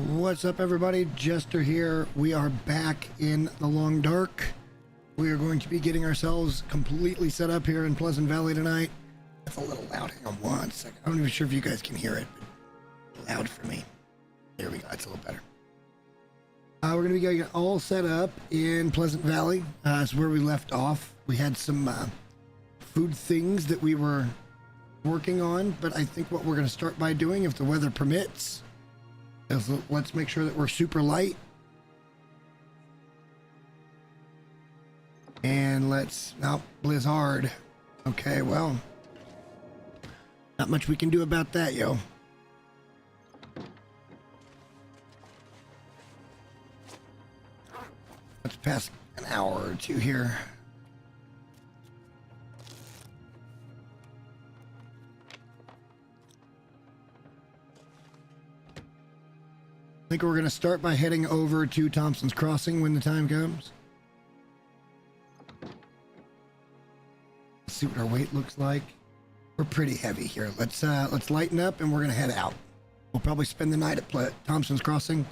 What's up, everybody? Jester here. We are back in the long dark. We are going to be getting ourselves completely set up here in Pleasant Valley tonight. That's a little loud. Hang on one second. I'm not even sure if you guys can hear it, but loud for me. There we go. It's a little better. We're going to be getting it all set up in Pleasant Valley. It's where we left off. We had some food things that we were working on, but I think what we're going to start by doing, if the weather permits, is let's make sure that we're super light. And Blizzard. Okay, well, not much we can do about that, yo. Let's pass an hour or two here. I think we're going to start by heading over to Thompson's Crossing when the time comes. Let's see what our weight looks like. We're pretty heavy here. Let's lighten up and we're going to head out. We'll probably spend the night at Thompson's Crossing.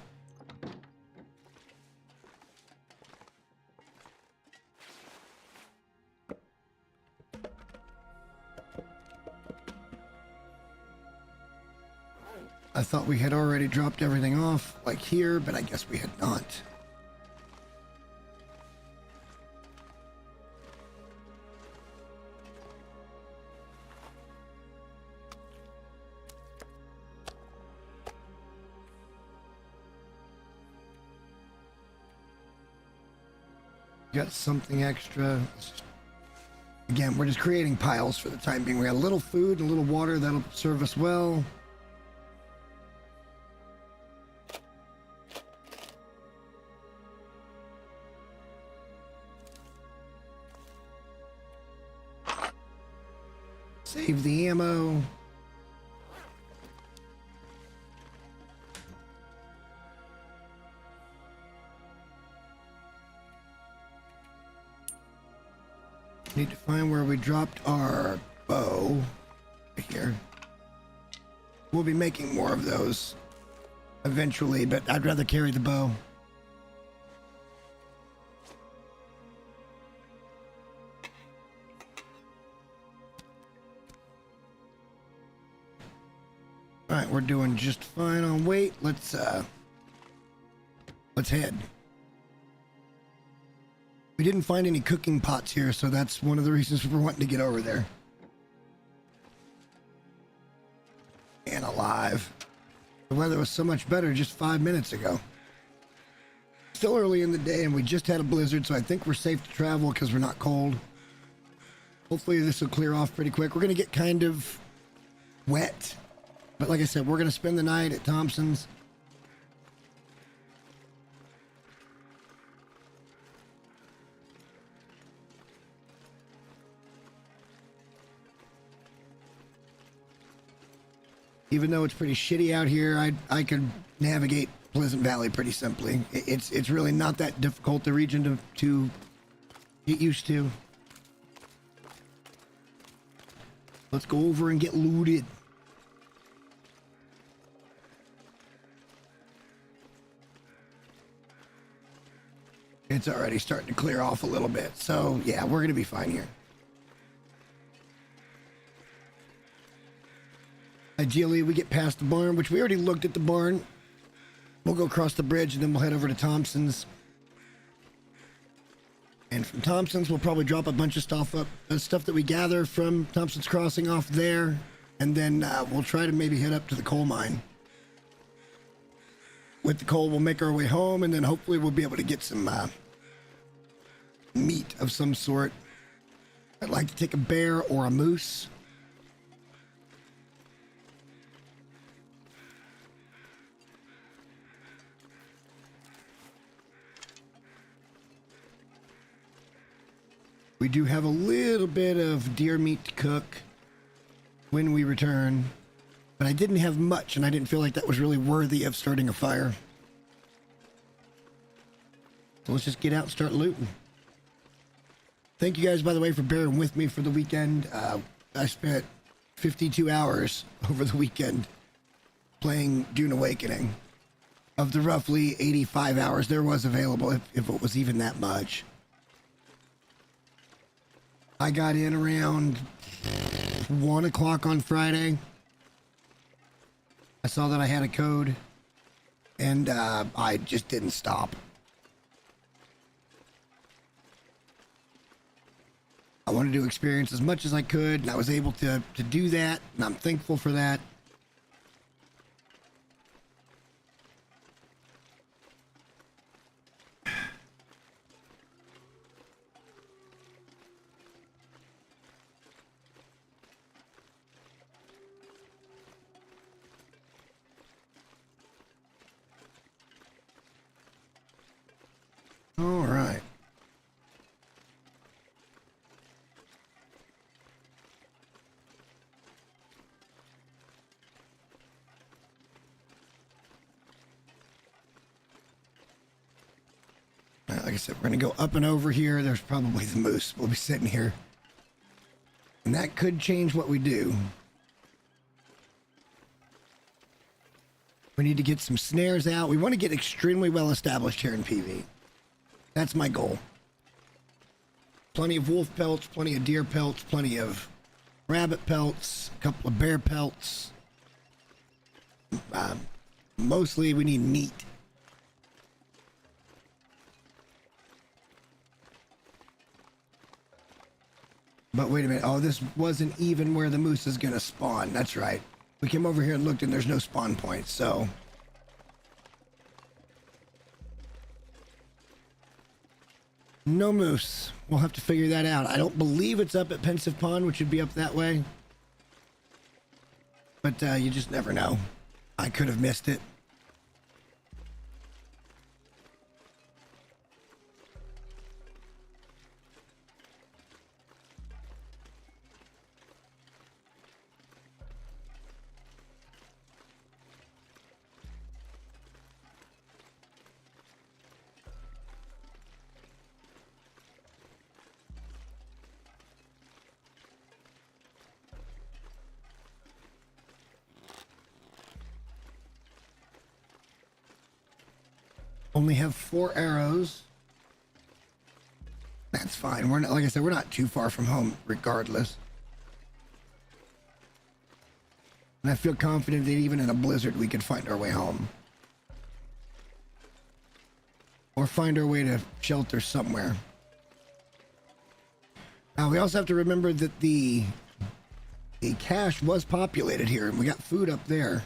I thought we had already dropped everything off, like here, but I guess we had not. Got something extra. Again, we're just creating piles for the time being. We got a little food and a little water that'll serve us well. Save the ammo. Need to find where we dropped our bow. Right here. We'll be making more of those eventually, but I'd rather carry the bow. All right, we're doing just fine on weight. Let's head. We didn't find any cooking pots here, so that's one of the reasons we're wanting to get over there. And alive. The weather was so much better just 5 minutes ago. Still early in the day, and we just had a blizzard, so I think we're safe to travel because we're not cold. Hopefully this will clear off pretty quick. We're going to get kind of wet. But like I said, we're going to spend the night at Thompson's. Even though it's pretty shitty out here, I could navigate Pleasant Valley pretty simply. It's really not that difficult, the region to get used to. Let's go over and get looted. It's already starting to clear off a little bit. So, yeah, we're going to be fine here. Ideally, we get past the barn, which we already looked at the barn. We'll go across the bridge, and then we'll head over to Thompson's. And from Thompson's, we'll probably drop a bunch of stuff up, stuff that we gather from Thompson's Crossing off there. And then we'll try to maybe head up to the coal mine. With the coal, we'll make our way home, and then hopefully we'll be able to get some meat of some sort. I'd like to take a bear or a moose. We do have a little bit of deer meat to cook when we return, but I didn't have much, and I didn't feel like that was really worthy of starting a fire. So let's just get out and start looting. Thank you guys, by the way, for bearing with me for the weekend. I spent 52 hours over the weekend playing Dune Awakening. of the roughly 85 hours there was available, if it was even that much. I got in around 1 o'clock on Friday. I saw that I had a code, and I just didn't stop. I wanted to experience as much as I could, and I was able to do that, and I'm thankful for that. All right. Like I said, we're going to go up and over here. There's probably the moose. We'll be sitting here. And that could change what we do. We need to get some snares out. We want to get extremely well established here in PV. That's my goal. Plenty of wolf pelts, plenty of deer pelts, plenty of rabbit pelts, a couple of bear pelts. Mostly we need meat. But wait a minute. Oh, this wasn't even where the moose is going to spawn. That's right. We came over here and looked, and there's no spawn point, so... no moose. We'll have to figure that out. I don't believe it's up at Pensive Pond, which would be up that way. But you just never know. I could have missed it. Only have 4 arrows. That's fine. We're not, like I said, we're not too far from home regardless. And I feel confident that even in a blizzard we could find our way home. Or find our way to shelter somewhere. Now we also have to remember that the cache was populated here, and we got food up there.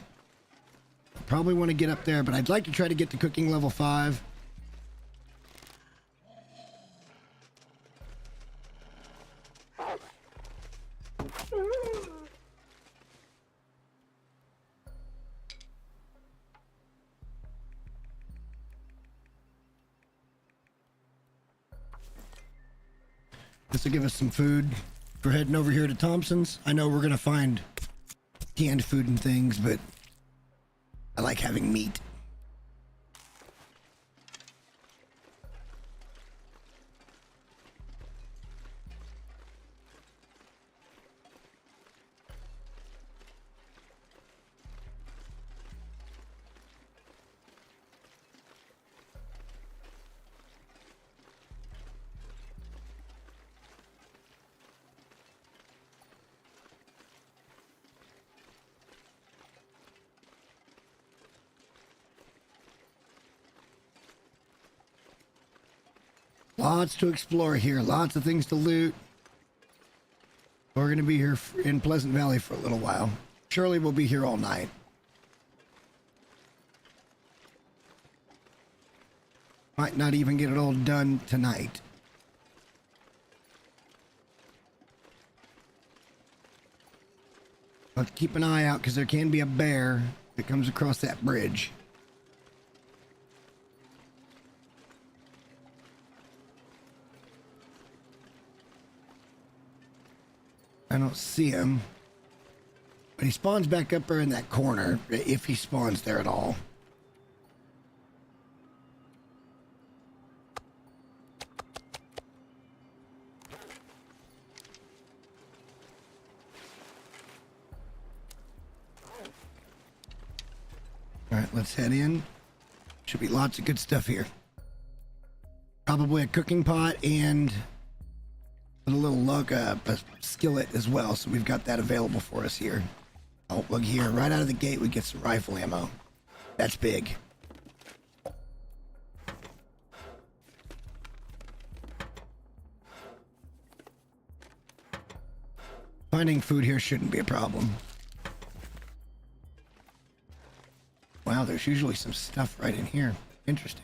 Probably want to get up there, but I'd like to try to get to cooking level 5. This will give us some food for heading over here to Thompson's. I know we're going to find canned food and things, but I like having meat. Lots to explore here. Lots of things to loot. We're going to be here in Pleasant Valley for a little while. Surely we'll be here all night. Might not even get it all done tonight. But keep an eye out because there can be a bear that comes across that bridge. I don't see him. But he spawns back up there in that corner, if he spawns there at all. Alright, let's head in. Should be lots of good stuff here. Probably a cooking pot and a little lug, a skillet as well. So we've got that available for us here. Oh, look here. Right out of the gate, we get some rifle ammo. That's big. Finding food here shouldn't be a problem. Wow, there's usually some stuff right in here. Interesting.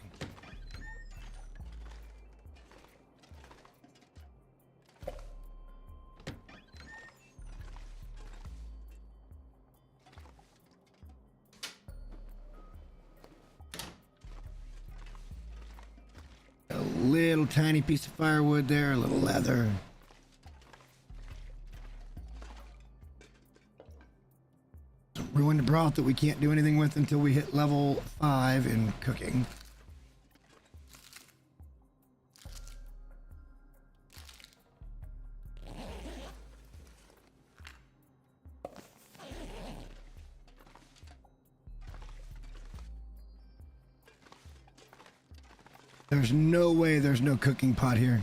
A little tiny piece of firewood there, a little leather. Ruined broth that we can't do anything with until we hit level 5 in cooking. There's no way there's no cooking pot here.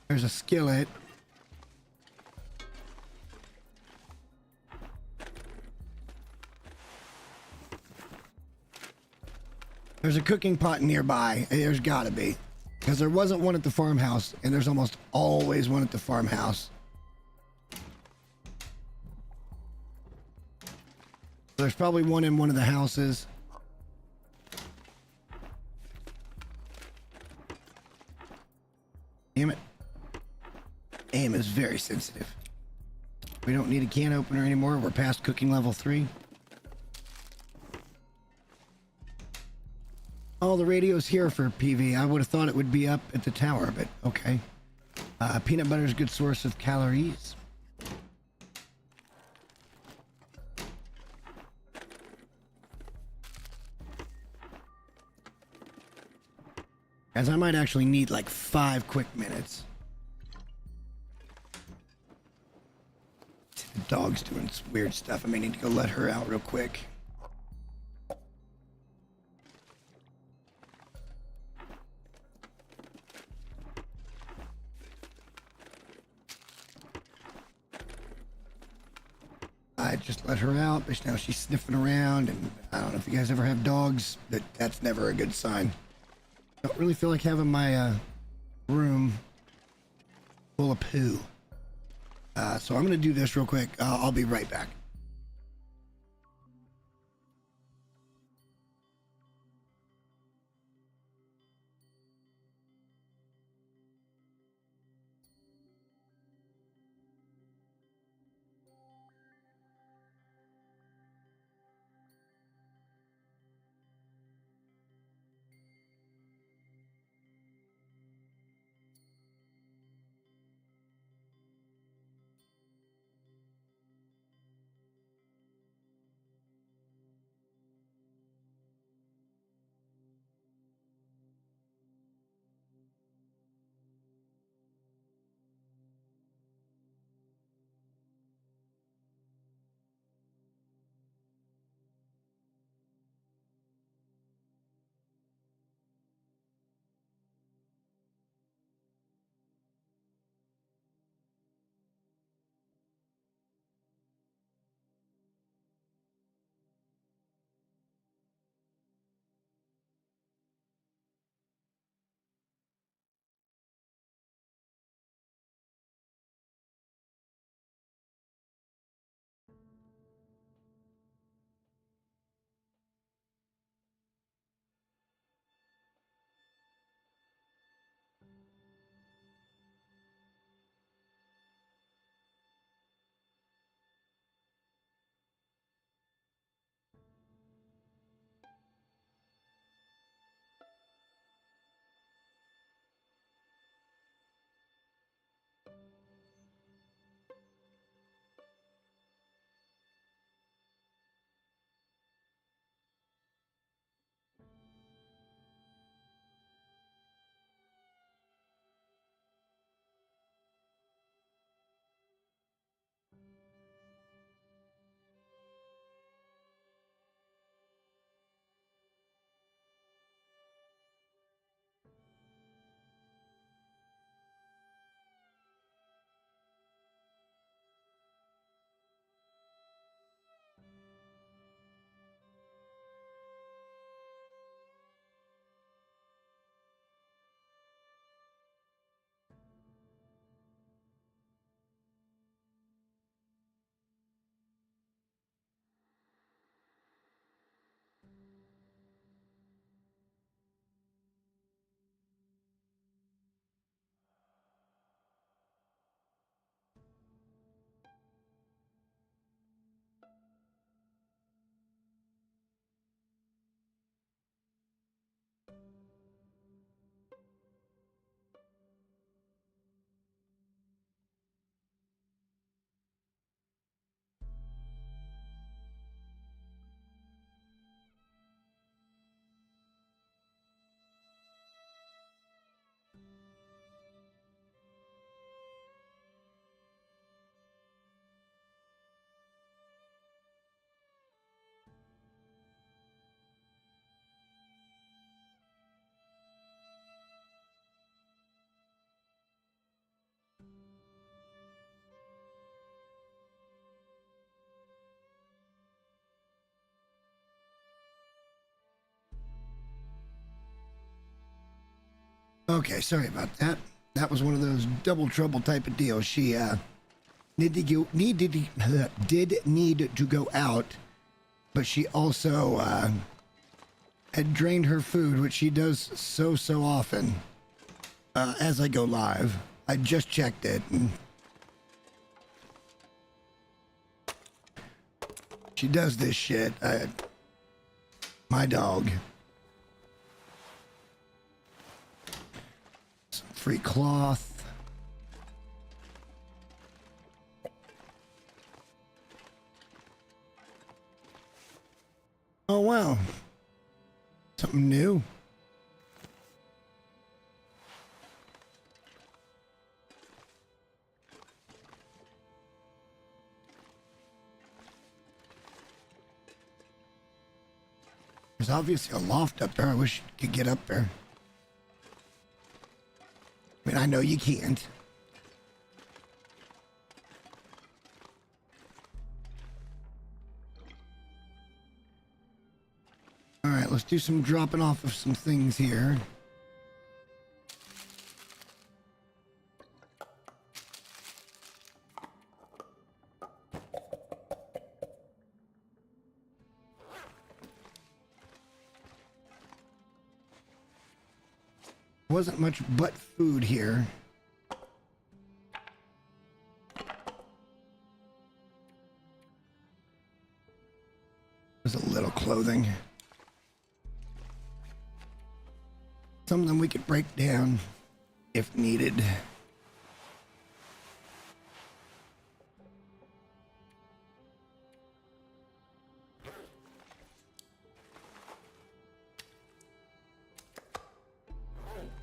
There's a skillet. There's a cooking pot nearby. There's gotta be. Because there wasn't one at the farmhouse, and there's almost always one at the farmhouse. There's probably one in one of the houses. Damn it. Aim is very sensitive. We don't need a can opener anymore. We're past cooking level 3. Oh, the radio's here for PV. I would have thought it would be up at the tower, but okay. Peanut butter is a good source of calories. As I might actually need like 5 quick minutes. The dog's doing some weird stuff. I may need to go let her out real quick. I just let her out, but now she's sniffing around, and I don't know if you guys ever have dogs, but that's never a good sign. Don't really feel like having my room full of poo. So I'm going to do this real quick. I'll be right back. Okay, sorry about that. That was one of those double trouble type of deals. She did need to go out, but she also had drained her food, which she does so often. As I go live, I just checked it. And she does this shit. My dog. Some free cloth. Oh, wow. Something new. There's obviously a loft up there. I wish you could get up there. I mean, I know you can't. All right, let's do some dropping off of some things here. Wasn't much but food here. There's a little clothing. Something we could break down if needed.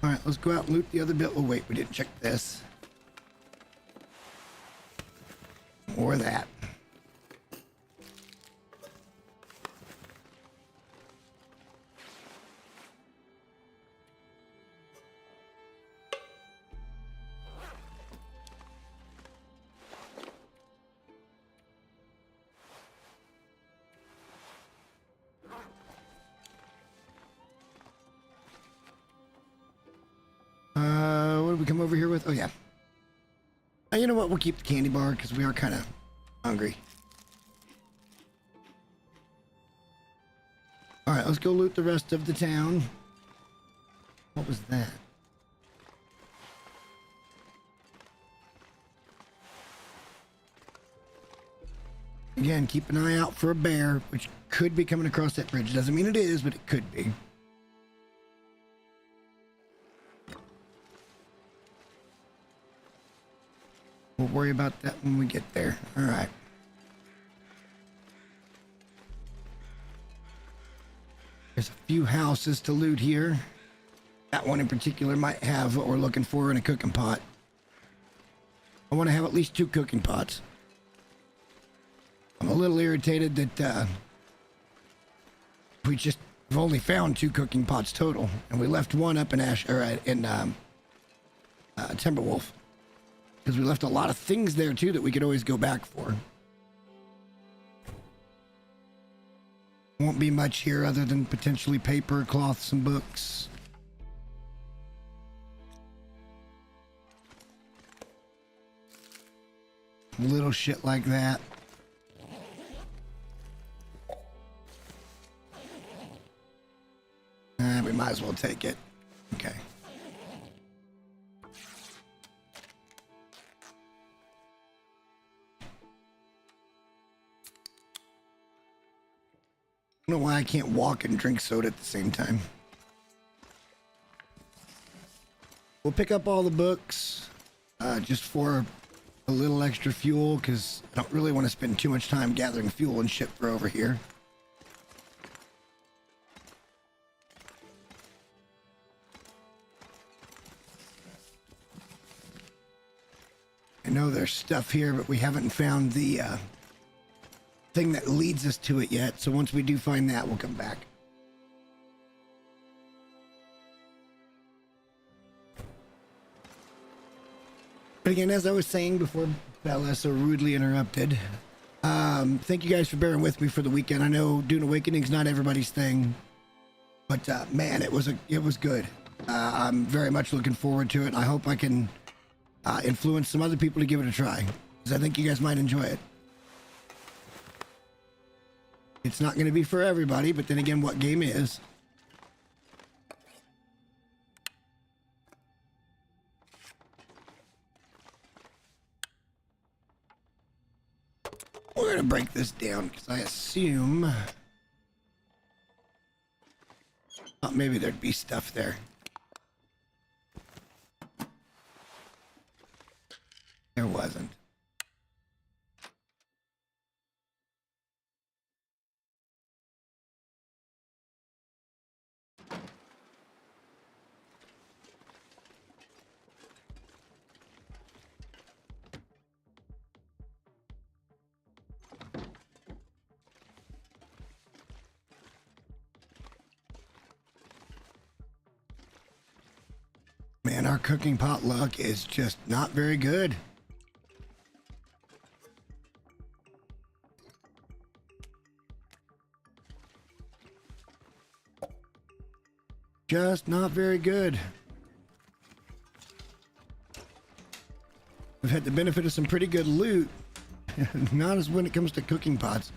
All right, let's go out and loot the other bit. Oh, wait, we didn't check this. Or that. What did we come over here with? Oh, yeah. You know what? We'll keep the candy bar because we are kind of hungry. All right, let's go loot the rest of the town. What was that? Again, keep an eye out for a bear, which could be coming across that bridge. Doesn't mean it is, but it could be. We'll worry about that when we get there. All right. There's a few houses to loot here. That one in particular might have what we're looking for in a cooking pot. I want to have at least 2 cooking pots. I'm a little irritated that we've only found 2 cooking pots total, and we left one up in Timberwolf. Because we left a lot of things there, too, that we could always go back for. Won't be much here other than potentially paper, cloths, and books. Little shit like that. We might as well take it. Okay. I don't know why I can't walk and drink soda at the same time. We'll pick up all the books just for a little extra fuel because I don't really want to spend too much time gathering fuel and shit for over here. I know there's stuff here, but we haven't found the thing that leads us to it yet. So once we do find that, we'll come back. But again, as I was saying before Bella so rudely interrupted, thank you guys for bearing with me for the weekend. I know Dune Awakening's not everybody's thing, but man, it was good. I'm very much looking forward to it. I hope I can influence some other people to give it a try, because I think you guys might enjoy it. It's not going to be for everybody, but then again, what game is? We're going to break this down because I assume... Oh, maybe there'd be stuff there. There wasn't. Man, our cooking pot luck is just not very good. Just not very good. We've had the benefit of some pretty good loot. Not as when it comes to cooking pots.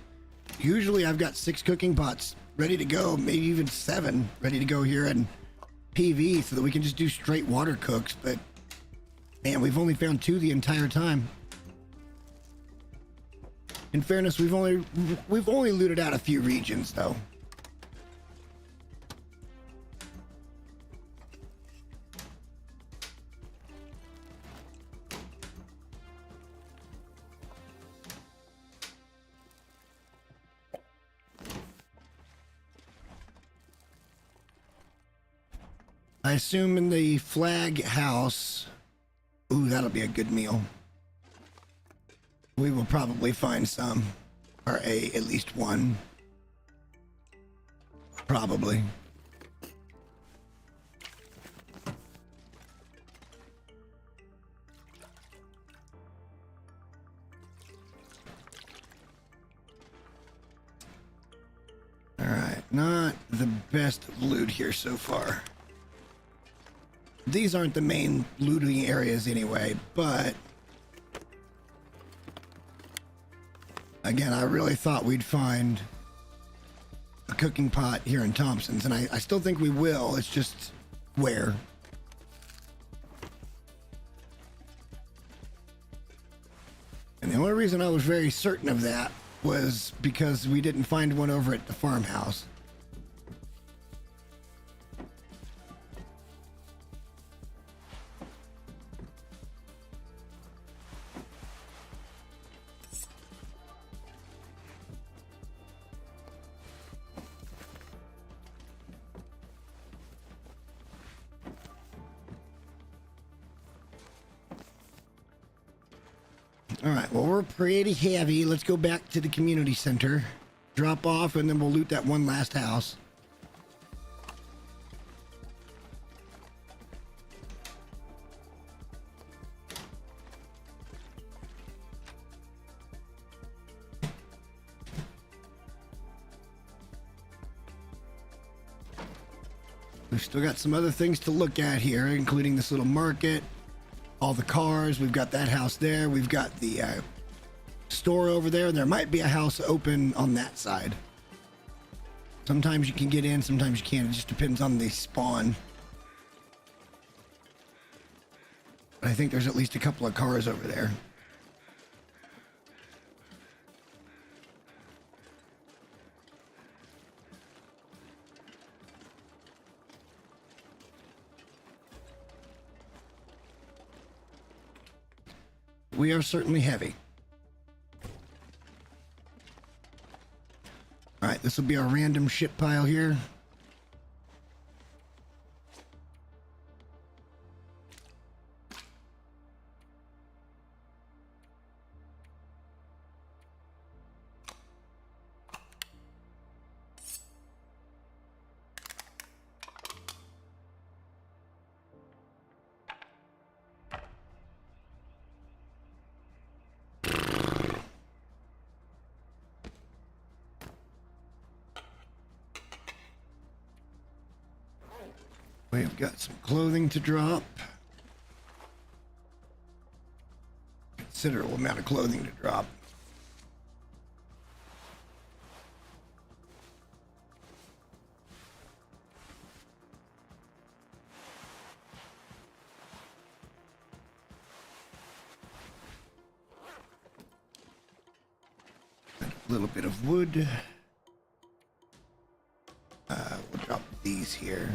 Usually I've got 6 cooking pots ready to go, maybe even 7 ready to go here in PV so that we can just do straight water cooks, but man, we've only found 2 the entire time. In fairness, we've only looted out a few regions though. I assume in the flag house, ooh, that'll be a good meal. We will probably find some, or at least one. Probably. All right, not the best loot here so far. These aren't the main looting areas anyway, but again, I really thought we'd find a cooking pot here in Thompson's, and I still think we will. It's just where. And the only reason I was very certain of that was because we didn't find one over at the farmhouse. All right, well, we're pretty heavy. Let's go back to the community center, drop off, and then we'll loot that one last house. We've still got some other things to look at here, including this little market. All the cars, we've got that house there. We've got the store over there. There might be a house open on that side. Sometimes you can get in, sometimes you can't. It just depends on the spawn. But I think there's at least a couple of cars over there. We are certainly heavy. All right, this will be our random shit pile here. We've got some clothing to drop. Considerable amount of clothing to drop. A little bit of wood. We'll drop these here.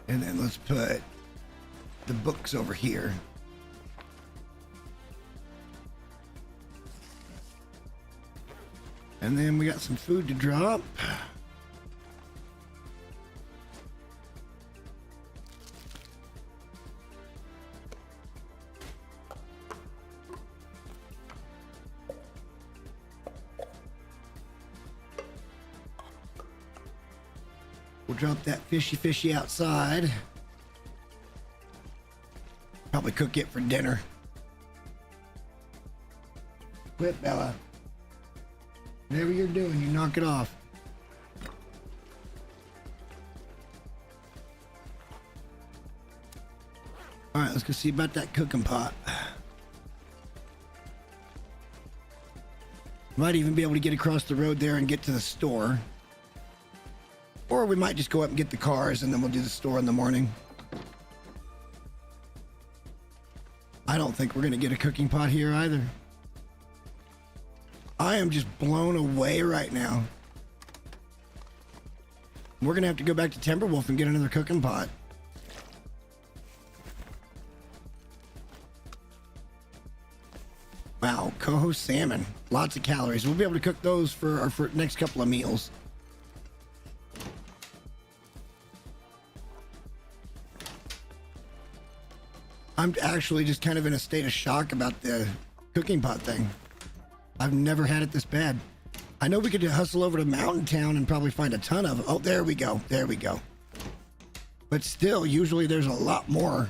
And then let's put the books over here. And then we got some food to drop. We'll drop that fishy outside. Probably cook it for dinner. Quit, Bella. Whatever you're doing, you knock it off. All right, let's go see about that cooking pot. Might even be able to get across the road there and get to the store. Or we might just go up and get the cars and then we'll do the store in the morning. I don't think we're going to get a cooking pot here either. I am just blown away right now. We're going to have to go back to Timberwolf and get another cooking pot. Wow, coho salmon. Lots of calories. We'll be able to cook those for our next couple of meals. I'm actually just kind of in a state of shock about the cooking pot thing. I've never had it this bad. I know we could hustle over to Mountain Town and probably find a ton of them. Oh, there we go. There we go. But still, usually there's a lot more.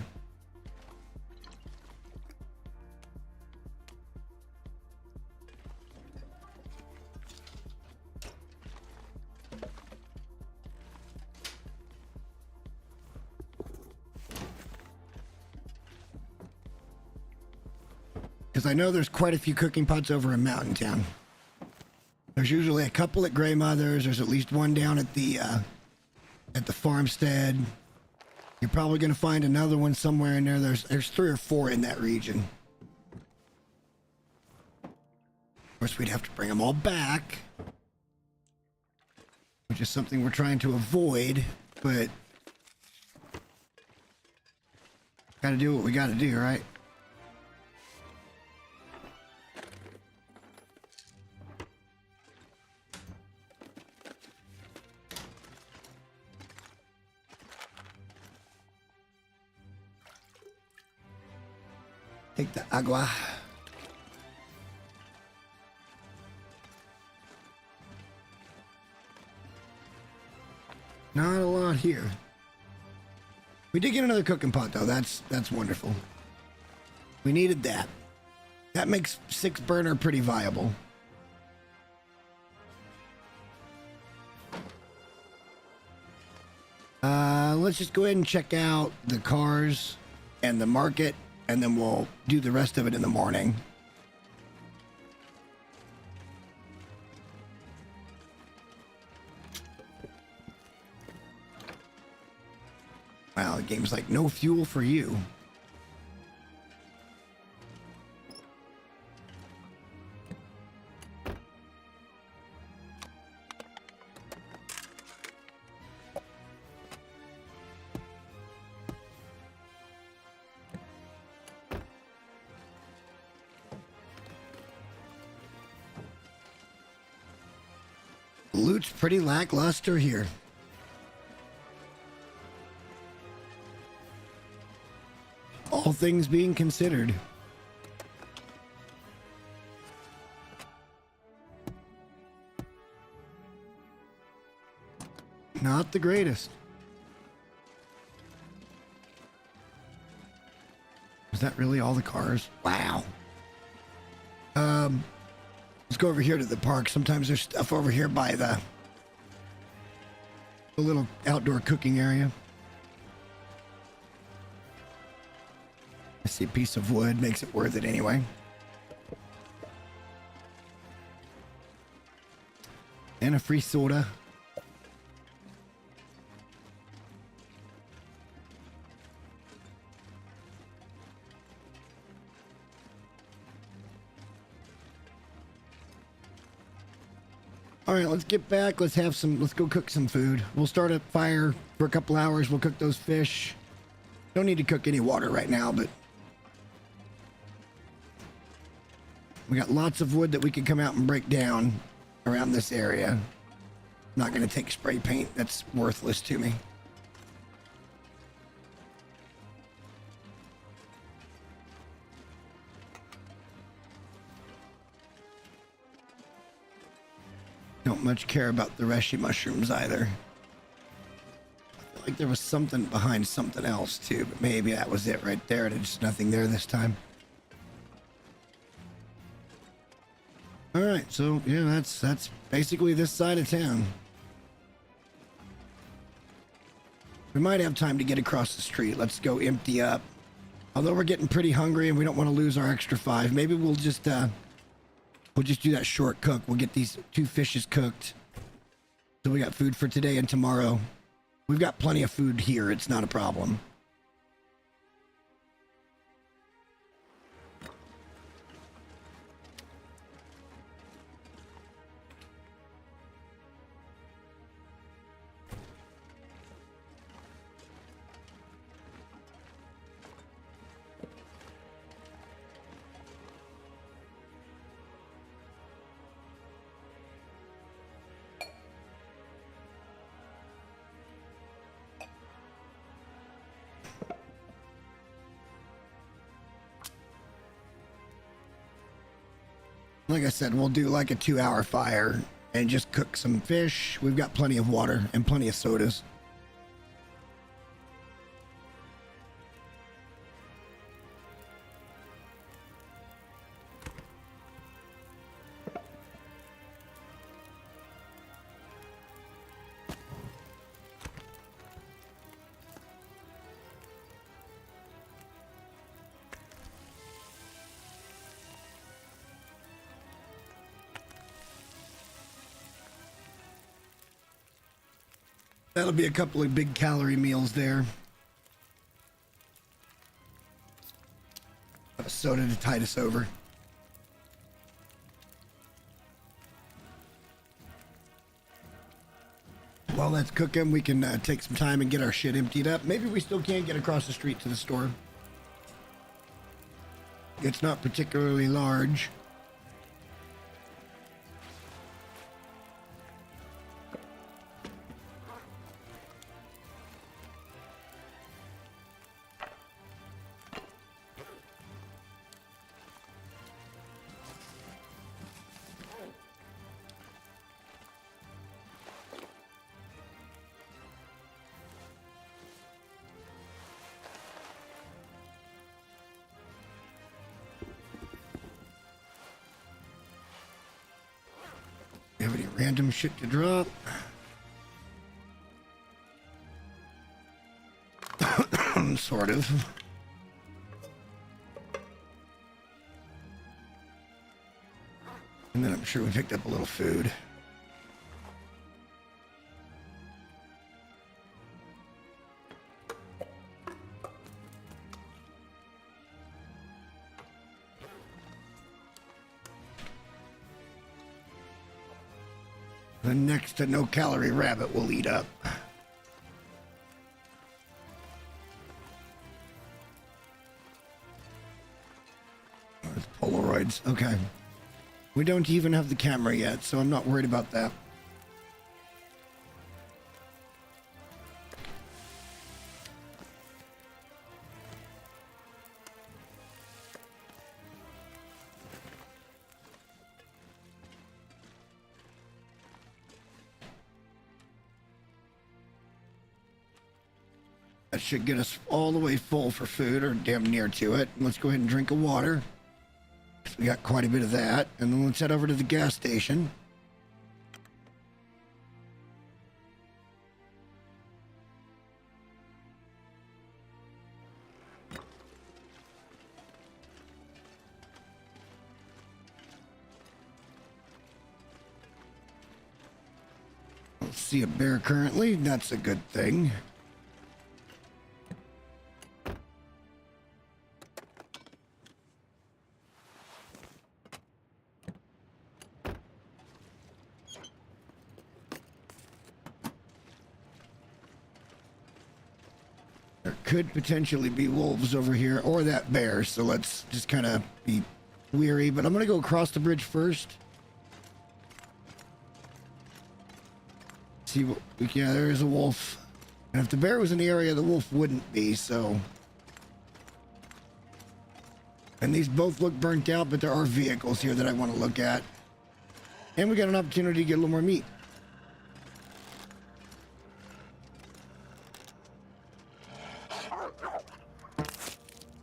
Because I know there's quite a few cooking pots over in Mountain Town. There's usually a couple at Grey Mother's. There's at least one down at the farmstead. You're probably going to find another one somewhere in there. There's 3 or 4 in that region. Of course, we'd have to bring them all back, which is something we're trying to avoid, but got to do what we got to do, right? Take the agua. Not a lot here. We did get another cooking pot though. That's wonderful. We needed that. That makes 6 burner pretty viable. Let's just go ahead and check out the cars and the market, and then we'll do the rest of it in the morning. Wow, the game's like no fuel for you. Loot's pretty lackluster here. All things being considered. Not the greatest. Is that really all the cars? Wow. Let's go over here to the park. Sometimes there's stuff over here by the A little outdoor cooking area. I see a piece of wood, makes it worth it anyway. And a free soda. All right, let's get back. Let's go cook some food. We'll start a fire for a couple hours. We'll cook those fish. Don't need to cook any water right now, but we got lots of wood that we can come out and break down around this area. Not going to take spray paint. That's worthless to me. Don't much care about the reishi mushrooms either. I feel like there was something behind something else too, but maybe that was it right there. There's nothing there this time. All right, so yeah, that's basically this side of town. We might have time to get across the street. Let's go empty up. Although we're getting pretty hungry and we don't want to lose our extra 5, maybe we'll just do that short cook. We'll get these 2 fishes cooked. So we got food for today and tomorrow. We've got plenty of food here. It's not a problem. Like I said, we'll do like a 2-hour fire and just cook some fish. We've got plenty of water and plenty of sodas. That'll be a couple of big calorie meals there. Have a soda to tide us over. While that's cooking, we can take some time and get our shit emptied up. Maybe we still can't get across the street to the store. It's not particularly large. Have any random shit to drop? Sort of. And then I'm sure we picked up a little food. The next to no calorie rabbit will eat up. There's Polaroids. Okay. We don't even have the camera yet, so I'm not worried about that. That should get us all the way full for food, or damn near to it. Let's go ahead and drink a water. We got quite a bit of that. And then let's head over to the gas station. don't see a bear currently. That's a good thing. There could potentially be wolves over here or that bear, so let's just kind of be weary. But I'm going to go across the bridge first. See what yeah, there is a wolf. And if the bear was in the area, the wolf wouldn't be, so. And these both look burnt out, but there are vehicles here that I want to look at. And we got an opportunity to get a little more meat.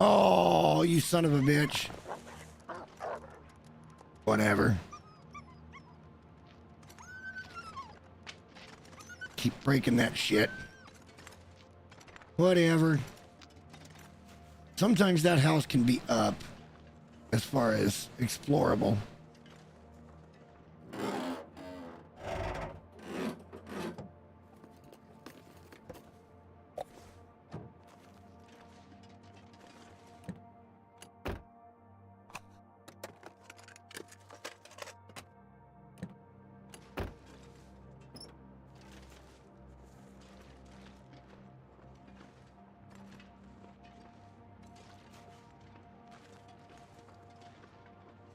Oh, you son of a bitch. Whatever. Keep breaking that shit. Whatever. Sometimes that house can be up as far as explorable.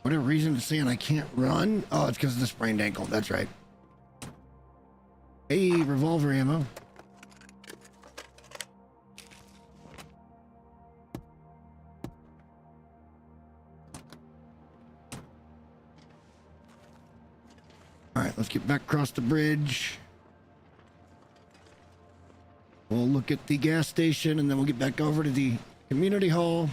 Whatever reason it's saying I can't run. Oh, it's because of the sprained ankle. That's right. Hey, revolver ammo. All right, let's get back across the bridge. We'll look at the gas station and then we'll get back over to the community hall.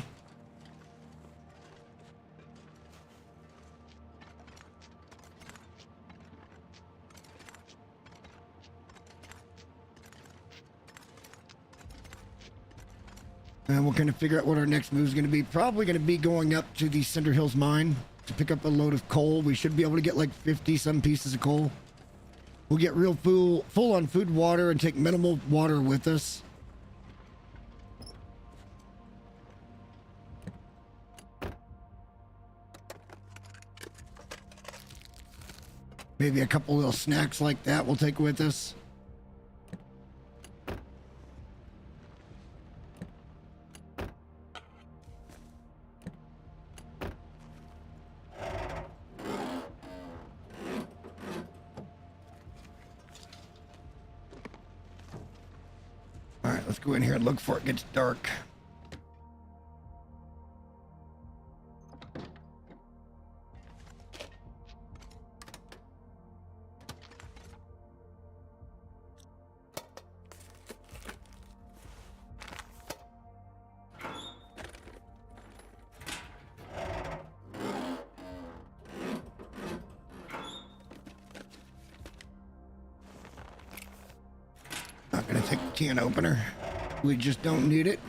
And we'll kind of figure out what our next move is going to be. Probably going to be going up to the Cinder Hills mine to pick up a load of coal. We should be able to get like 50 some pieces of coal. We'll get real full on food, water, and take minimal water with us. Maybe a couple little snacks like that we'll take with us. Let's go in here and look before it gets dark. Not gonna take the can opener. We just don't need it.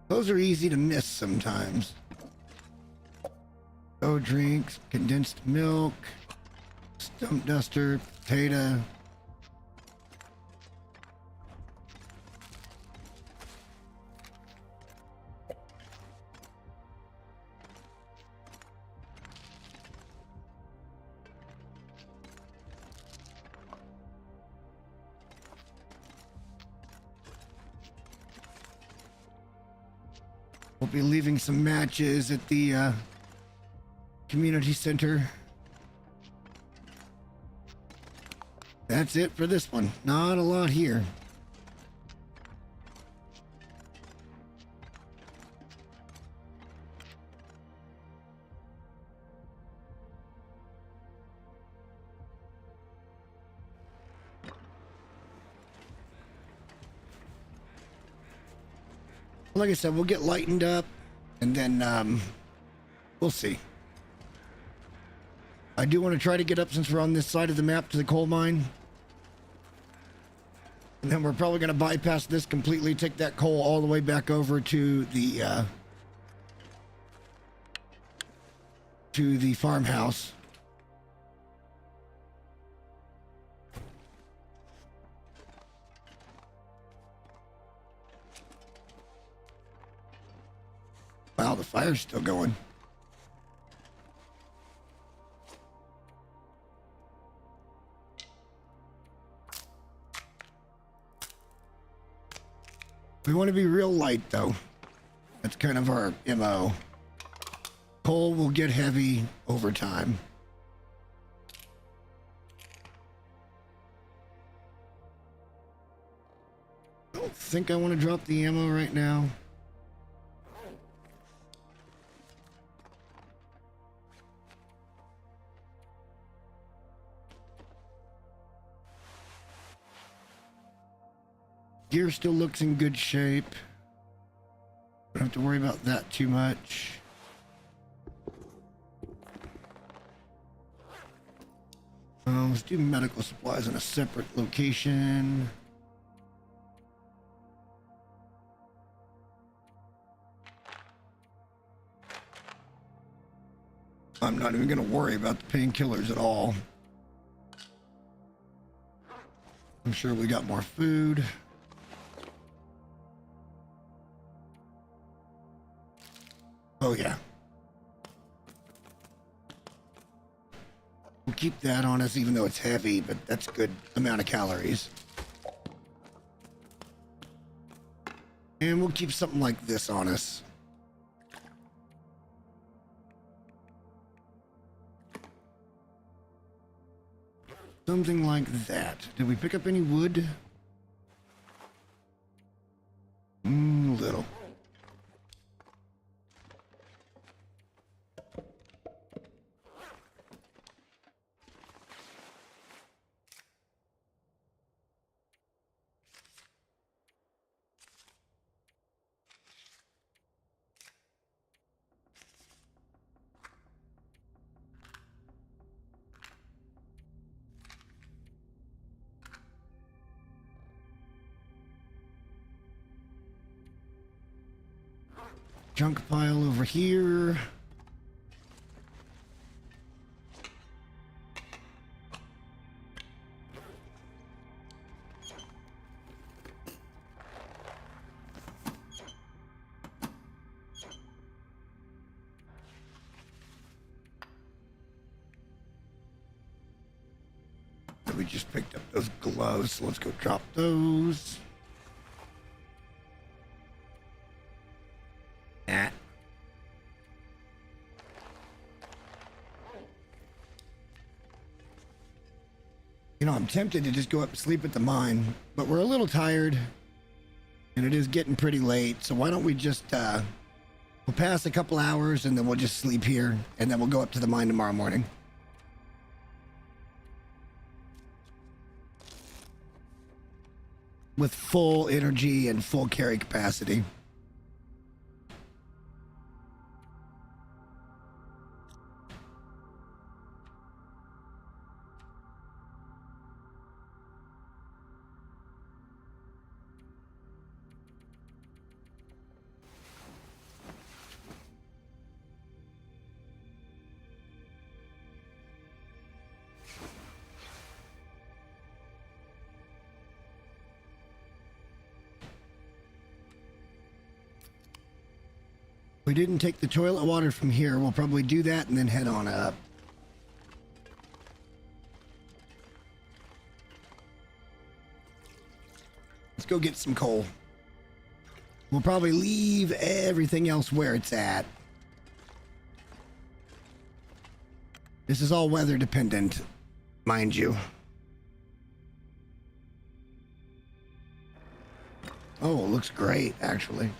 Those are easy to miss sometimes. Drinks, condensed milk, stump duster, potato. We'll be leaving some matches at the community center. That's it for this one. Not a lot here. Like I said, we'll get lightened up, and then we'll see. I do want to try to get up, since we're on this side of the map, to the coal mine. And then we're probably going to bypass this completely, take that coal all the way back over to the farmhouse. Wow, the fire's still going. We want to be real light, though. That's kind of our MO. Coal will get heavy over time. I don't think I want to drop the ammo right now. Gear still looks in good shape. Don't have to worry about that too much. Let's do medical supplies in a separate location. I'm not even going to worry about the painkillers at all. I'm sure we got more food. Oh, yeah. We'll keep that on us, even though it's heavy, but that's a good amount of calories. And we'll keep something like this on us. Something like that. Did we pick up any wood? Little. Junk pile over here. We just picked up those gloves, so let's go drop those. You know, I'm tempted to just go up and sleep at the mine, but we're a little tired, and it is getting pretty late, so why don't we just, we'll pass a couple hours, and then we'll just sleep here, and then we'll go up to the mine tomorrow morning. With full energy and full carry capacity. We didn't take the toilet water from here. We'll probably do that and then head on up. Let's go get some coal. We'll probably leave everything else where it's at. This is all weather dependent, mind you. Oh, it looks great, actually.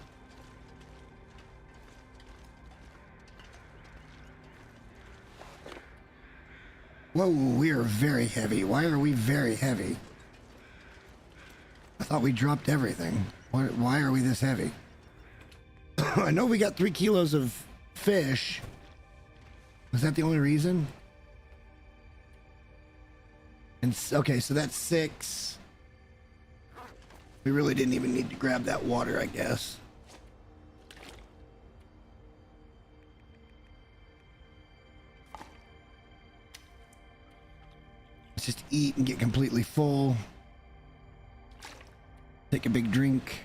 Whoa, we are very heavy. Why are we very heavy? I thought we dropped everything. Why are we this heavy? I know we got 3 kilos of fish. Was that the only reason? And okay, so that's 6. We really didn't even need to grab that water, I guess. Let's just eat and get completely full. Take a big drink.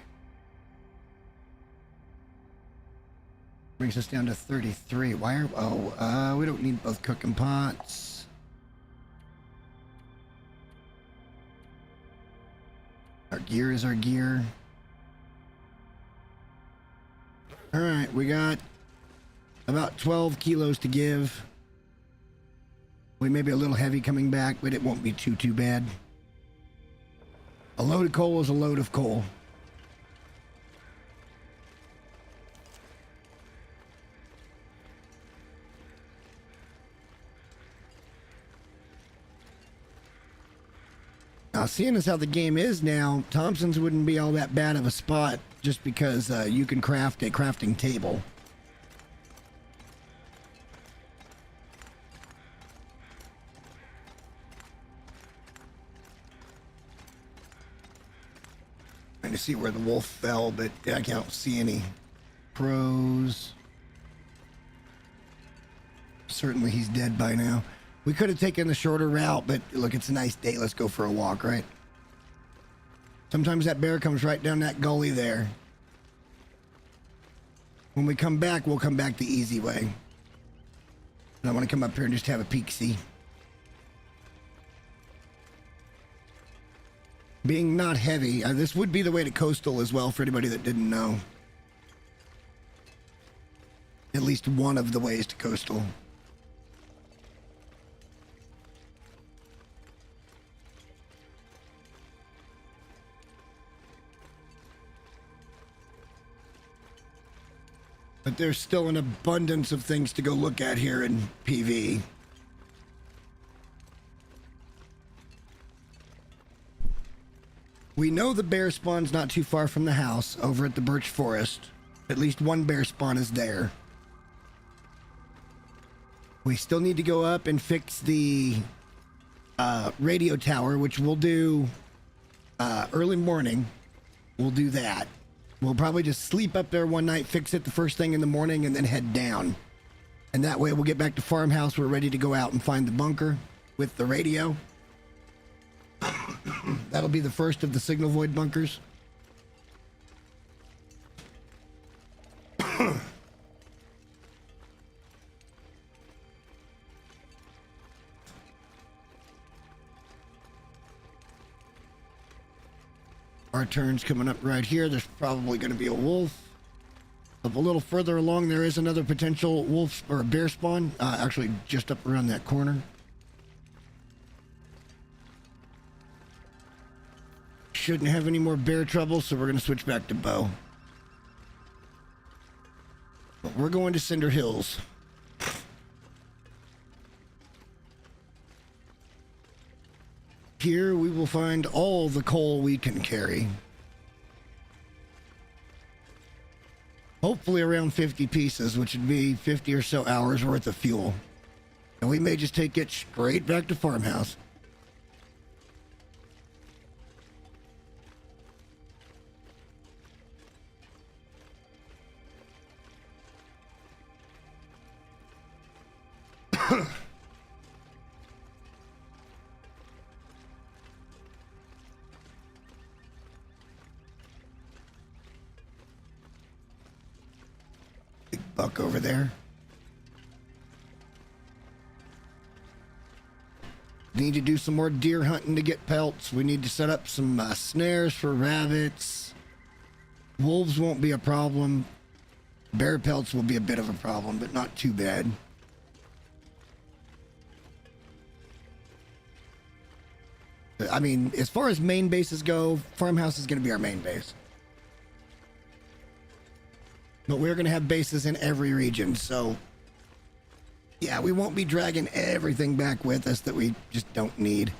Brings us down to 33. Why are... we don't need both cooking pots. Our gear is our gear. Alright, we got about 12 kilos to give. We may be a little heavy coming back, but it won't be too bad. A load of coal is a load of coal. Now, seeing as how the game is now, Thompson's wouldn't be all that bad of a spot just because you can craft a crafting table. Trying to see where the wolf fell, but I can't see any crows. Certainly he's dead by now. We could have taken the shorter route, but look, it's a nice day. Let's go for a walk, right? Sometimes that bear comes right down that gully there. When we come back, we'll come back the easy way. And I want to come up here and just have a peek-see. Being not heavy, this would be the way to coastal as well for anybody that didn't know. At least one of the ways to coastal. But there's still an abundance of things to go look at here in PV. We know the bear spawn's not too far from the house, over at the birch forest. At least one bear spawn is there. We still need to go up and fix the radio tower, which we'll do early morning. We'll do that. We'll probably just sleep up there one night, fix it the first thing in the morning, and then head down. And that way we'll get back to farmhouse. We're ready to go out and find the bunker with the radio. That'll be the first of the signal void bunkers. Our turn's coming up right here. There's probably going to be a wolf. Up a little further along, there is another potential wolf or a bear spawn. Actually, just up around that corner. Shouldn't have any more bear trouble, so we're going to switch back to bow. But we're going to Cinder Hills. Here we will find all the coal we can carry. Hopefully around 50 pieces, which would be 50 or so hours worth of fuel. And we may just take it straight back to farmhouse. Buck over there. Need to do some more deer hunting to get pelts. We need to set up some snares for rabbits. Wolves won't be a problem. Bear pelts will be a bit of a problem, but not too bad. I mean, as far as main bases go, farmhouse is going to be our main base. But we're going to have bases in every region, so yeah, we won't be dragging everything back with us that we just don't need.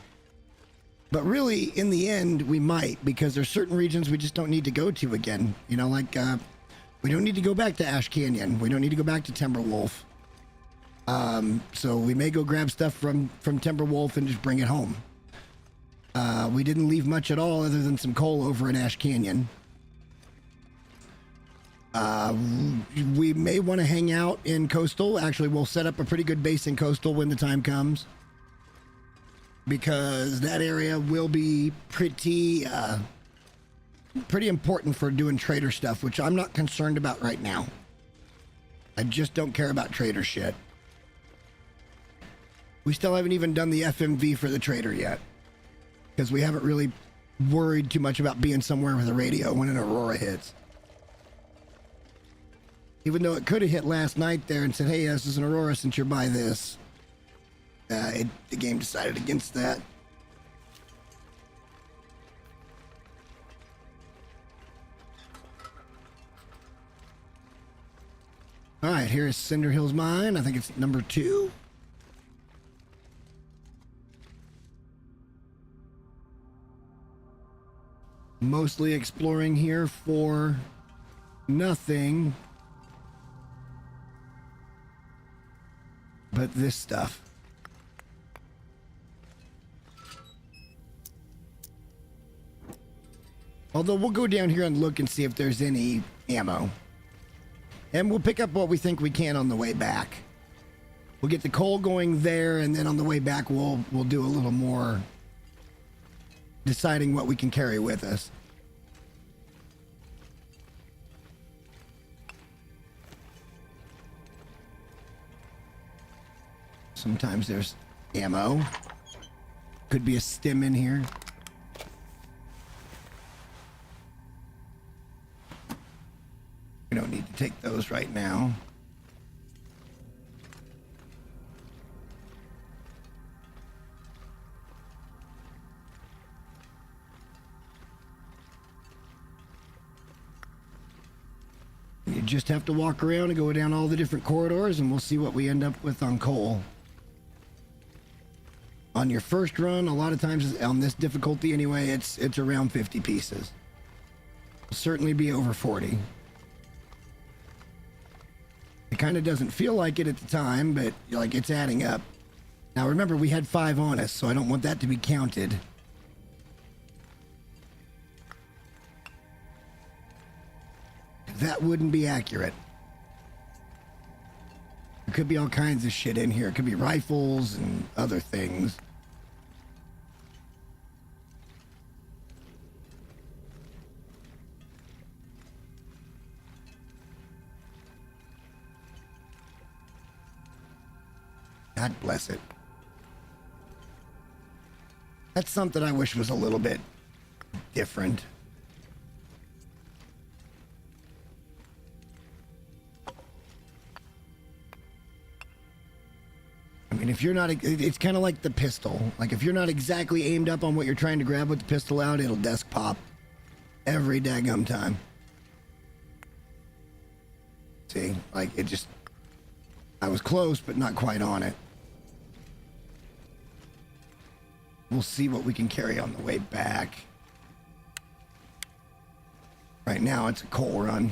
But really, in the end, we might, because there's certain regions we just don't need to go to again. You know, like We don't need to go back to Ash Canyon. We don't need to go back to Timberwolf. So we may go grab stuff from Timberwolf and just bring it home. We didn't leave much at all other than some coal over in Ash Canyon. We may want to hang out in Coastal. Actually, we'll set up a pretty good base in Coastal when the time comes, because that area will be pretty important for doing trader stuff, which I'm not concerned about right now. I just don't care about trader shit. We still haven't even done the FMV for the trader yet, because we haven't really worried too much about being somewhere with a radio when an Aurora hits. Even though it could have hit last night there and said, hey, this is an Aurora since you're by this. The game decided against that. All right, here's Cinder Hills Mine. I think it's number 2. Mostly exploring here for nothing but this stuff. Although we'll go down here and look and see if there's any ammo. And we'll pick up what we think we can on the way back. We'll get the coal going there, and then on the way back we'll do a little more deciding what we can carry with us. Sometimes there's ammo. Could be a stim in here. We don't need to take those right now. You just have to walk around and go down all the different corridors, and we'll see what we end up with on coal. On your first run, a lot of times on this difficulty anyway, it's around 50 pieces. It'll certainly be over 40. It kind of doesn't feel like it at the time, but like it's adding up. Now remember, we had 5 on us, so I don't want that to be counted. That wouldn't be accurate. There could be all kinds of shit in here. It could be rifles and other things. God bless it. That's something I wish was a little bit different. I mean, if you're not, it's kind of like the pistol. Like, if you're not exactly aimed up on what you're trying to grab with the pistol out, it'll desk pop every daggum time. See, like, it just, I was close, but not quite on it. We'll see what we can carry on the way back. Right now, it's a coal run.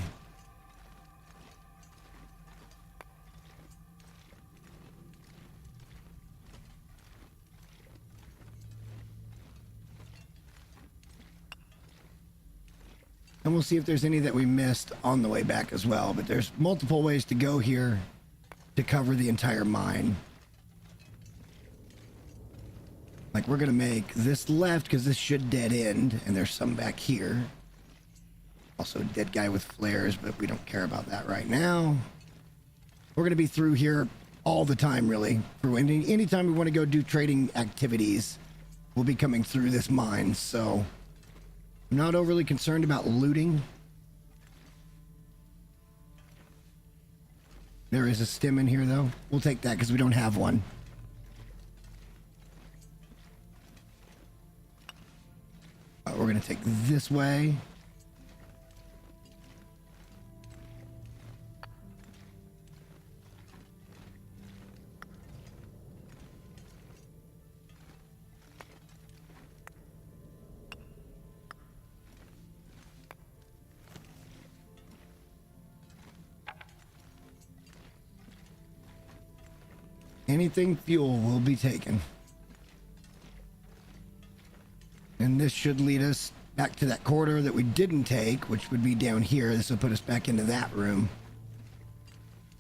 And we'll see if there's any that we missed on the way back as well. But there's multiple ways to go here to cover the entire mine. Like, we're going to make this left because this should dead end. And there's some back here. Also a dead guy with flares, but we don't care about that right now. We're going to be through here all the time, really. For anytime we want to go do trading activities, we'll be coming through this mine. So I'm not overly concerned about looting. There is a stim in here, though. We'll take that because we don't have one. We're going to take this way. Anything fuel will be taken. And this should lead us back to that corridor that we didn't take, which would be down here. This will put us back into that room.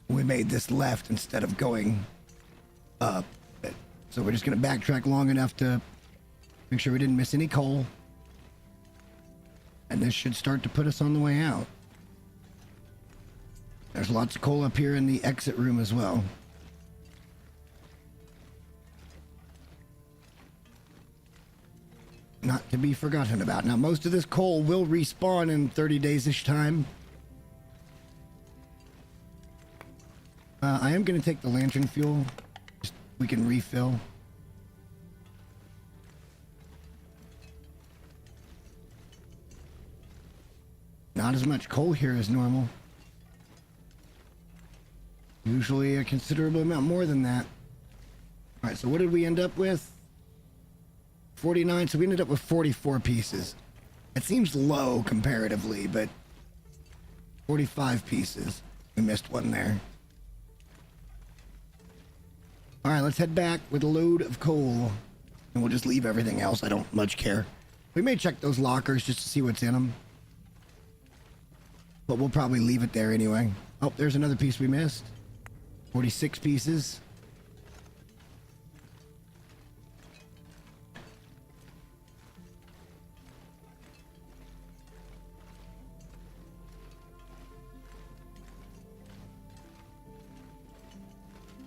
We made this left instead of going up. So we're just going to backtrack long enough to make sure we didn't miss any coal. And this should start to put us on the way out. There's lots of coal up here in the exit room as well. Not to be forgotten about. Now, most of this coal will respawn in 30 days-ish time. I am going to take the lantern fuel. Just, we can refill. Not as much coal here as normal. Usually a considerable amount more than that. Alright, so what did we end up with? 49, so we ended up with 44 pieces. It seems low comparatively, but 45 pieces. We missed one there. Alright, let's head back with a load of coal. And we'll just leave everything else. I don't much care. We may check those lockers just to see what's in them. But we'll probably leave it there anyway. Oh, there's another piece we missed. 46 pieces.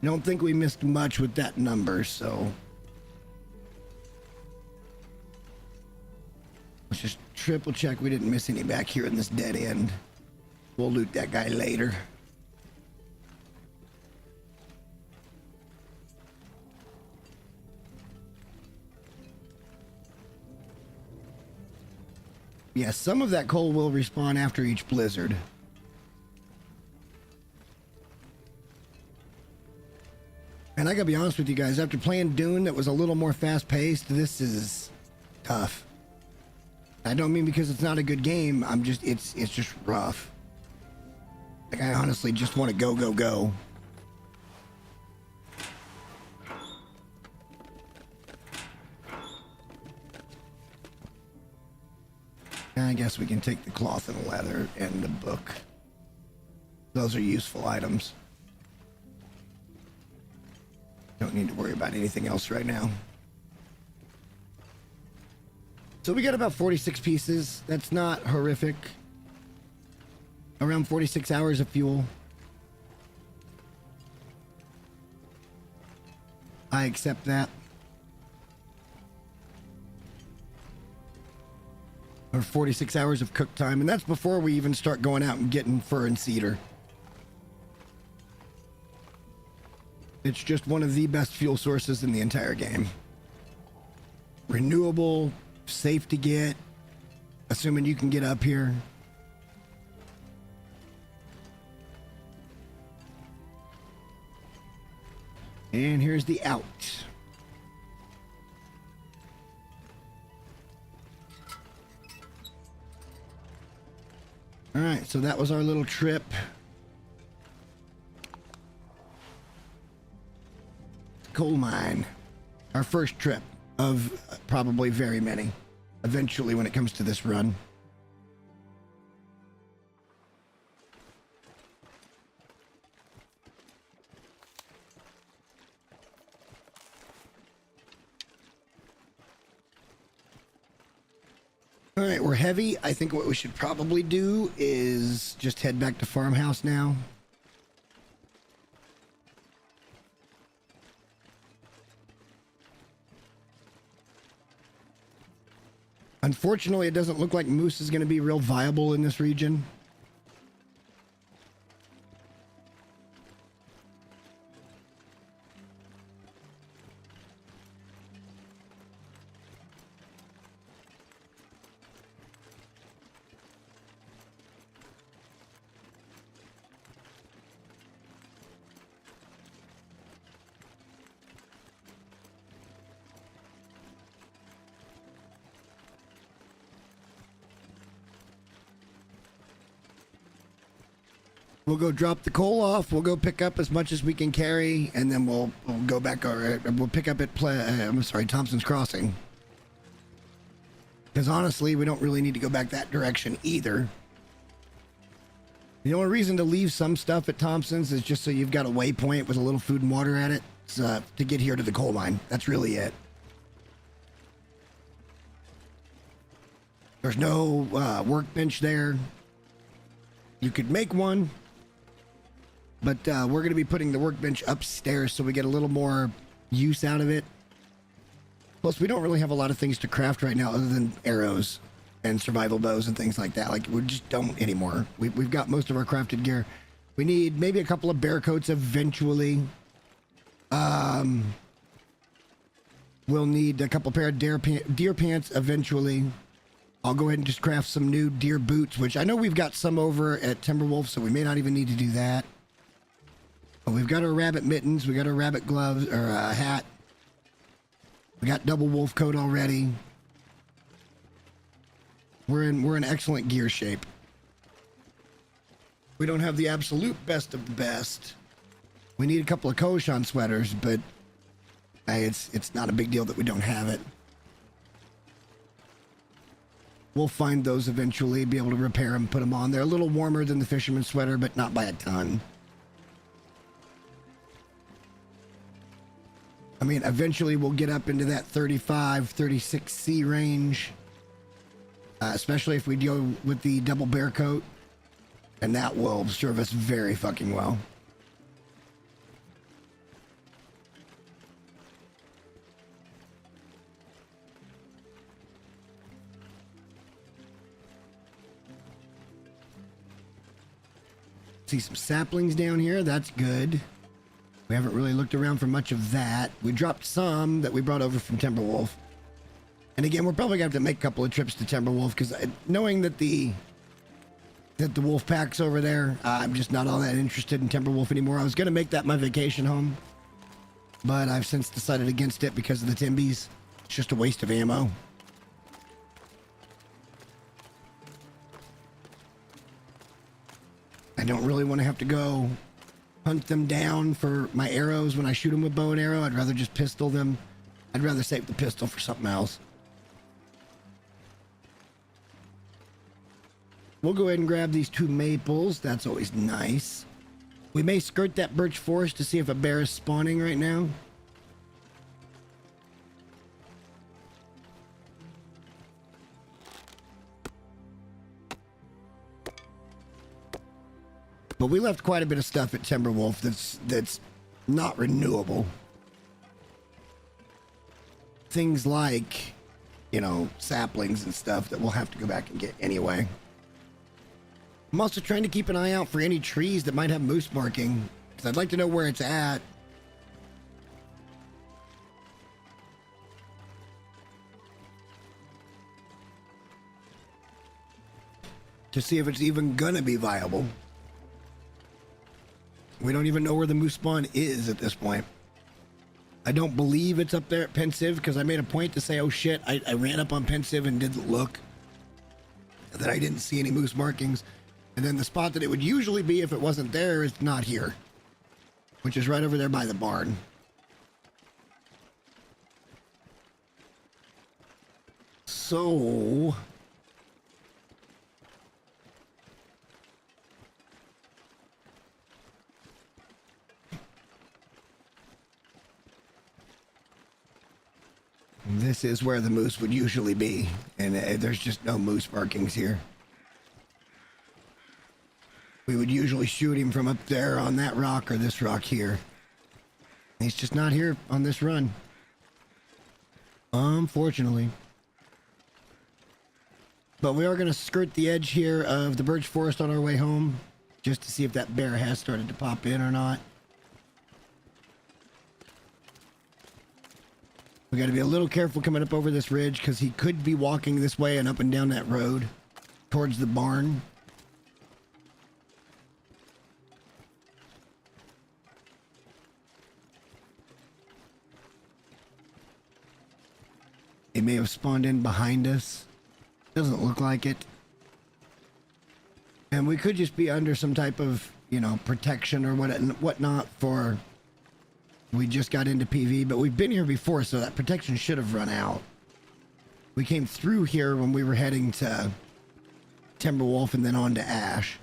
I don't think we missed much with that number, so let's just triple check we didn't miss any back here in this dead end. We'll loot that guy later. Yeah, some of that coal will respawn after each blizzard. And I gotta be honest with you guys, after playing Dune that was a little more fast-paced, this is tough. I don't mean because it's not a good game, I'm just, it's just rough. Like, I honestly just want to go, go, go. I guess we can take the cloth and leather and the book. Those are useful items. Don't need to worry about anything else right now. So we got about 46 pieces. That's not horrific. Around 46 hours of fuel. I accept that. Or 46 hours of cook time, and that's before we even start going out and getting fir and cedar. It's just one of the best fuel sources in the entire game. Renewable, safe to get, assuming you can get up here. And here's the out. All right, so that was our little trip. Coal mine. Our first trip of probably very many. Eventually when it comes to this run. All right, we're heavy. I think what we should probably do is just head back to farmhouse now. Unfortunately, it doesn't look like moose is going to be real viable in this region. We'll go drop the coal off. We'll go pick up as much as we can carry, and then we'll go back. We'll pick up at Thompson's Crossing. Because honestly, we don't really need to go back that direction either. The only reason to leave some stuff at Thompson's is just so you've got a waypoint with a little food and water at it to get here to the coal mine. That's really it. There's no workbench there. You could make one, but we're going to be putting the workbench upstairs so we get a little more use out of it. Plus, we don't really have a lot of things to craft right now other than arrows and survival bows and things like that. Like, we just don't anymore. We've got most of our crafted gear. We need maybe a couple of bear coats eventually. We'll need a couple pair of deer pants eventually. I'll go ahead and just craft some new deer boots, which I know we've got some over at Timberwolf, so we may not even need to do that. But we've got our rabbit mittens. We got our rabbit gloves or hat. We got double wolf coat already. We're in excellent gear shape. We don't have the absolute best of the best. We need a couple of Koshan sweaters, but it's not a big deal that we don't have it. We'll find those eventually, be able to repair them, put them on. They're a little warmer than the fisherman's sweater, but not by a ton. I mean, eventually we'll get up into that 35, 36C range. Especially if we go with the double bear coat. And that will serve us very fucking well. See some saplings down here. That's good. We haven't really looked around for much of that. We dropped some that we brought over from Timberwolf. And again, we're probably going to have to make a couple of trips to Timberwolf because knowing that the wolf pack's over there, I'm just not all that interested in Timberwolf anymore. I was going to make that my vacation home, but I've since decided against it because of the Timbies. It's just a waste of ammo. I don't really want to have to go hunt them down for my arrows when I shoot them with bow and arrow. I'd rather just pistol them. I'd rather save the pistol for something else. We'll go ahead and grab these 2 maples. That's always nice. We may skirt that birch forest to see if a bear is spawning right now. But we left quite a bit of stuff at Timberwolf that's not renewable. Things like, you know, saplings and stuff that we'll have to go back and get anyway. I'm also trying to keep an eye out for any trees that might have moose marking, because I'd like to know where it's at. To see if it's even gonna be viable. We don't even know where the moose spawn is at this point. I don't believe it's up there at Pensive because I made a point to say, oh shit, I ran up on Pensive and didn't look. That I didn't see any moose markings. And then the spot that it would usually be if it wasn't there is not here. Which is right over there by the barn. So... this is where the moose would usually be, and there's just no moose markings here. We would usually shoot him from up there on that rock or this rock here. He's just not here on this run. Unfortunately. But we are going to skirt the edge here of the birch forest on our way home, just to see if that bear has started to pop in or not. We got to be a little careful coming up over this ridge because he could be walking this way and up and down that road towards the barn. He may have spawned in behind us. Doesn't look like it. And we could just be under some type of you know, protection or whatnot for. We just got into PV, but we've been here before, so that protection should have run out. We came through here when we were heading to Timberwolf and then on to Ash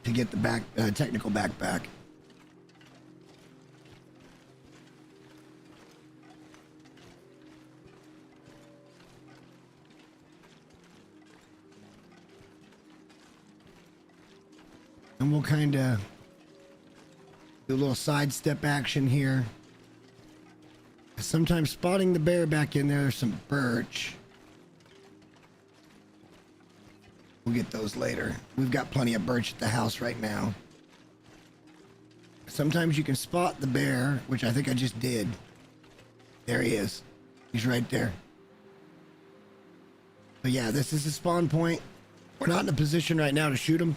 to get the technical backpack. And we'll kind of do a little sidestep action here. Sometimes spotting the bear back in there, there's some birch. We'll get those later. We've got plenty of birch at the house right now. Sometimes you can spot the bear, which I think I just did. There he is. He's right there. But yeah, this is the spawn point. We're not in a position right now to shoot him.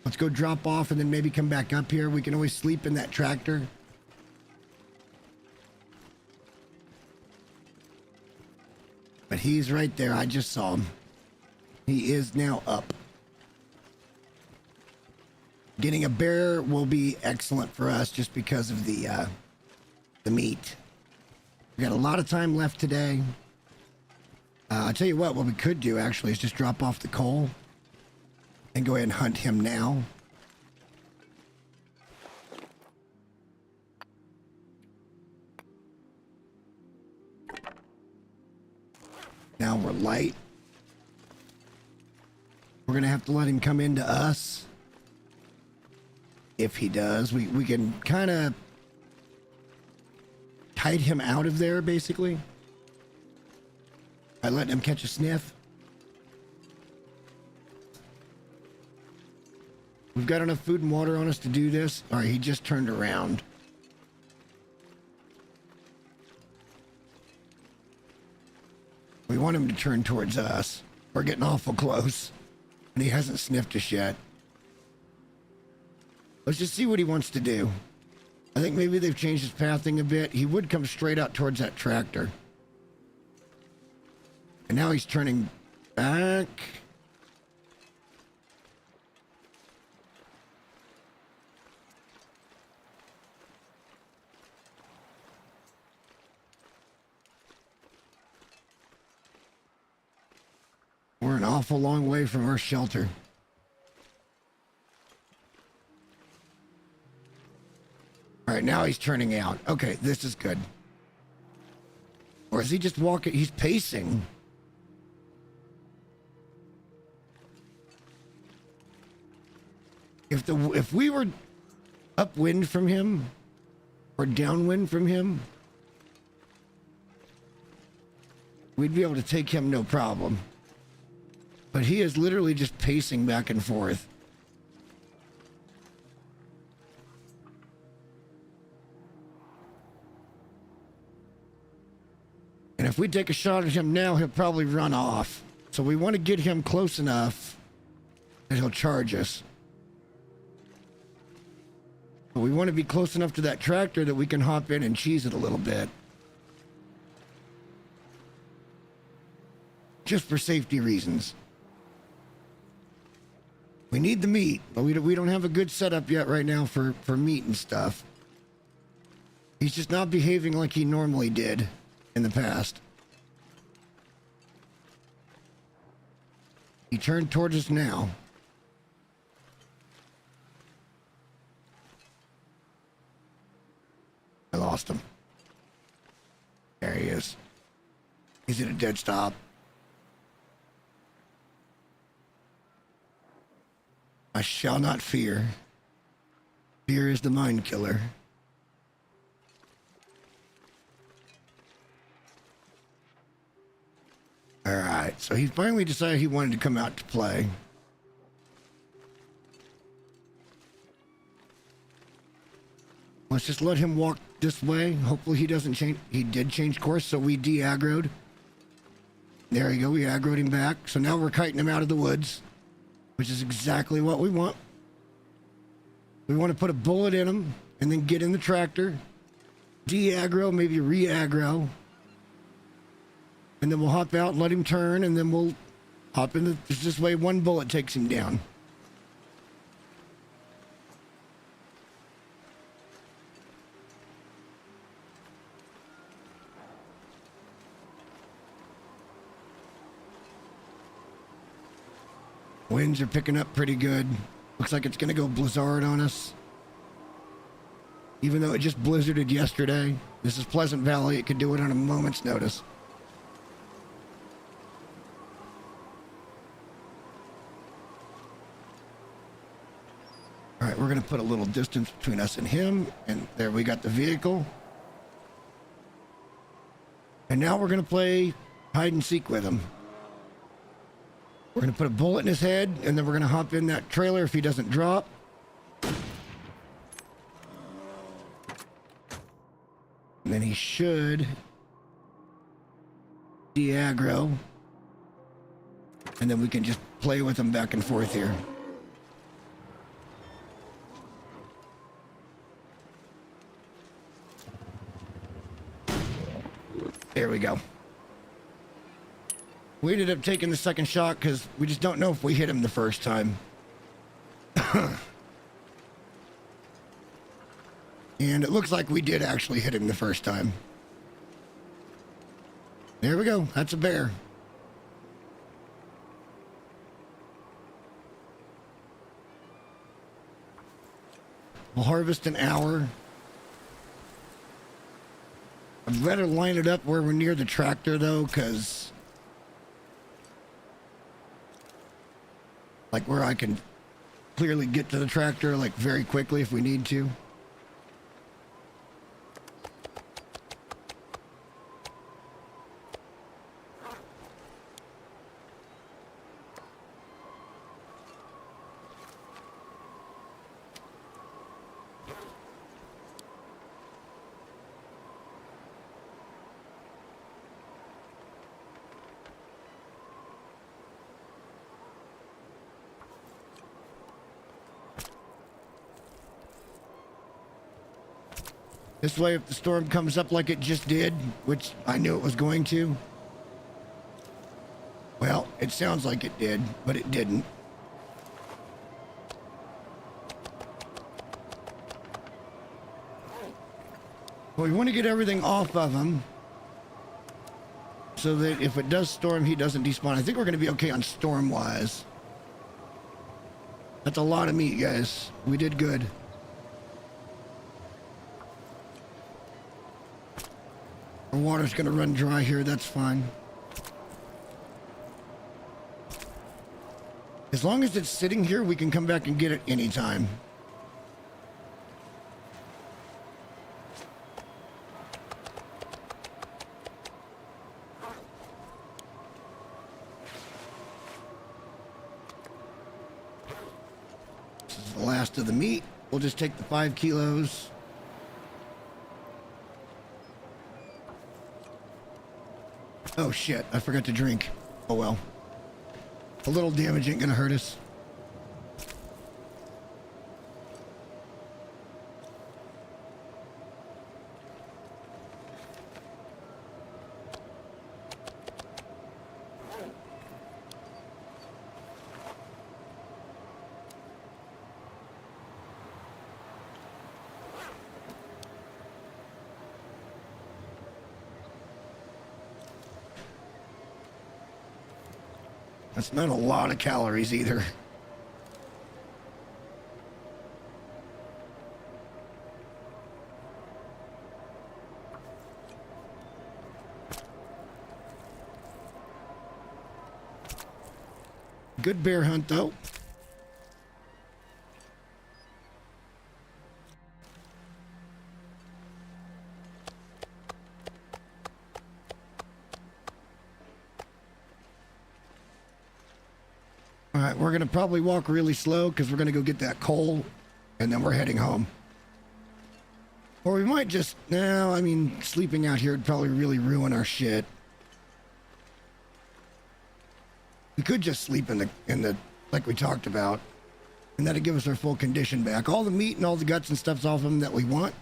Let's go drop off and then maybe come back up here. We can always sleep in that tractor. But he's right there. I just saw him. He is now up. Getting a bear will be excellent for us just because of the meat. We got a lot of time left today. I'll tell you what we could do actually is just drop off the coal and go ahead and hunt him now. Now we're light. We're gonna have to let him come into us. If he does, we can kind of kite him out of there basically by letting him catch a sniff. We've got enough food and water on us to do this. All right, he just turned around. We want him to turn towards us. We're getting awful close, and he hasn't sniffed us yet. Let's just see what he wants to do. I think maybe they've changed his pathing a bit. He would come straight out towards that tractor. And now he's turning back. We're an awful long way from our shelter. All right, now he's turning out. Okay, this is good. Or is he just walking? He's pacing. If we were upwind from him or downwind from him, we'd be able to take him no problem. But he is literally just pacing back and forth. And if we take a shot at him now, he'll probably run off. So we want to get him close enough that he'll charge us. But we want to be close enough to that tractor that we can hop in and cheese it a little bit. Just for safety reasons. We need the meat, but we don't have a good setup yet right now for meat and stuff. He's just not behaving like he normally did in the past. He turned towards us now. I lost him. There he is. He's at a dead stop. I shall not fear. Fear is the mind killer. Alright, so he finally decided he wanted to come out to play. Let's just let him walk this way. Hopefully he doesn't change. He did change course, so we de-aggroed. There you go, we aggroed him back. So now we're kiting him out of the woods, which is exactly what we want. We want to put a bullet in him and then get in the tractor, de-aggro, maybe re-aggro, and then we'll hop out and let him turn, and then we'll hop in this way one bullet takes him down. Winds are picking up pretty good. Looks like it's going to go blizzard on us. Even though it just blizzarded yesterday. This is Pleasant Valley. It could do it on a moment's notice. All right, we're going to put a little distance between us and him. And there we got the vehicle. And now we're going to play hide and seek with him. We're going to put a bullet in his head, and then we're going to hop in that trailer if he doesn't drop. And then he should de-aggro. And then we can just play with him back and forth here. There we go. We ended up taking the second shot because we just don't know if we hit him the first time. And it looks like we did actually hit him the first time. There we go. That's a bear. We'll harvest an hour. I'd better line it up where we're near the tractor though, because like where I can clearly get to the tractor like very quickly if we need to. This way, if the storm comes up like it just did, which I knew it was going to. Well, it sounds like it did, but it didn't. Well, we want to get everything off of him so that if it does storm, he doesn't despawn. I think we're going to be okay on storm-wise. That's a lot of meat, guys. We did good. Our water's gonna run dry here, that's fine. As long as it's sitting here, we can come back and get it anytime. This is the last of the meat. We'll just take the 5 kilos. Oh shit, I forgot to drink. Oh well. A little damage ain't gonna hurt us. That's not a lot of calories either. Good bear hunt though. All right, we're going to probably walk really slow because we're going to go get that coal and then we're heading home. Or we might just, no, I mean, sleeping out here would probably really ruin our shit. We could just sleep in the, like we talked about, and that'd give us our full condition back. All the meat and all the guts and stuff's off them that we want.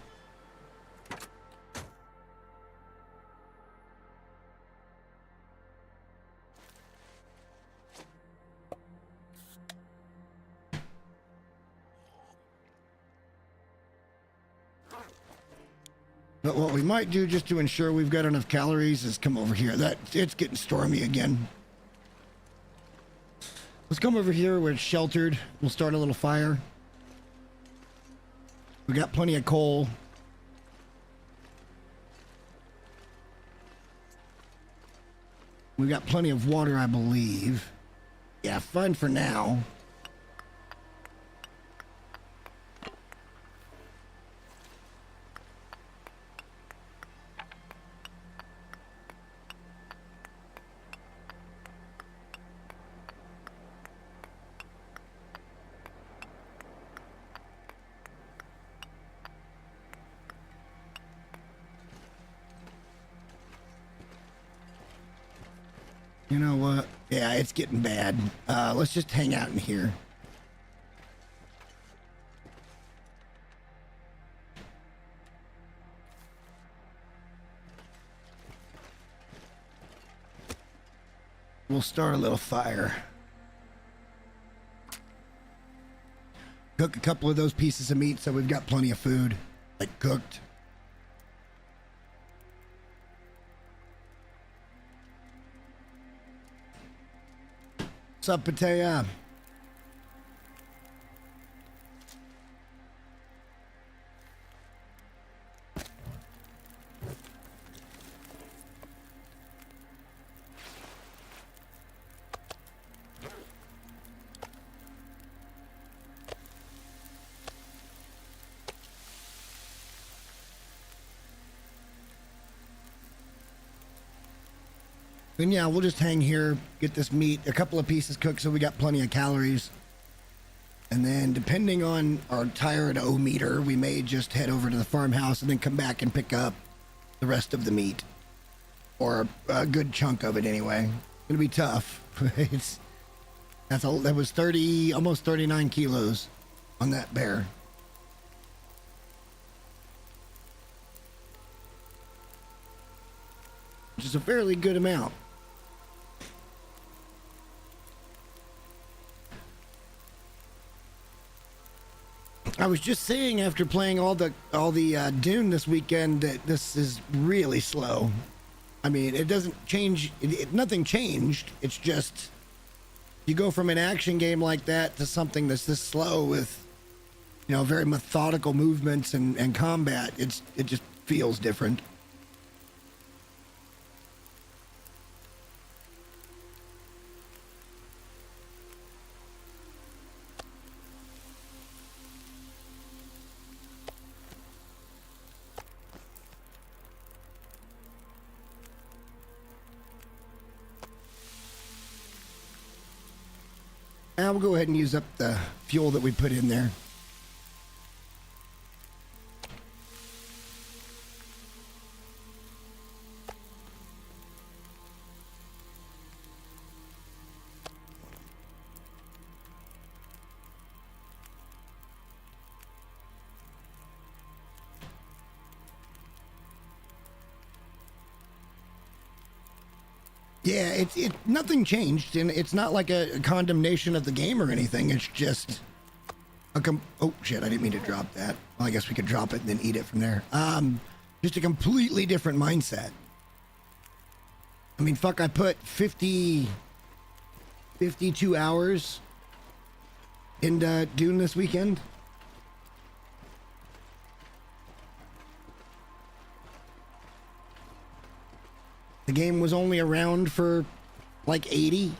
But what we might do just to ensure we've got enough calories is come over here. It's getting stormy again. Let's come over here where it's sheltered. We'll start a little fire. We got plenty of coal. We got plenty of water, I believe. Yeah, fine for now. You know what? Yeah, it's getting bad. Let's just hang out in here. We'll start a little fire. Cook a couple of those pieces of meat so we've got plenty of food, like cooked. What's up, Patea? And yeah, we'll just hang here, get this meat, a couple of pieces cooked so we got plenty of calories. And then depending on our tired O meter, we may just head over to the farmhouse and then come back and pick up the rest of the meat. Or a good chunk of it anyway. It's gonna be tough. That was 30, almost 39 kilos on that bear. Which is a fairly good amount. I was just saying after playing all the Dune this weekend that this is really slow. I mean, it doesn't change. Nothing changed. It's just you go from an action game like that to something that's this slow with, you know, very methodical movements and combat. It just feels different. Now we'll go ahead and use up the fuel that we put in there. Yeah, nothing changed, and it's not like a condemnation of the game or anything. It's just oh shit, I didn't mean to drop that. Well, I guess we could drop it and then eat it from there. Just a completely different mindset. I mean, fuck, I put 52 hours into Dune this weekend. The game was only around for like 80.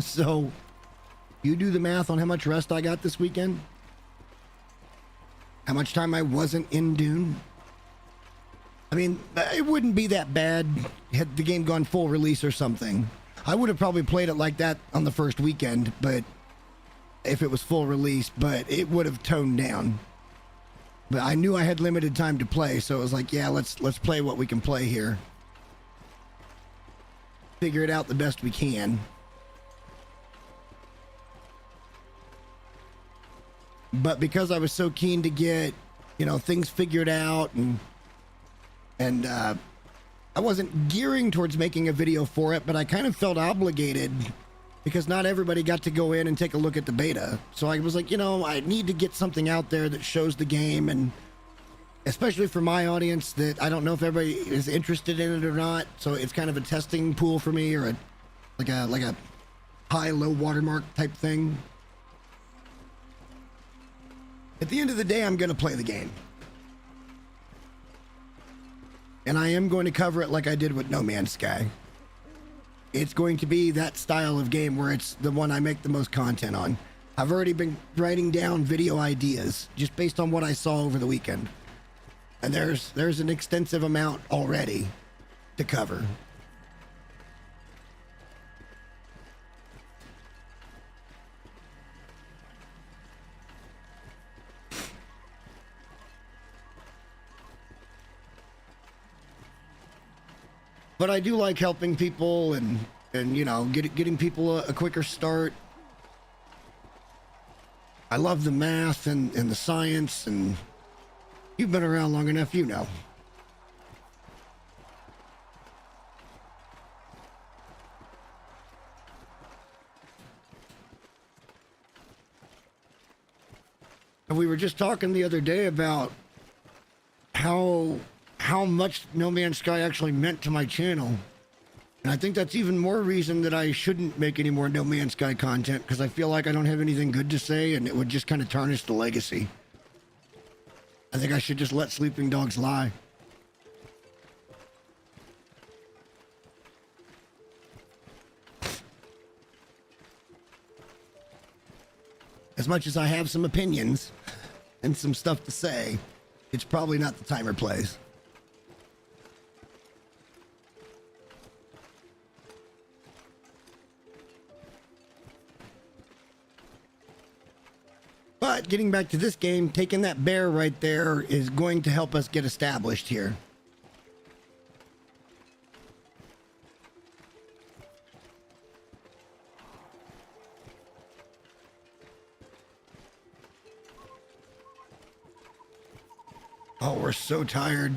So you do the math on how much rest I got this weekend. How much time I wasn't in Dune. I mean, it wouldn't be that bad had the game gone full release or something. I would have probably played it like that on the first weekend, but if it was full release, but it would have toned down. But I knew I had limited time to play, so it was like, yeah, let's play what we can play here. Figure it out the best we can. But because I was so keen to get, you know, things figured out and I wasn't gearing towards making a video for it, but I kind of felt obligated because not everybody got to go in and take a look at the beta. So I was like, you know, I need to get something out there that shows the game, and especially for my audience that I don't know if everybody is interested in it or not. So it's kind of a testing pool for me, or like a high-low watermark type thing. At the end of the day, I'm going to play the game. And I am going to cover it like I did with No Man's Sky. It's going to be that style of game where it's the one I make the most content on. I've already been writing down video ideas just based on what I saw over the weekend. And there's an extensive amount already to cover. But I do like helping people and you know, getting people a quicker start. I love the math and the science, and you've been around long enough, you know. And we were just talking the other day about how much No Man's Sky actually meant to my channel. And I think that's even more reason that I shouldn't make any more No Man's Sky content, because I feel like I don't have anything good to say and it would just kind of tarnish the legacy. I think I should just let sleeping dogs lie. As much as I have some opinions and some stuff to say, it's probably not the time or place. But getting back to this game, taking that bear right there is going to help us get established here. Oh, we're so tired.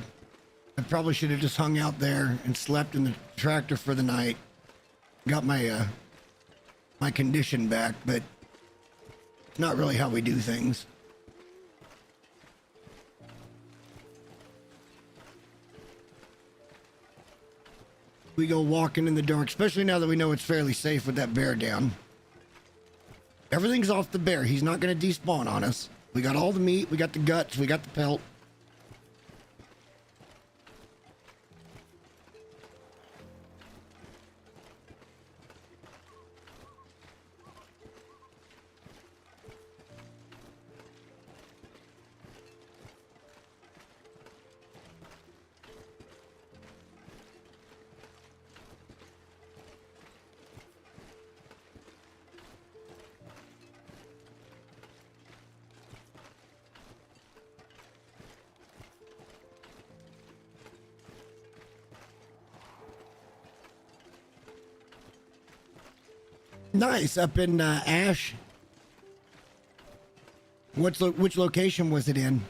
I probably should have just hung out there and slept in the tractor for the night. Got my my condition back, but it's not really how we do things. We go walking in the dark, especially now that we know it's fairly safe with that bear down. Everything's off the bear. He's not going to despawn on us. We got all the meat, we got the guts, we got the pelt. Nice, up in Ash. Which location was it in?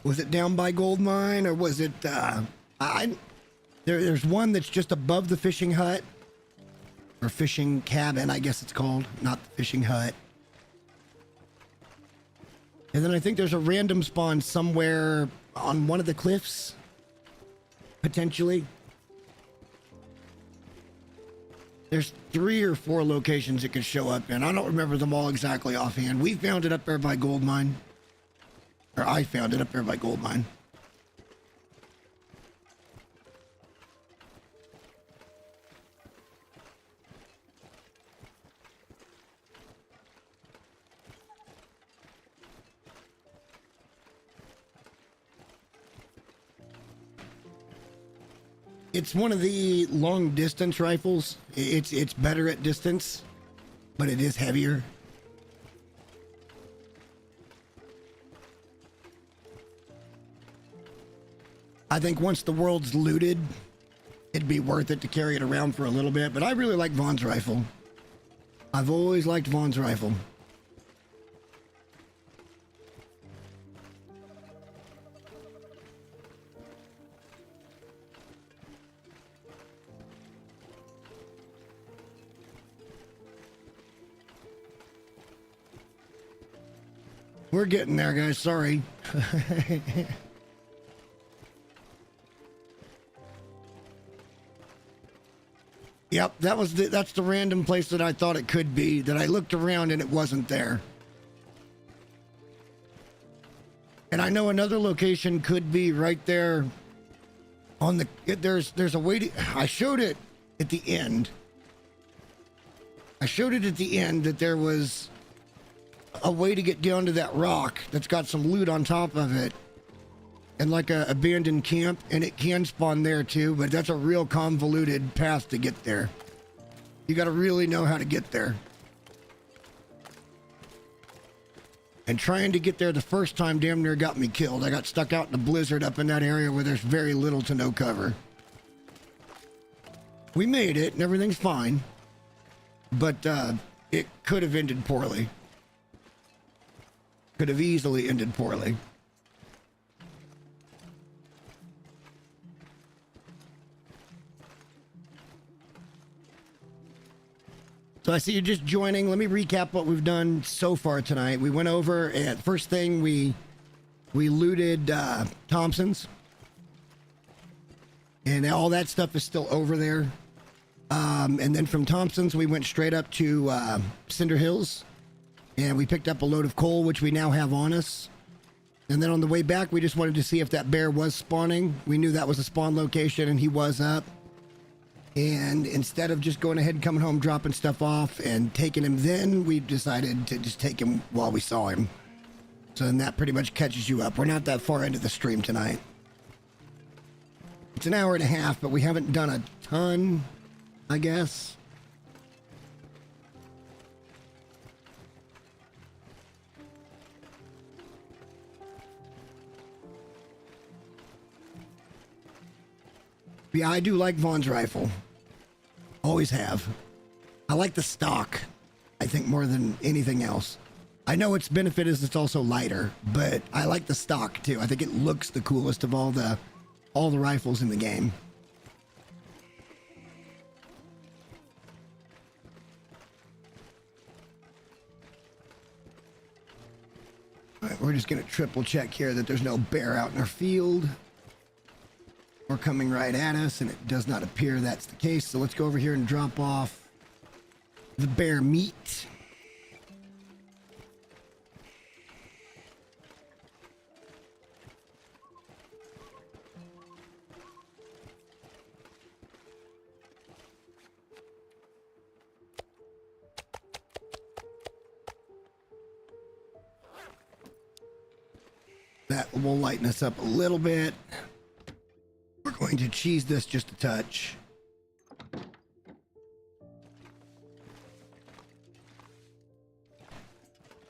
Was it down by Gold Mine, or was it there's one that's just above the fishing hut, or fishing cabin, I guess it's called, not the fishing hut. And then I think there's a random spawn somewhere on one of the cliffs, potentially. There's 3 or 4 locations it could show up in. I don't remember them all exactly offhand. We found it up there by Gold Mine. Or I found it up there by Gold Mine. It's one of the long distance rifles. It's better at distance, but it is heavier. I think once the world's looted, it'd be worth it to carry it around for a little bit, but I really like Vaughn's rifle. I've always liked Vaughn's rifle. We're getting there, guys. Sorry. Yep, that's the random place that I thought it could be, that I looked around and it wasn't there. And I know another location could be right there on the, there's a way to, I showed it at the end. I showed it at the end that there was a way to get down to that rock that's got some loot on top of it. And like a abandoned camp, and it can spawn there too, but that's a real convoluted path to get there. You got to really know how to get there. And trying to get there the first time damn near got me killed. I got stuck out in a blizzard up in that area where there's very little to no cover. We made it and everything's fine, but it could have ended poorly. Could have easily ended poorly. So I see you're just joining. Let me recap what we've done so far tonight. We went over, and first thing we looted Thompson's. And all that stuff is still over there. And then from Thompson's, we went straight up to Cinder Hills. And we picked up a load of coal, which we now have on us. And then on the way back, we just wanted to see if that bear was spawning. We knew that was a spawn location, and he was up. And instead of just going ahead and coming home, dropping stuff off and taking him, then we decided to just take him while we saw him. So then that pretty much catches you up. We're not that far into the stream tonight. It's an hour and a half, but we haven't done a ton, I guess. Yeah, I do like Vaughn's rifle. Always have. I like the stock, I think, more than anything else. I know its benefit is it's also lighter, but I like the stock too. I think it looks the coolest of all the rifles in the game. All right, we're just gonna triple check here that there's no bear out in our field. Or coming right at us, and it does not appear that's the case. So let's go over here and drop off the bear meat. That will lighten us up a little bit. We're going to cheese this just a touch.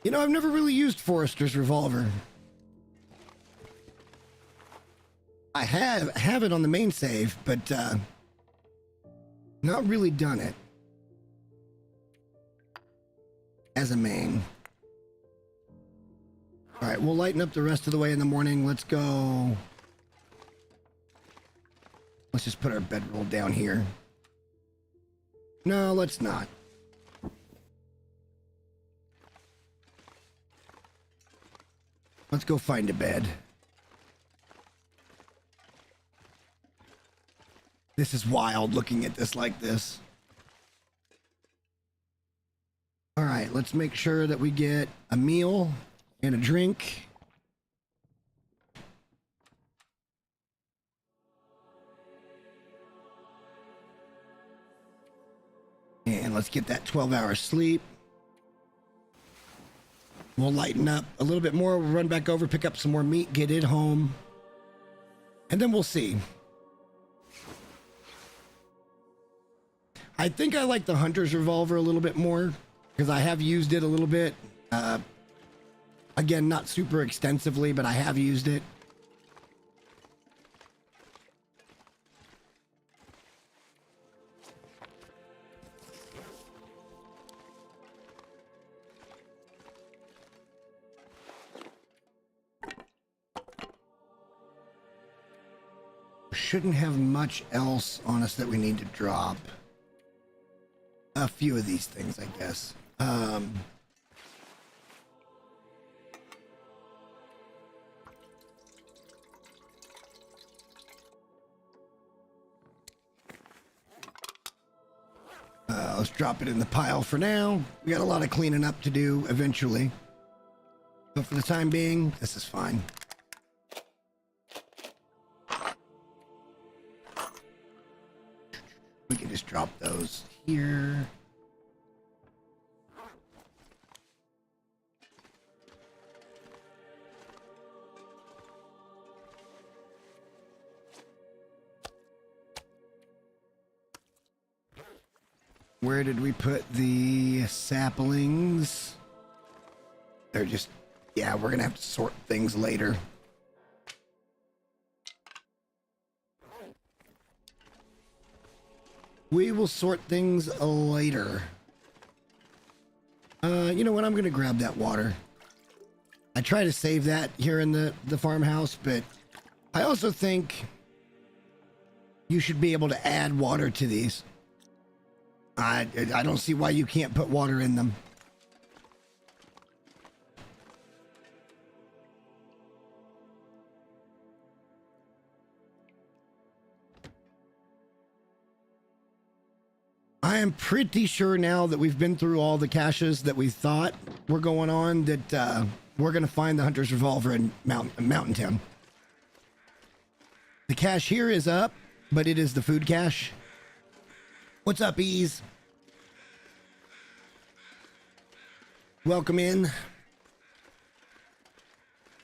You know, I've never really used Forrester's revolver. I have it on the main save, but not really done it as a main. All right, we'll lighten up the rest of the way in the morning. Let's go. Let's just put our bedroll down here. No, let's not. Let's go find a bed. This is wild looking at this like this. All right, let's make sure that we get a meal and a drink. And let's get that 12-hour sleep. We'll lighten up a little bit more. We'll run back over, pick up some more meat, get it home. And then we'll see. I think I like the Hunter's revolver a little bit more because I have used it a little bit. Again, not super extensively, but I have used it. Shouldn't have much else on us that we need to drop. A few of these things, I guess. Let's drop it in the pile for now. We got a lot of cleaning up to do eventually. But for the time being, this is fine. We can just drop those here. Where did we put the saplings? They're just, yeah, we're gonna have to sort things later. We will sort things later. You know what? I'm gonna grab that water. I try to save that here in the farmhouse, but I also think you should be able to add water to these. I don't see why you can't put water in them. I am pretty sure now that we've been through all the caches that we thought were going on that we're going to find the Hunter's Revolver in Mountain Town. The cache here is up, but it is the food cache. What's up, Ease? Welcome in.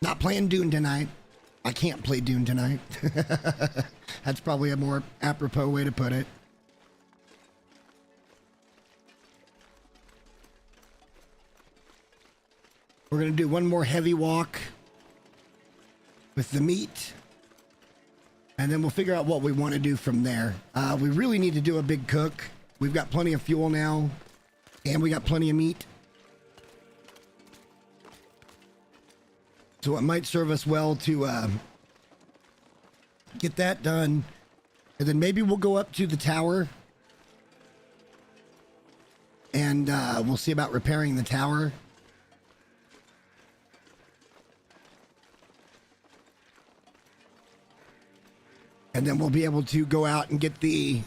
Not playing Dune tonight. I can't play Dune tonight. That's probably a more apropos way to put it. We're going to do one more heavy walk with the meat. And then we'll figure out what we want to do from there. We really need to do a big cook. We've got plenty of fuel now. And we got plenty of meat. So it might serve us well to get that done. And then maybe we'll go up to the tower. And we'll see about repairing the tower. And then we'll be able to go out and get the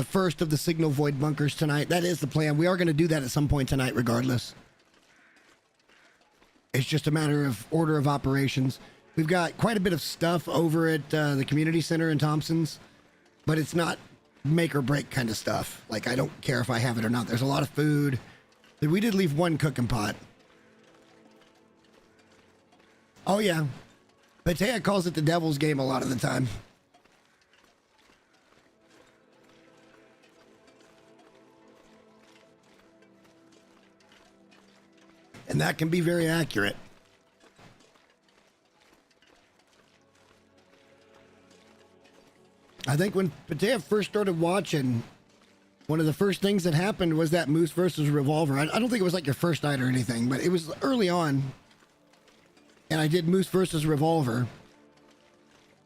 first of the signal void bunkers tonight. That is the plan. We are going to do that at some point tonight regardless. It's just a matter of order of operations. We've got quite a bit of stuff over at the community center in Thompson's, but it's not make or break kind of stuff. Like, I don't care if I have it or not. There's a lot of food. We did leave one cooking pot. Oh, yeah. Patea calls it the devil's game a lot of the time. And that can be very accurate. I think when Patea first started watching, one of the first things that happened was that Moose versus Revolver. I don't think it was like your first night or anything, but it was early on. And I did Moose versus Revolver.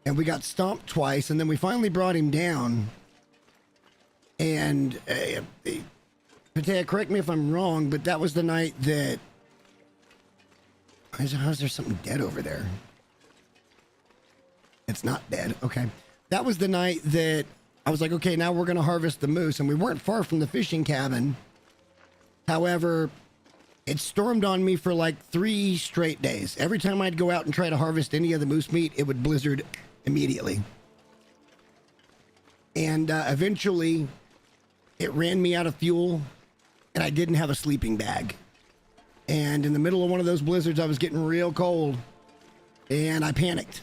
And we got stomped twice, and then we finally brought him down. And Patea, correct me if I'm wrong, but that was the night that... How's there something dead over there? It's not dead. Okay. That was the night that I was like, okay, now we're going to harvest the moose. And we weren't far from the fishing cabin. However, it stormed on me for like 3 straight days. Every time I'd go out and try to harvest any of the moose meat, it would blizzard immediately. And eventually, it ran me out of fuel. And I didn't have a sleeping bag. And in the middle of one of those blizzards, I was getting real cold. And I panicked.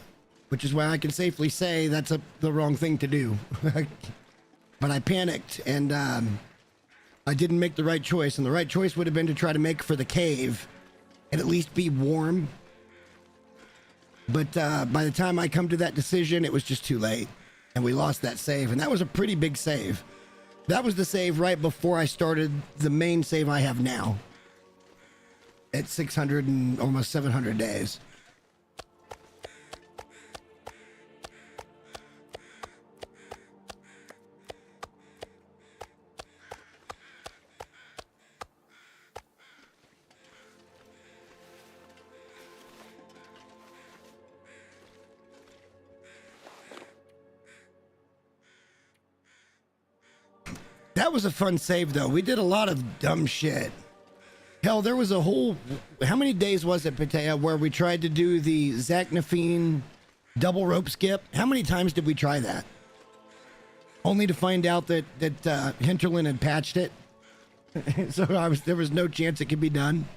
Which is why I can safely say that's the wrong thing to do. But I panicked, and I didn't make the right choice. And the right choice would have been to try to make for the cave and at least be warm. But by the time I come to that decision, it was just too late. And we lost that save. And that was a pretty big save. That was the save right before I started the main save I have now. At 600 and almost 700 days. That was a fun save, though. We did a lot of dumb shit. Hell, there was a whole... How many days was it, Patea, where we tried to do the Zach Nafine double rope skip? How many times did we try that? Only to find out that Hinterland had patched it. So there was no chance it could be done.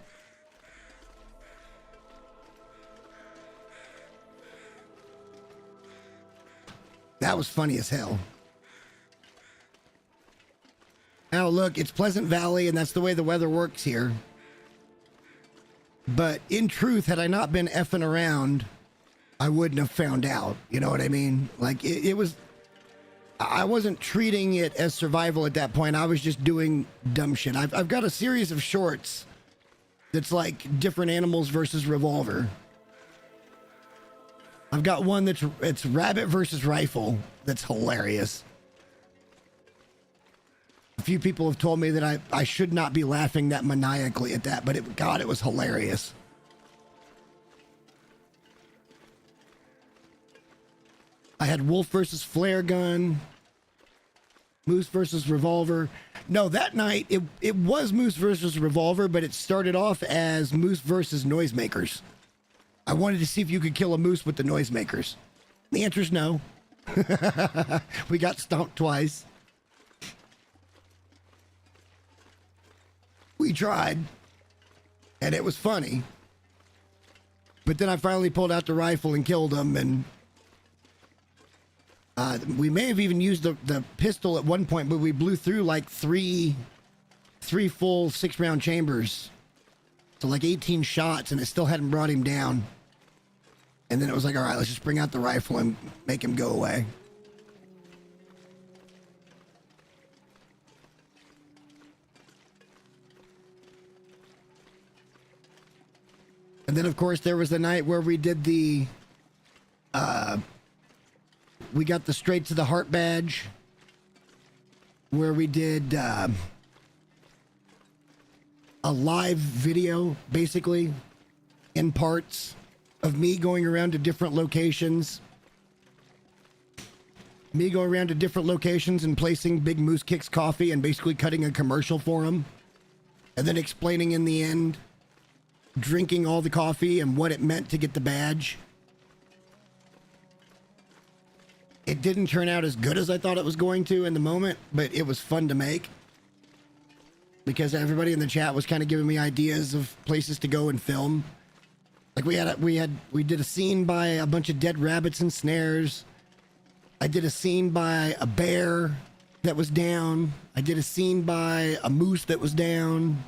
That was funny as hell. Now look, it's Pleasant Valley, and that's the way the weather works here. But in truth, had I not been effing around, I wouldn't have found out. You know what I mean? Like, it was... I wasn't treating it as survival at that point. I was just doing dumb shit. I've got a series of shorts that's like different animals versus revolver. I've got one it's rabbit versus rifle. That's hilarious. A few people have told me that I should not be laughing that maniacally at that, but God, it was hilarious. I had wolf versus flare gun, moose versus revolver. No, that night it was moose versus revolver, but it started off as moose versus noisemakers. I wanted to see if you could kill a moose with the noisemakers. The answer is no. We got stomped twice. We tried, and it was funny. But then I finally pulled out the rifle and killed them, and we may have even used the pistol at one point, but we blew through like three full 6-round chambers. So like 18 shots, and it still hadn't brought him down. And then it was like, all right, let's just bring out the rifle and make him go away. And then, of course, there was the night where we did we got the straight to the heart badge, where we did a live video, basically, in parts of me going around to different locations. Me going around to different locations and placing Big Moose Kicks coffee and basically cutting a commercial for him. And then explaining in the end, drinking all the coffee and what it meant to get the badge. It didn't turn out as good as I thought it was going to in the moment, but it was fun to make. Because everybody in the chat was kind of giving me ideas of places to go and film. Like we did a scene by a bunch of dead rabbits and snares. I did a scene by a bear that was down. I did a scene by a moose that was down.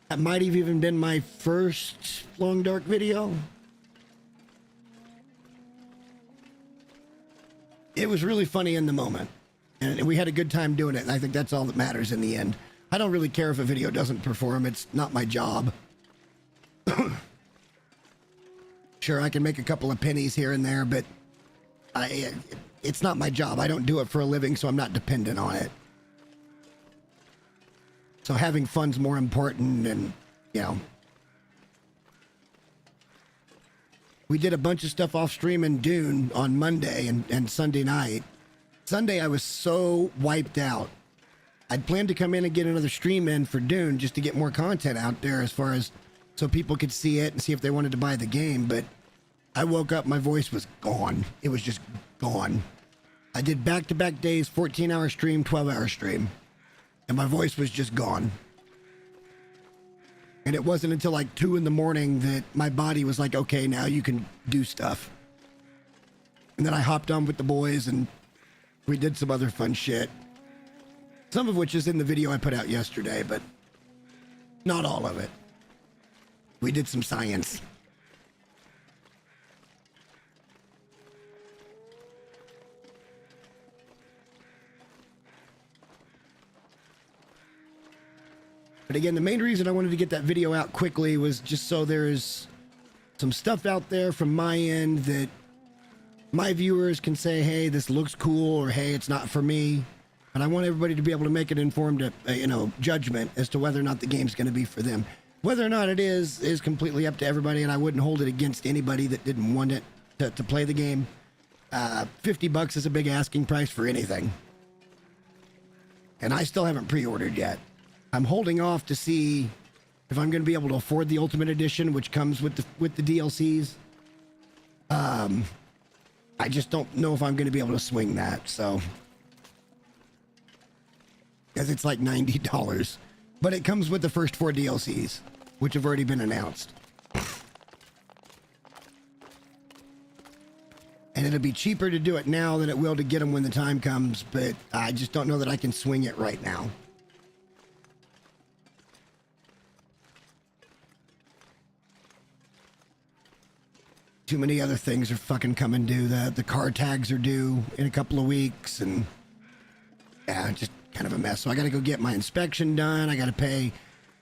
That might have even been my first Long Dark video. It was really funny in the moment. And we had a good time doing it. And I think that's all that matters in the end. I don't really care if a video doesn't perform. It's not my job. Sure, I can make a couple of pennies here and there, but it's not my job. I don't do it for a living, so I'm not dependent on it. So having fun's more important, and, you know. We did a bunch of stuff off stream in Dune on Monday and Sunday night. Sunday, I was so wiped out. I'd planned to come in and get another stream in for Dune just to get more content out there as far as so people could see it and see if they wanted to buy the game. But I woke up, my voice was gone. It was just gone. I did back-to-back days, 14-hour stream, 12-hour stream. And my voice was just gone. And it wasn't until like 2 in the morning that my body was like, okay, now you can do stuff. And then I hopped on with the boys and we did some other fun shit. Some of which is in the video I put out yesterday, but not all of it. We did some science. But again, the main reason I wanted to get that video out quickly was just so there's some stuff out there from my end that my viewers can say, hey, this looks cool, or hey, it's not for me. And I want everybody to be able to make an informed, judgment as to whether or not the game's going to be for them. Whether or not it is completely up to everybody, and I wouldn't hold it against anybody that didn't want it to play the game. $50 is a big asking price for anything. And I still haven't pre-ordered yet. I'm holding off to see if I'm going to be able to afford the Ultimate Edition, which comes with the DLCs. I just don't know if I'm going to be able to swing that, so. Because it's like $90. But it comes with the first 4 DLCs, which have already been announced. And it'll be cheaper to do it now than it will to get them when the time comes, but I just don't know that I can swing it right now. Too many other things are fucking coming due. The car tags are due in a couple of weeks, and yeah, just kind of a mess. So I got to go get my inspection done. I got to pay.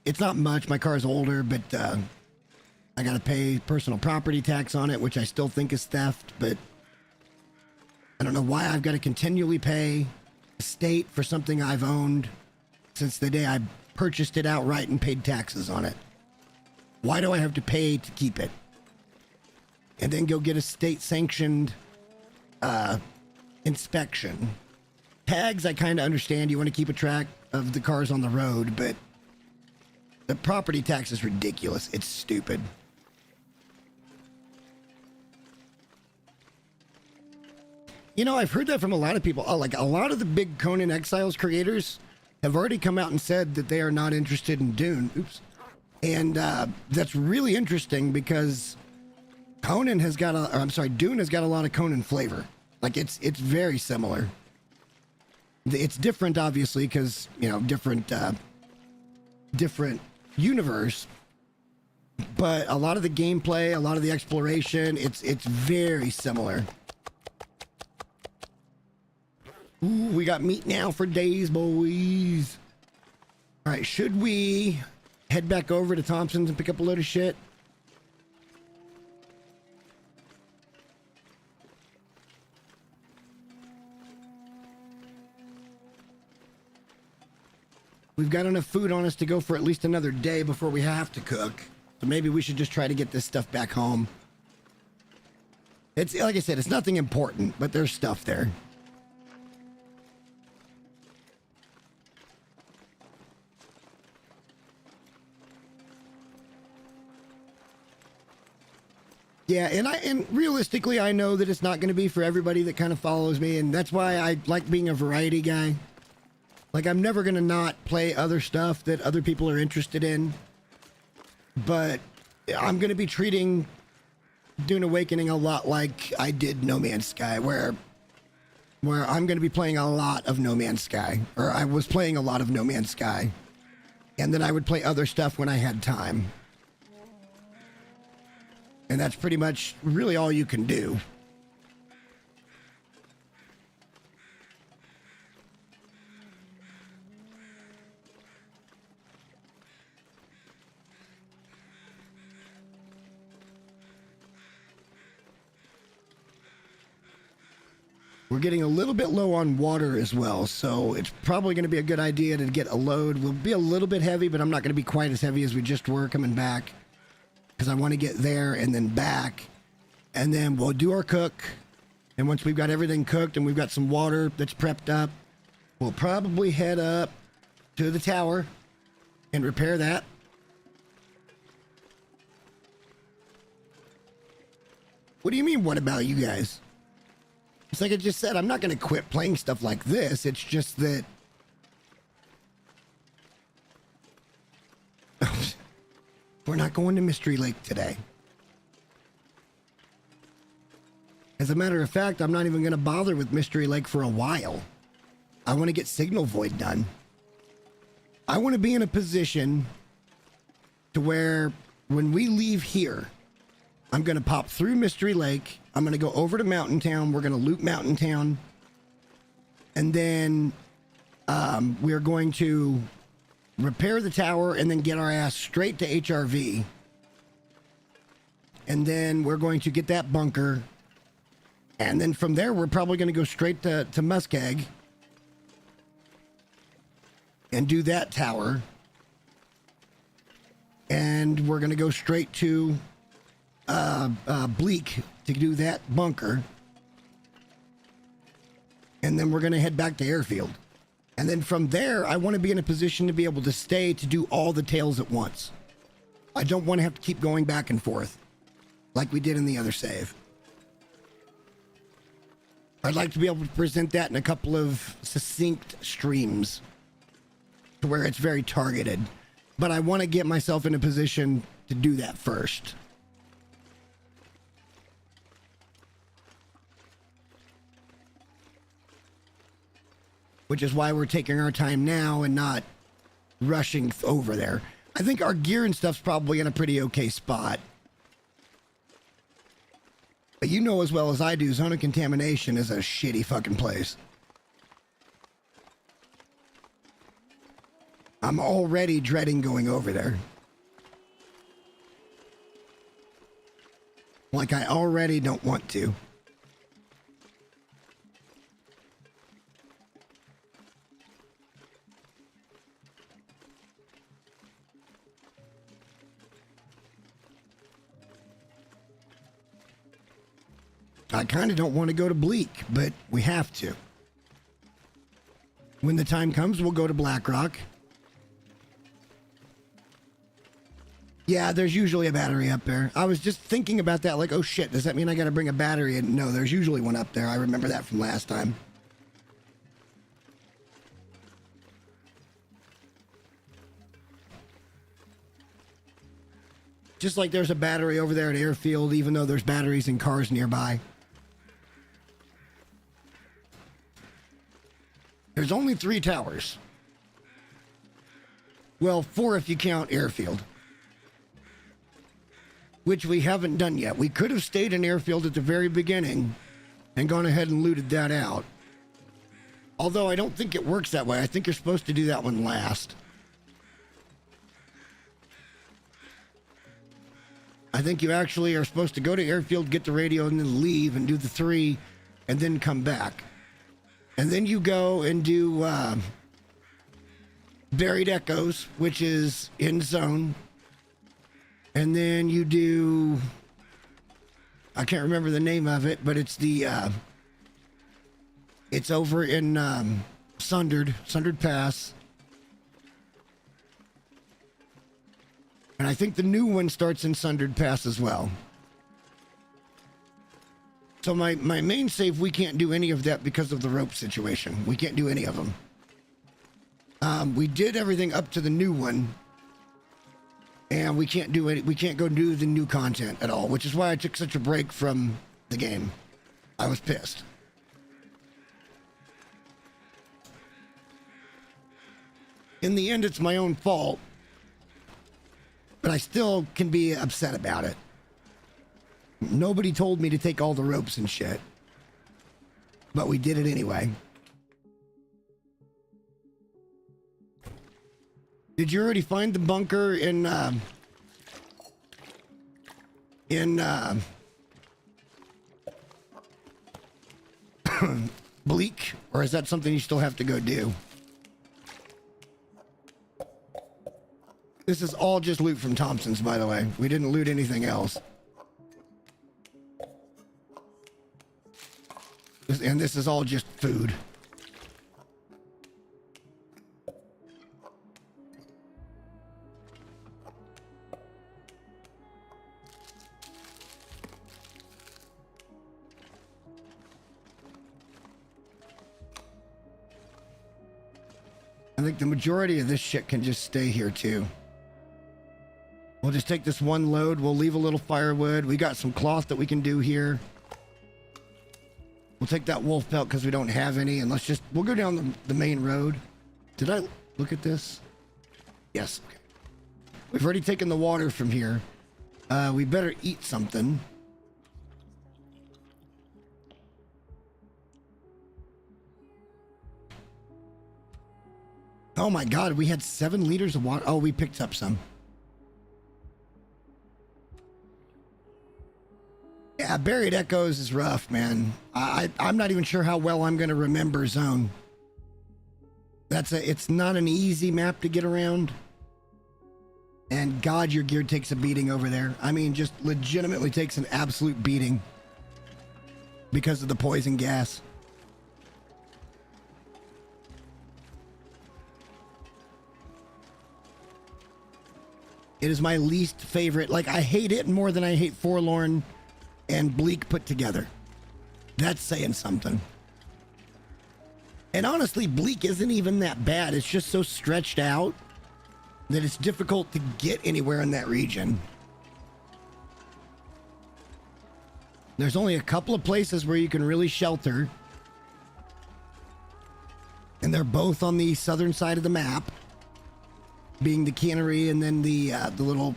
It's not much. My car's older, but I got to pay personal property tax on it, which I still think is theft, but I don't know why I've got to continually pay the state for something I've owned since the day I purchased it outright and paid taxes on it. Why do I have to pay to keep it? And then go get a state-sanctioned inspection. Tags, I kind of understand. You want to keep a track of the cars on the road, but the property tax is ridiculous. It's stupid. You know, I've heard that from a lot of people. Oh, like a lot of the big Conan Exiles creators have already come out and said that they are not interested in Dune. Oops. And that's really interesting because Dune has got a lot of Conan flavor. Like it's very similar. It's different, obviously, because, you know, different universe. But a lot of the gameplay, a lot of the exploration, it's very similar. Ooh, we got meat now for days, boys. All right, should we head back over to Thompson's and pick up a load of shit? We've got enough food on us to go for at least another day before we have to cook. So maybe we should just try to get this stuff back home. It's like I said, it's nothing important, but there's stuff there. Yeah, and realistically, I know that it's not going to be for everybody that kind of follows me, and that's why I like being a variety guy. Like, I'm never going to not play other stuff that other people are interested in, but I'm going to be treating Dune Awakening a lot like I did No Man's Sky, where I'm going to be playing a lot of No Man's Sky, or I was playing a lot of No Man's Sky, and then I would play other stuff when I had time. And that's pretty much really all you can do. We're getting a little bit low on water as well, so it's probably going to be a good idea to get a load. We'll be a little bit heavy, but I'm not going to be quite as heavy as we just were coming back, because I want to get there and then back, and then we'll do our cook. And once we've got everything cooked and we've got some water that's prepped up, we'll probably head up to the tower and repair that. What do you mean, what about you guys? It's like I just said, I'm not going to quit playing stuff like this. It's just that we're not going to Mystery Lake today. As a matter of fact, I'm not even going to bother with Mystery Lake for a while. I want to get Signal Void done. I want to be in a position to where when we leave here, I'm going to pop through Mystery Lake. I'm going to go over to Mountain Town. We're going to loot Mountain Town. And then we're going to repair the tower and then get our ass straight to HRV. And then we're going to get that bunker. And then from there, we're probably going to go straight to Muskeg and do that tower. And we're going to go straight to Bleak to do that bunker. and then we're going to head back to airfield. And then from there, I want to be in a position to be able to stay to do all the tails at once. I don't want to have to keep going back and forth like we did in the other save. I'd like to be able to present that in a couple of succinct streams to where it's very targeted. But I want to get myself in a position to do that first. Which is why we're taking our time now and not rushing over there. I think our gear and stuff's probably in a pretty okay spot. But you know as well as I do, Zone of Contamination is a shitty fucking place. I'm already dreading going over there. Like I already don't want to. I kind of don't want to go to Bleak, but we have to. When the time comes, we'll go to Blackrock. Yeah, there's usually a battery up there. I was just thinking about that, like, oh shit, does that mean I gotta bring a battery? And no, there's usually one up there. I remember that from last time. Just like there's a battery over there at Airfield, even though there's batteries in cars nearby. There's only 3 towers. Well, 4 if you count Airfield. Which we haven't done yet. We could have stayed in Airfield at the very beginning and gone ahead and looted that out. Although I don't think it works that way. I think you're supposed to do that one last. I think you actually are supposed to go to Airfield, get the radio, and then leave and do the 3 and then come back. And then you go and do Buried Echoes, which is in zone. And then you do, I can't remember the name of it, but it's the, it's over in Sundered Pass. And I think the new one starts in Sundered Pass as well. So my main save, we can't do any of that because of the rope situation. We can't do any of them. We did everything up to the new one. And we can't do it. We can't go do the new content at all, which is why I took such a break from the game. I was pissed. In the end, it's my own fault, but I still can be upset about it. Nobody told me to take all the ropes and shit, but we did it anyway. Did you already find the bunker in Bleak, or is that something you still have to go do? This is all just loot from Thompson's, by the way. We didn't loot anything else. And this is all just food. I think the majority of this shit can just stay here too. We'll just take this one load. We'll leave a little firewood. We got some cloth that we can do here. We'll take that wolf pelt because we don't have any, and we'll go down the main road. Did I look at this? Yes. Okay. We've already taken the water from here. We better eat something. Oh my God, we had 7 liters of water. Oh, we picked up some. Yeah, Buried Echoes is rough, man. I'm not even sure how well I'm going to remember Zone. It's not an easy map to get around. And God, your gear takes a beating over there. I mean, just legitimately takes an absolute beating because of the poison gas. It is my least favorite. Like, I hate it more than I hate Forlorn and Bleak put together. That's saying something. And honestly, Bleak isn't even that bad. It's just so stretched out that it's difficult to get anywhere in that region. There's only a couple of places where you can really shelter. And they're both on the southern side of the map. Being the cannery and then the little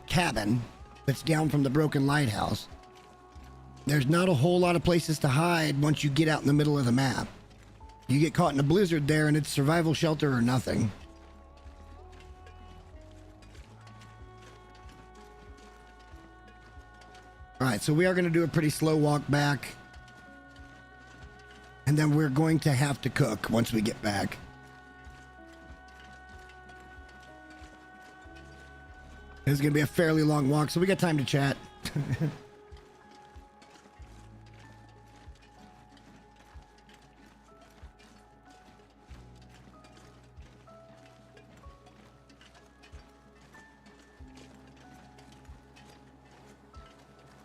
cabin that's down from the broken lighthouse. There's not a whole lot of places to hide once you get out in the middle of the map. You get caught in a blizzard there and it's survival shelter or nothing. Alright, so we are going to do a pretty slow walk back. And then we're going to have to cook once we get back. It's going to be a fairly long walk, so we got time to chat.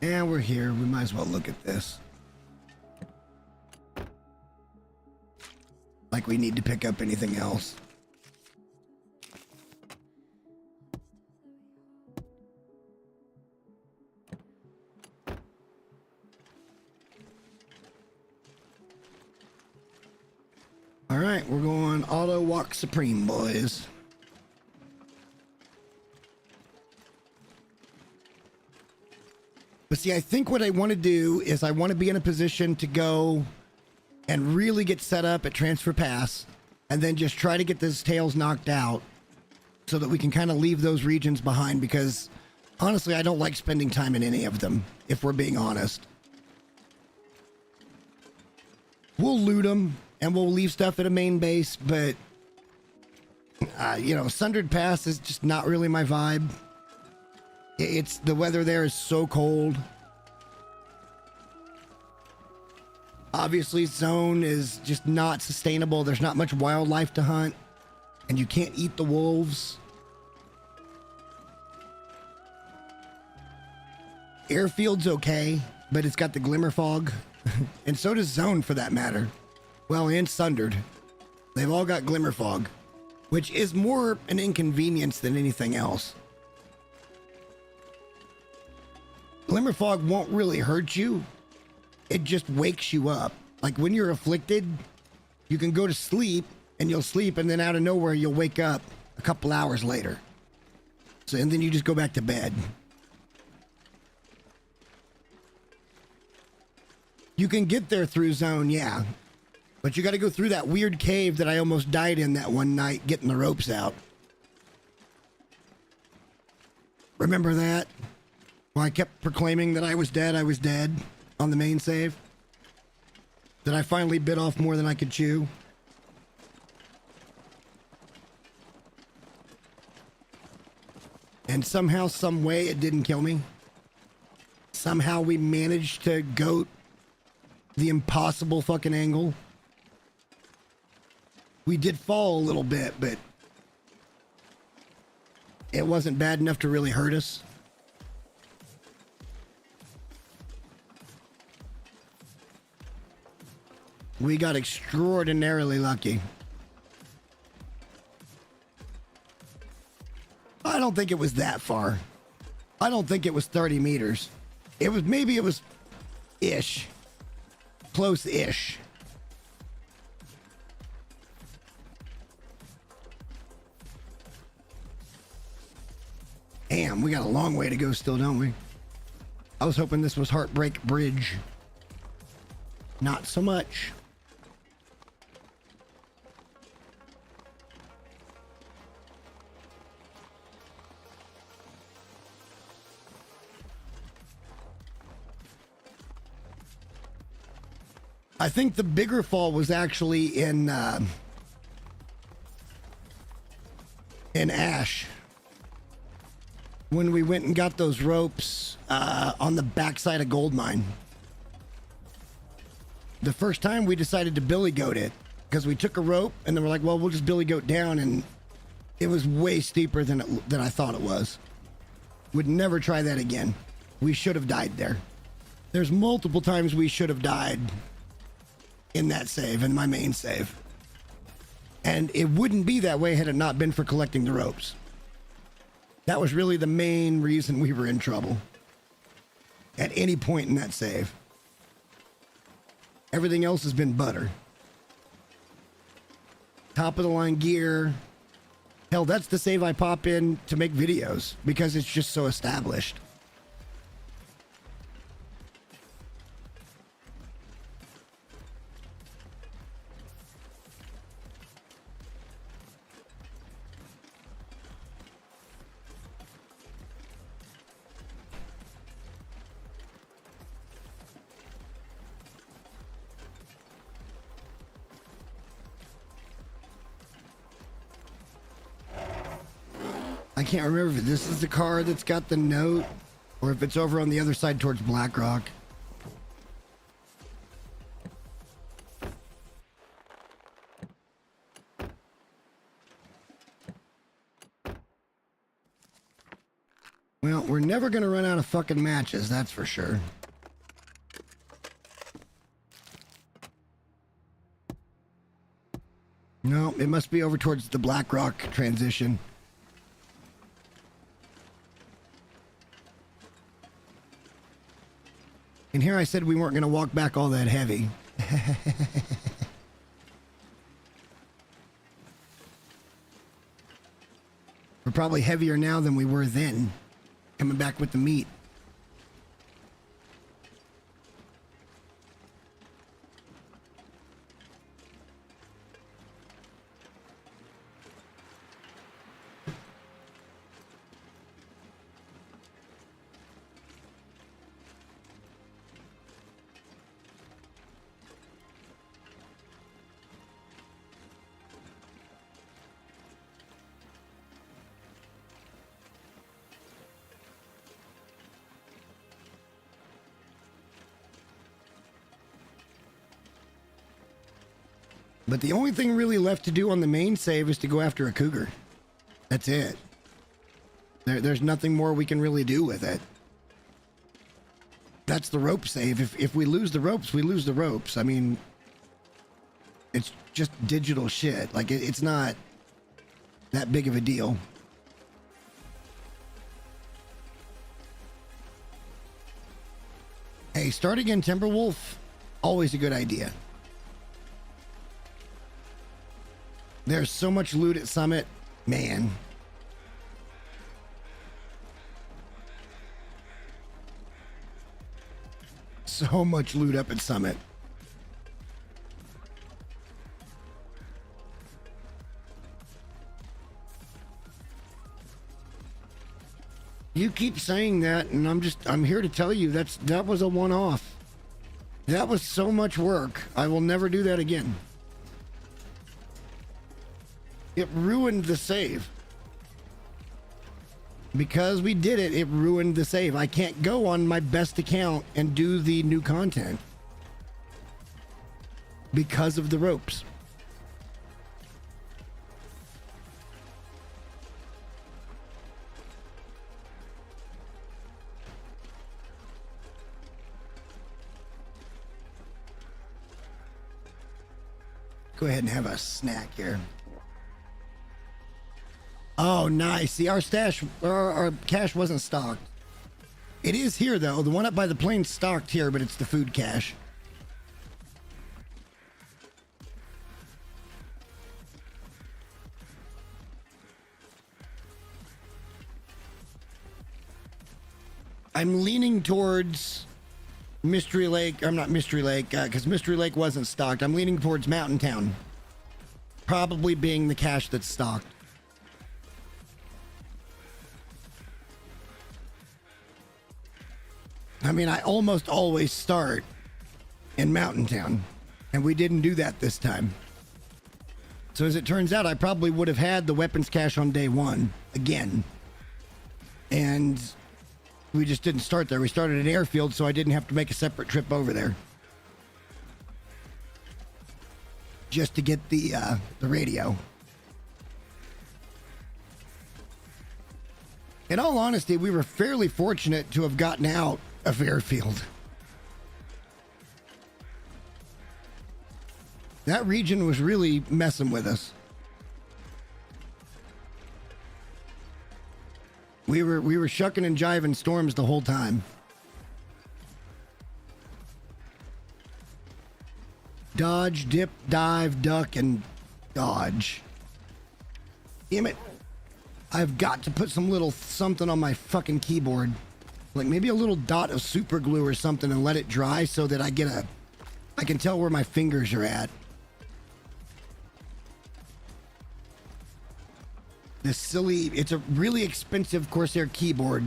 And we're here. We might as well look at this. Like we need to pick up anything else. All right, we're going auto walk supreme, boys. But see, I think what I want to do is I want to be in a position to go and really get set up at Transfer Pass and then just try to get those tails knocked out so that we can kind of leave those regions behind, because honestly, I don't like spending time in any of them, if we're being honest. We'll loot them and we'll leave stuff at a main base, but you know, Sundered Pass is just not really my vibe. It's the weather there is so cold. Obviously, Zone is just not sustainable. There's not much wildlife to hunt, and you can't eat the wolves. Airfield's okay, but it's got the glimmer fog, and so does Zone for that matter. Well, and Sundered. They've all got glimmer fog, which is more an inconvenience than anything else. Glimmer fog won't really hurt you. It just wakes you up. Like when you're afflicted, you can go to sleep and you'll sleep, and then out of nowhere you'll wake up a couple hours later. So, and then you just go back to bed. You can get there through Zone, yeah. But you got to go through that weird cave that I almost died in that one night getting the ropes out. Remember that? Well, I kept proclaiming that I was dead on the main save. That I finally bit off more than I could chew. And somehow, some way, it didn't kill me. Somehow we managed to goat the impossible fucking angle. We did fall a little bit, but it wasn't bad enough to really hurt us. We got extraordinarily lucky. I don't think it was that far. I don't think it was 30 meters. It was, maybe it was ish. Close-ish. Damn, we got a long way to go still, don't we? I was hoping this was Heartbreak Bridge. Not so much. I think the bigger fall was actually in Ash. When we went and got those ropes on the backside of Goldmine. The first time we decided to billy goat it, because we took a rope and then we're like, well, we'll just billy goat down, and It was way steeper than I thought it was. Would never try that again. We should have died there. There's multiple times we should have died in that save, in my main save. And it wouldn't be that way had it not been for collecting the ropes. That was really the main reason we were in trouble at any point in that save. Everything else has been butter. Top of the line gear. Hell, that's the save I pop in to make videos because it's just so established. I can't remember if this is the car that's got the note or if it's over on the other side towards Blackrock. Well, we're never gonna run out of fucking matches, that's for sure. No, it must be over towards the Blackrock transition. And here I said we weren't going to walk back all that heavy. We're probably heavier now than we were then, coming back with the meat. But the only thing really left to do on the main save is to go after a cougar. That's it. There's nothing more we can really do with it. That's the rope save. If we lose the ropes, we lose the ropes. I mean, it's just digital shit. Like, it's not that big of a deal. Hey, starting in Timberwolf, always a good idea. There's so much loot at Summit, man. So much loot up at Summit. You keep saying that, and I'm here to tell you that was a one-off. That was so much work. I will never do that again. It ruined the save. Because we did it, it ruined the save. I can't go on my best account and do the new content. Because of the ropes. Go ahead and have a snack here. Oh, nice. See, our stash, our cache wasn't stocked. It is here, though. The one up by the plane's stocked here, but it's the food cache. I'm leaning towards Mystery Lake. I'm not Mystery Lake, because Mystery Lake wasn't stocked. I'm leaning towards Mountain Town. Probably being the cache that's stocked. I mean, I almost always start in Mountain Town, and we didn't do that this time. So as it turns out, I probably would have had the weapons cache on day one again. And we just didn't start there. We started at Airfield, so I didn't have to make a separate trip over there. Just to get the radio. In all honesty, we were fairly fortunate to have gotten out of Fairfield. That region was really messing with us. We were shucking and jiving storms the whole time. Dodge, dip, dive, duck, and dodge. Damn it. I've got to put some little something on my fucking keyboard. Like maybe a little dot of super glue or something and let it dry so that I can tell where my fingers are at. This silly, it's a really expensive Corsair keyboard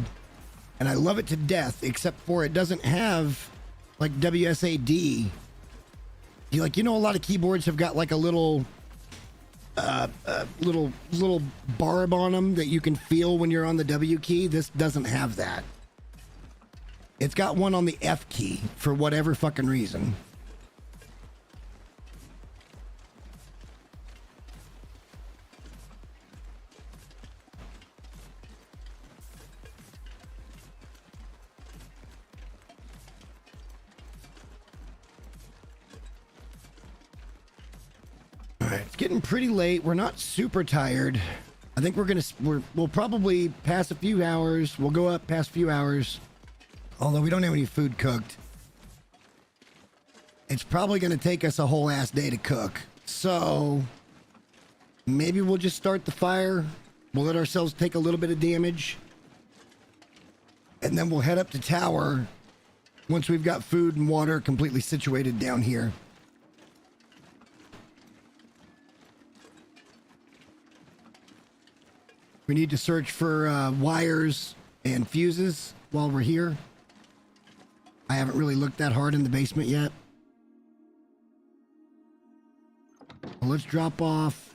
and I love it to death, except for it doesn't have like WSAD. You know, a lot of keyboards have got like a little little barb on them that you can feel when you're on the W key. This doesn't have that. It's got one on the F key for whatever fucking reason. It's getting pretty late. We're not super tired. I think we'll probably pass a few hours. We'll go up past a few hours. Although we don't have any food cooked. It's probably going to take us a whole ass day to cook. So maybe we'll just start the fire. We'll let ourselves take a little bit of damage. And then we'll head up to tower once we've got food and water completely situated down here. We need to search for wires and fuses while we're here. I haven't really looked that hard in the basement yet. Well, let's drop off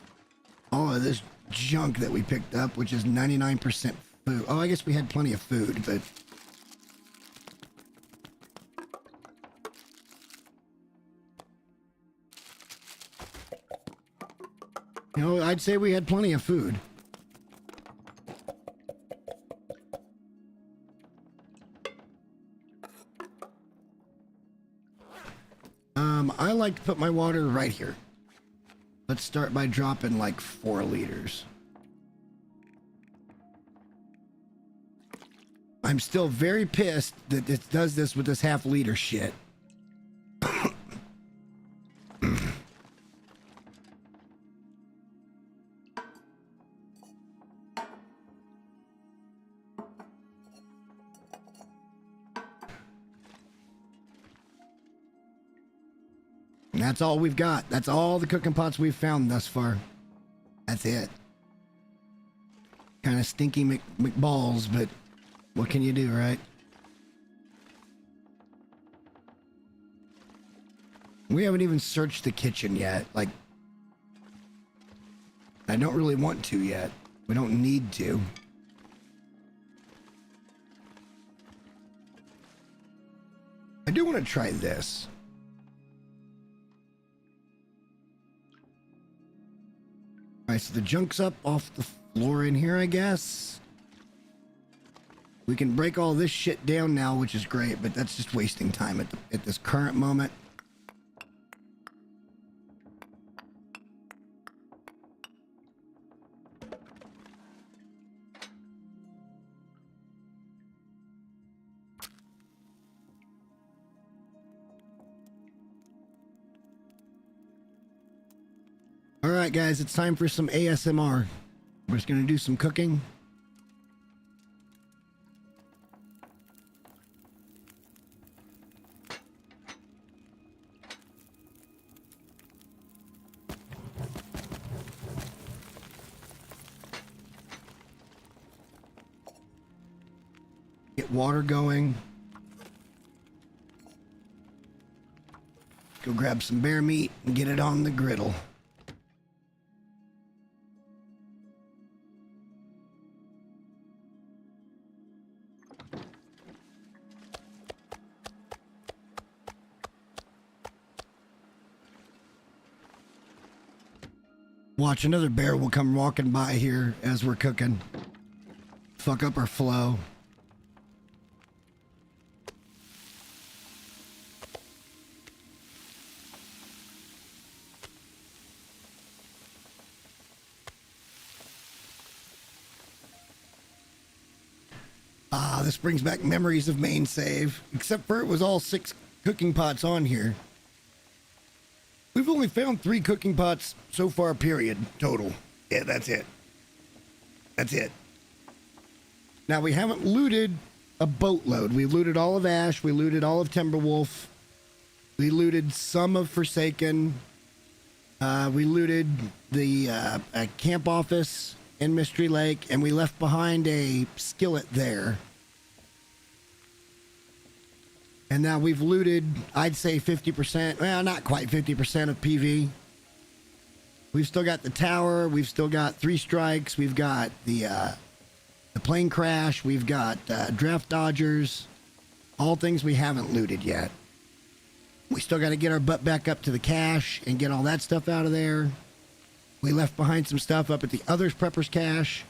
all of this junk that we picked up, which is 99% food. Oh, I guess we had plenty of food, but... You know, I'd say we had plenty of food. I like to put my water right here. Let's start by dropping like 4 liters. I'm still very pissed that it does this with this half-liter shit. And that's all we've got. That's all the cooking pots we've found thus far. That's it. Kind of stinky McBalls, but what can you do, right? We haven't even searched the kitchen yet. Like, I don't really want to yet. We don't need to. I do want to try this. Alright, so the junk's up off the floor in here, I guess. We can break all this shit down now, which is great, but that's just wasting time at this current moment. Alright guys, it's time for some ASMR. We're just gonna do some cooking. Get water going. Go grab some bear meat and get it on the griddle. Watch, another bear will come walking by here as we're cooking. fuck up our flow. Ah, this brings back memories of main save, except for it was all 6 cooking pots on here. We've only found 3 cooking pots so far, period, total. Yeah, that's it. That's it. Now, we haven't looted a boatload. We looted all of Ash. We looted all of Timberwolf. We looted some of Forsaken. We looted the camp office in Mystery Lake, and we left behind a skillet there. And now we've looted, I'd say 50%, well, not quite 50% of PV. We've still got the tower. We've still got 3 strikes. We've got the plane crash. We've got draft dodgers. All things we haven't looted yet. We still got to get our butt back up to the cache and get all that stuff out of there. We left behind some stuff up at the others Prepper's cache,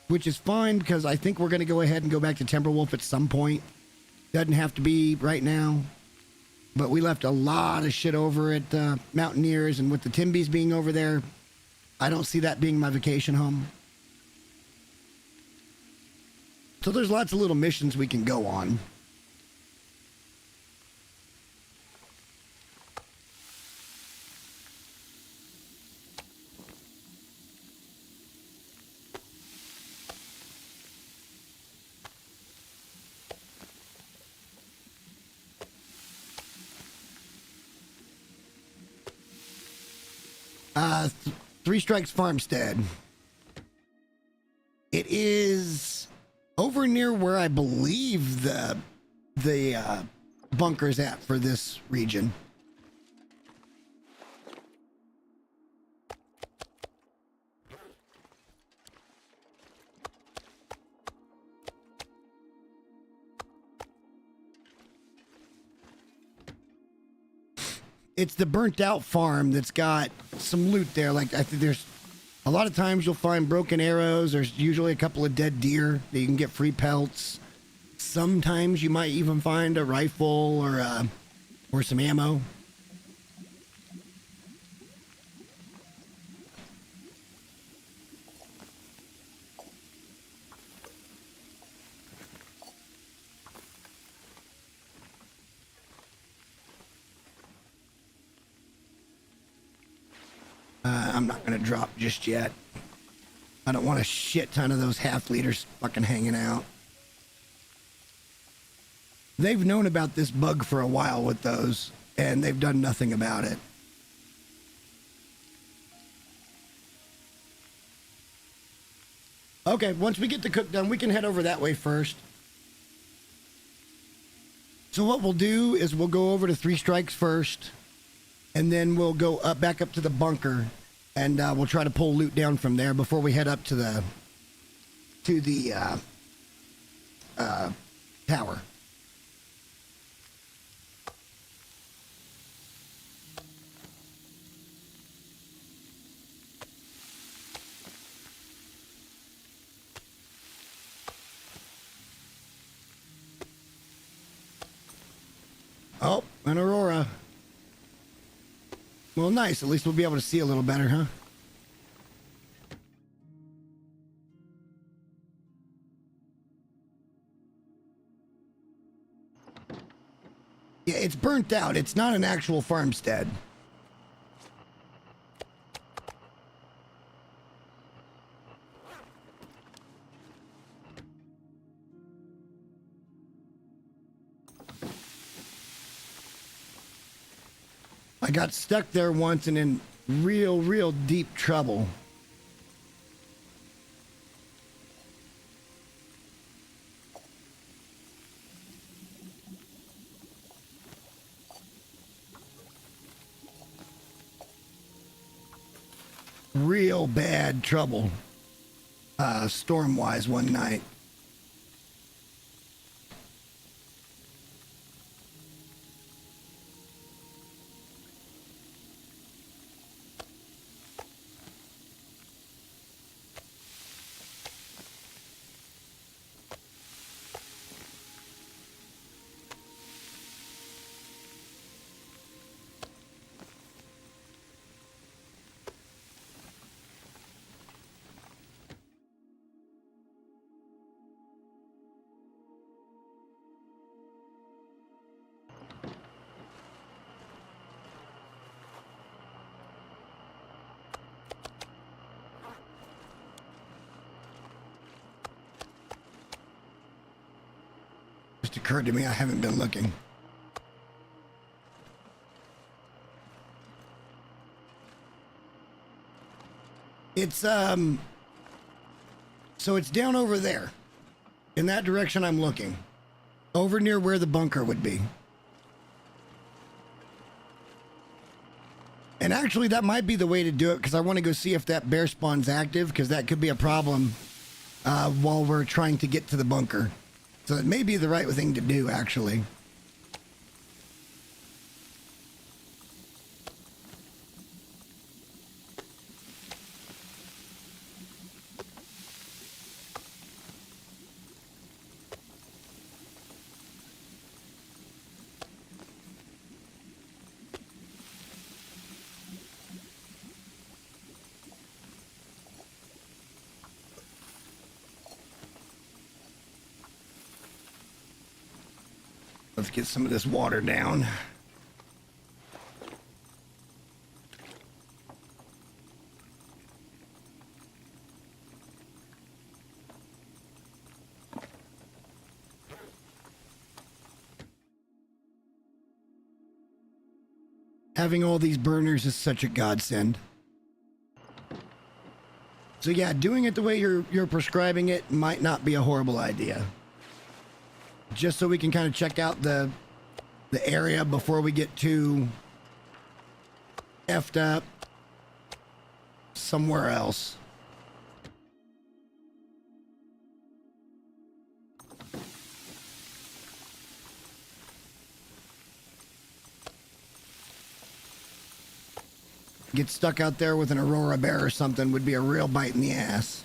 which is fine because I think we're going to go ahead and go back to Timberwolf at some point. Doesn't have to be right now. But we left a lot of shit over at Mountaineers, and with the Timbies being over there, I don't see that being my vacation home. So there's lots of little missions we can go on. Three Strikes Farmstead. It is over near where I believe the bunker's at for this region. It's the burnt out farm that's got some loot there. Like, I think there's a lot of times you'll find broken arrows. There's usually a couple of dead deer that you can get free pelts. Sometimes you might even find a rifle or some ammo. I'm not going to drop just yet. I don't want a shit ton of those half-liters fucking hanging out. They've known about this bug for a while with those, and they've done nothing about it. Okay, once we get the cook done, we can head over that way first. So what we'll do is we'll go over to Three Strikes first, and then we'll go back up to the bunker, and we'll try to pull loot down from there before we head up to the tower. Oh, an Aurora. Well, nice. At least we'll be able to see a little better, huh? Yeah, it's burnt out. It's not an actual farmstead. I got stuck there once and in real deep trouble. Real bad trouble, storm-wise one night. Just occurred to me I haven't been looking. It's so it's down over there. In that direction I'm looking. Over near where the bunker would be. And actually that might be the way to do it, because I want to go see if that bear spawn's active, because that could be a problem while we're trying to get to the bunker. So it may be the right thing to do, actually. Let's get some of this water down. Having all these burners is such a godsend. So yeah, doing it the way you're prescribing it might not be a horrible idea. Just so we can kind of check out the area before we get too effed up somewhere else. Get stuck out there with an Aurora bear or something would be a real bite in the ass.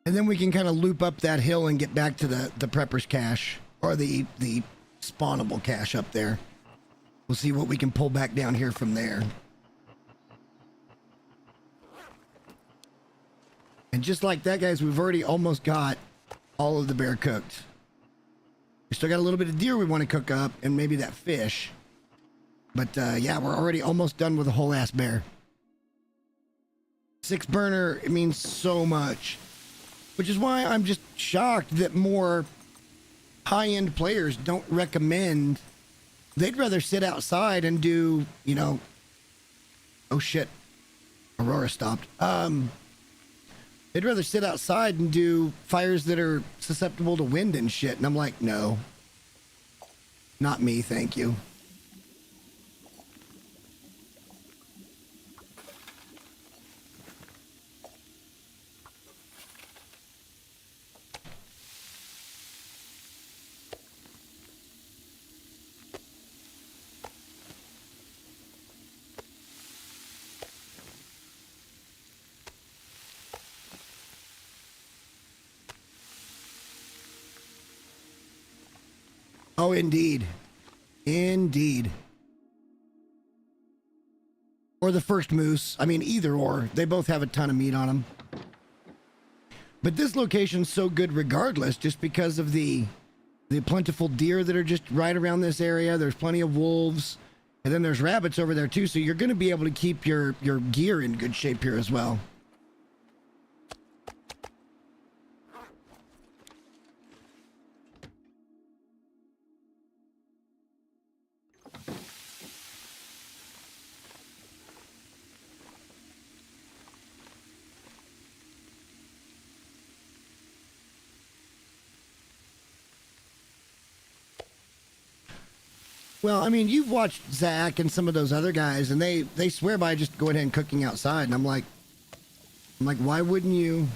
And then we can kind of loop up that hill and get back to the prepper's cache, or the spawnable cache up there. We'll see what we can pull back down here from there. And just like that, guys, we've already almost got all of the bear cooked. We still got a little bit of deer we want to cook up, and maybe that fish. But yeah, we're already almost done with a whole ass bear. 6 burner, it means so much. Which is why I'm just shocked that more high-end players don't recommend. They'd rather sit outside and do, you know... Oh shit. Aurora stopped. They'd rather sit outside and do fires that are susceptible to wind and shit. And I'm like, no. Not me, thank you. Oh, indeed. Indeed. Or the first moose. I mean, either or. They both have a ton of meat on them. But this location's so good regardless, just because of the plentiful deer that are just right around this area. There's plenty of wolves. And then there's rabbits over there too, so you're going to be able to keep your gear in good shape here as well. Well, I mean, you've watched Zach and some of those other guys, and they swear by just going ahead and cooking outside. And I'm like, why wouldn't you,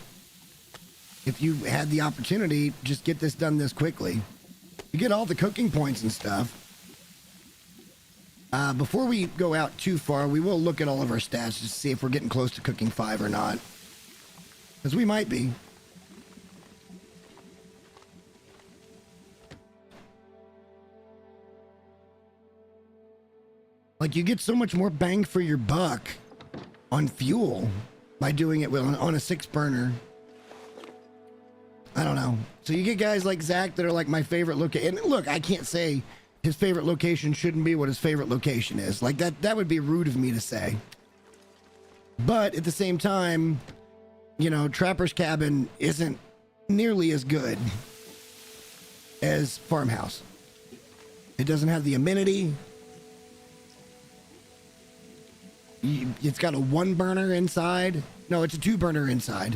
if you had the opportunity, just get this done this quickly? You get all the cooking points and stuff. Before we go out too far, we will look at all of our stats just to see if we're getting close to cooking 5 or not. Because we might be. Like, you get so much more bang for your buck on fuel by doing it on a 6 burner. I don't know. So you get guys like Zach that are like my favorite location. And look, I can't say his favorite location shouldn't be what his favorite location is. Like that would be rude of me to say. But at the same time, you know, Trapper's Cabin isn't nearly as good as Farmhouse. It doesn't have the amenity. It's got a 1 burner inside. No, it's a 2 burner inside.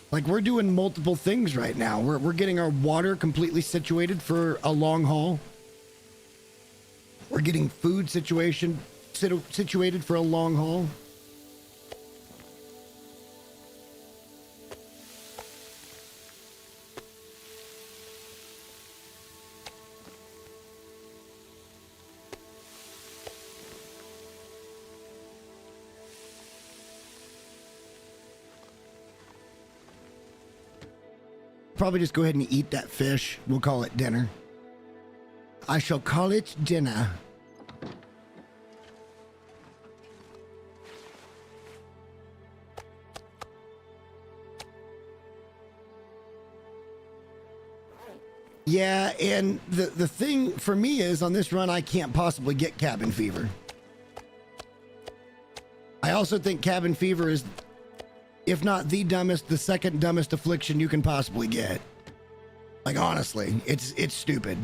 Like, we're doing multiple things right now. We're getting our water completely situated for a long haul. We're getting food situated for a long haul. Probably just go ahead and eat that fish. We'll call it dinner. I shall call it dinner. Yeah, and the thing for me is on this run, I can't possibly get cabin fever. I also think cabin fever is, if not the dumbest, the second dumbest affliction you can possibly get. Like, honestly, it's stupid.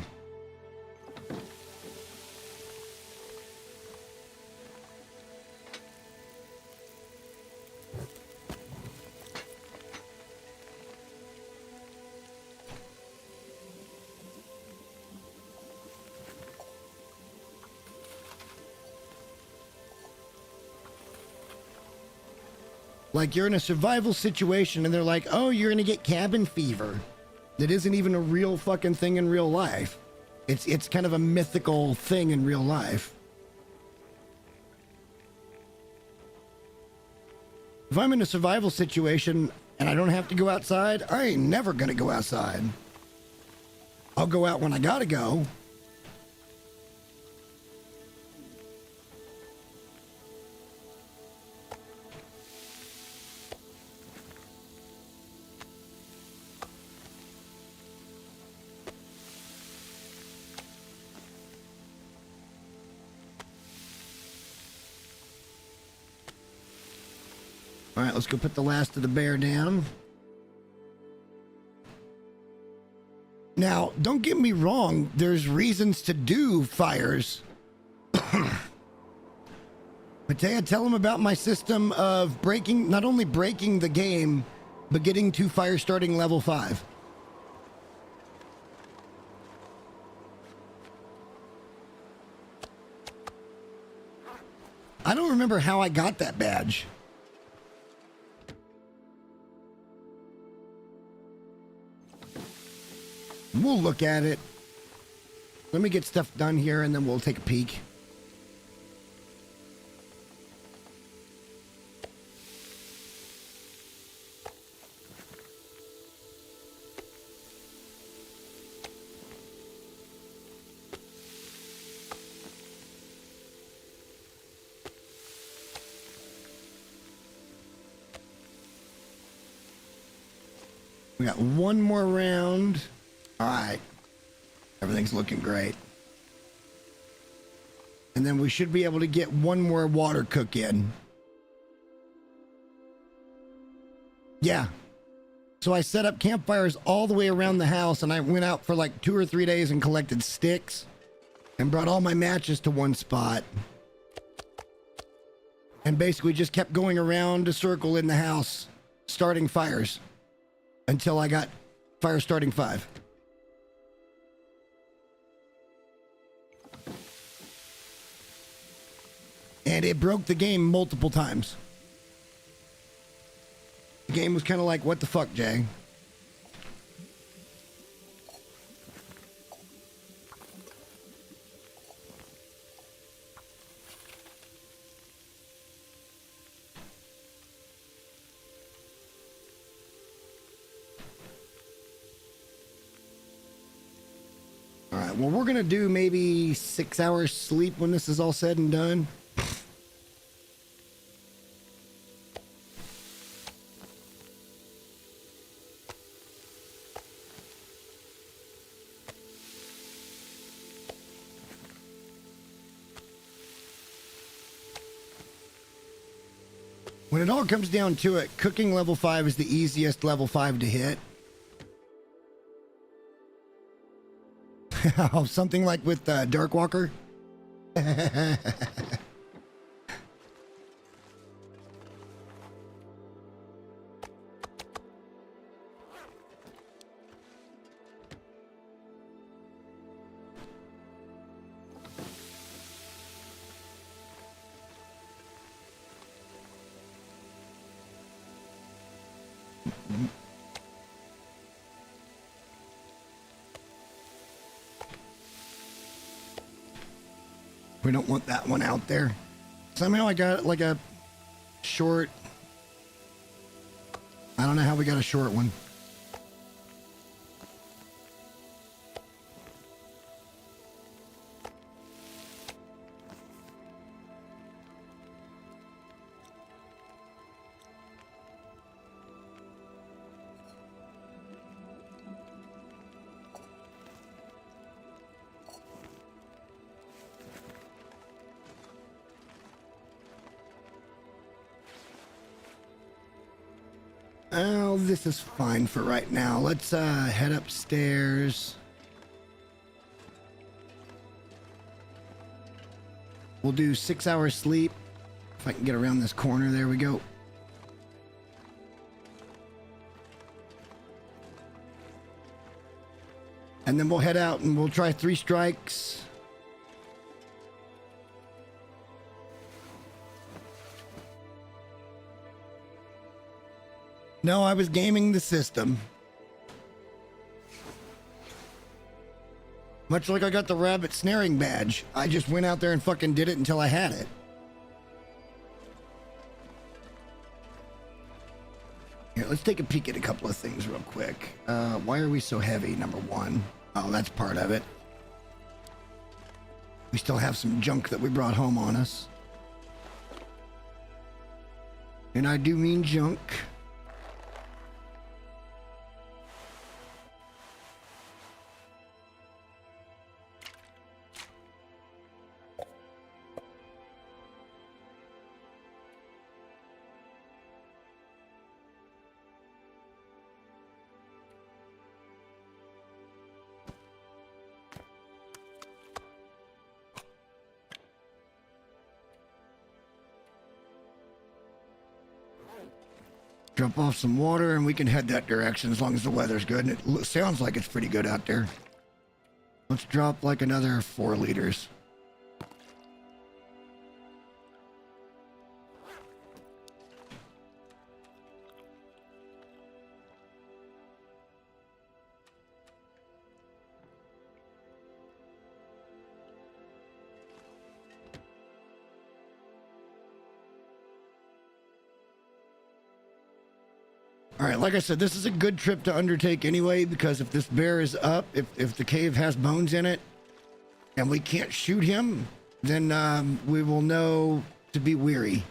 Like, you're in a survival situation and they're like, oh, you're gonna get cabin fever. That isn't even a real fucking thing in real life. It's kind of a mythical thing in real life. If I'm in a survival situation and I don't have to go outside, I ain't never gonna go outside. I'll go out when I gotta go. All right, let's go put the last of the bear down. Now, don't get me wrong, there's reasons to do fires. Matea, tell him about my system of breaking, not only breaking the game, but getting to fire starting level 5. I don't remember how I got that badge. We'll look at it. Let me get stuff done here and then we'll take a peek. We got one more round. All right. Everything's looking great. And then we should be able to get one more water cook in. Yeah. So I set up campfires all the way around the house and I went out for like 2 or 3 days and collected sticks and brought all my matches to one spot. And basically just kept going around a circle in the house, starting fires until I got fire starting 5. And it broke the game multiple times. The game was kind of like, what the fuck, Jay? All right, well, we're going to do maybe 6 hours sleep when this is all said and done. When it all comes down to it, cooking level 5 is the easiest level 5 to hit. Something like with Darkwalker. We don't want that one out there. Somehow I got like a short. I don't know how we got a short one. Oh, this is fine for right now. Let's head upstairs. We'll do 6 hours sleep. If I can get around this corner, there we go. And then we'll head out and we'll try 3 strikes. No, I was gaming the system. Much like I got the rabbit snaring badge. I just went out there and fucking did it until I had it. Here, let's take a peek at a couple of things real quick. Why are we so heavy, number one? Oh, that's part of it. We still have some junk that we brought home on us. And I do mean junk. Drop off some water and we can head that direction as long as the weather's good. And it sounds like it's pretty good out there. Let's drop like another 4 liters. All right, like I said, this is a good trip to undertake anyway, because if this bear is up, if the cave has bones in it, and we can't shoot him, then we will know to be weary.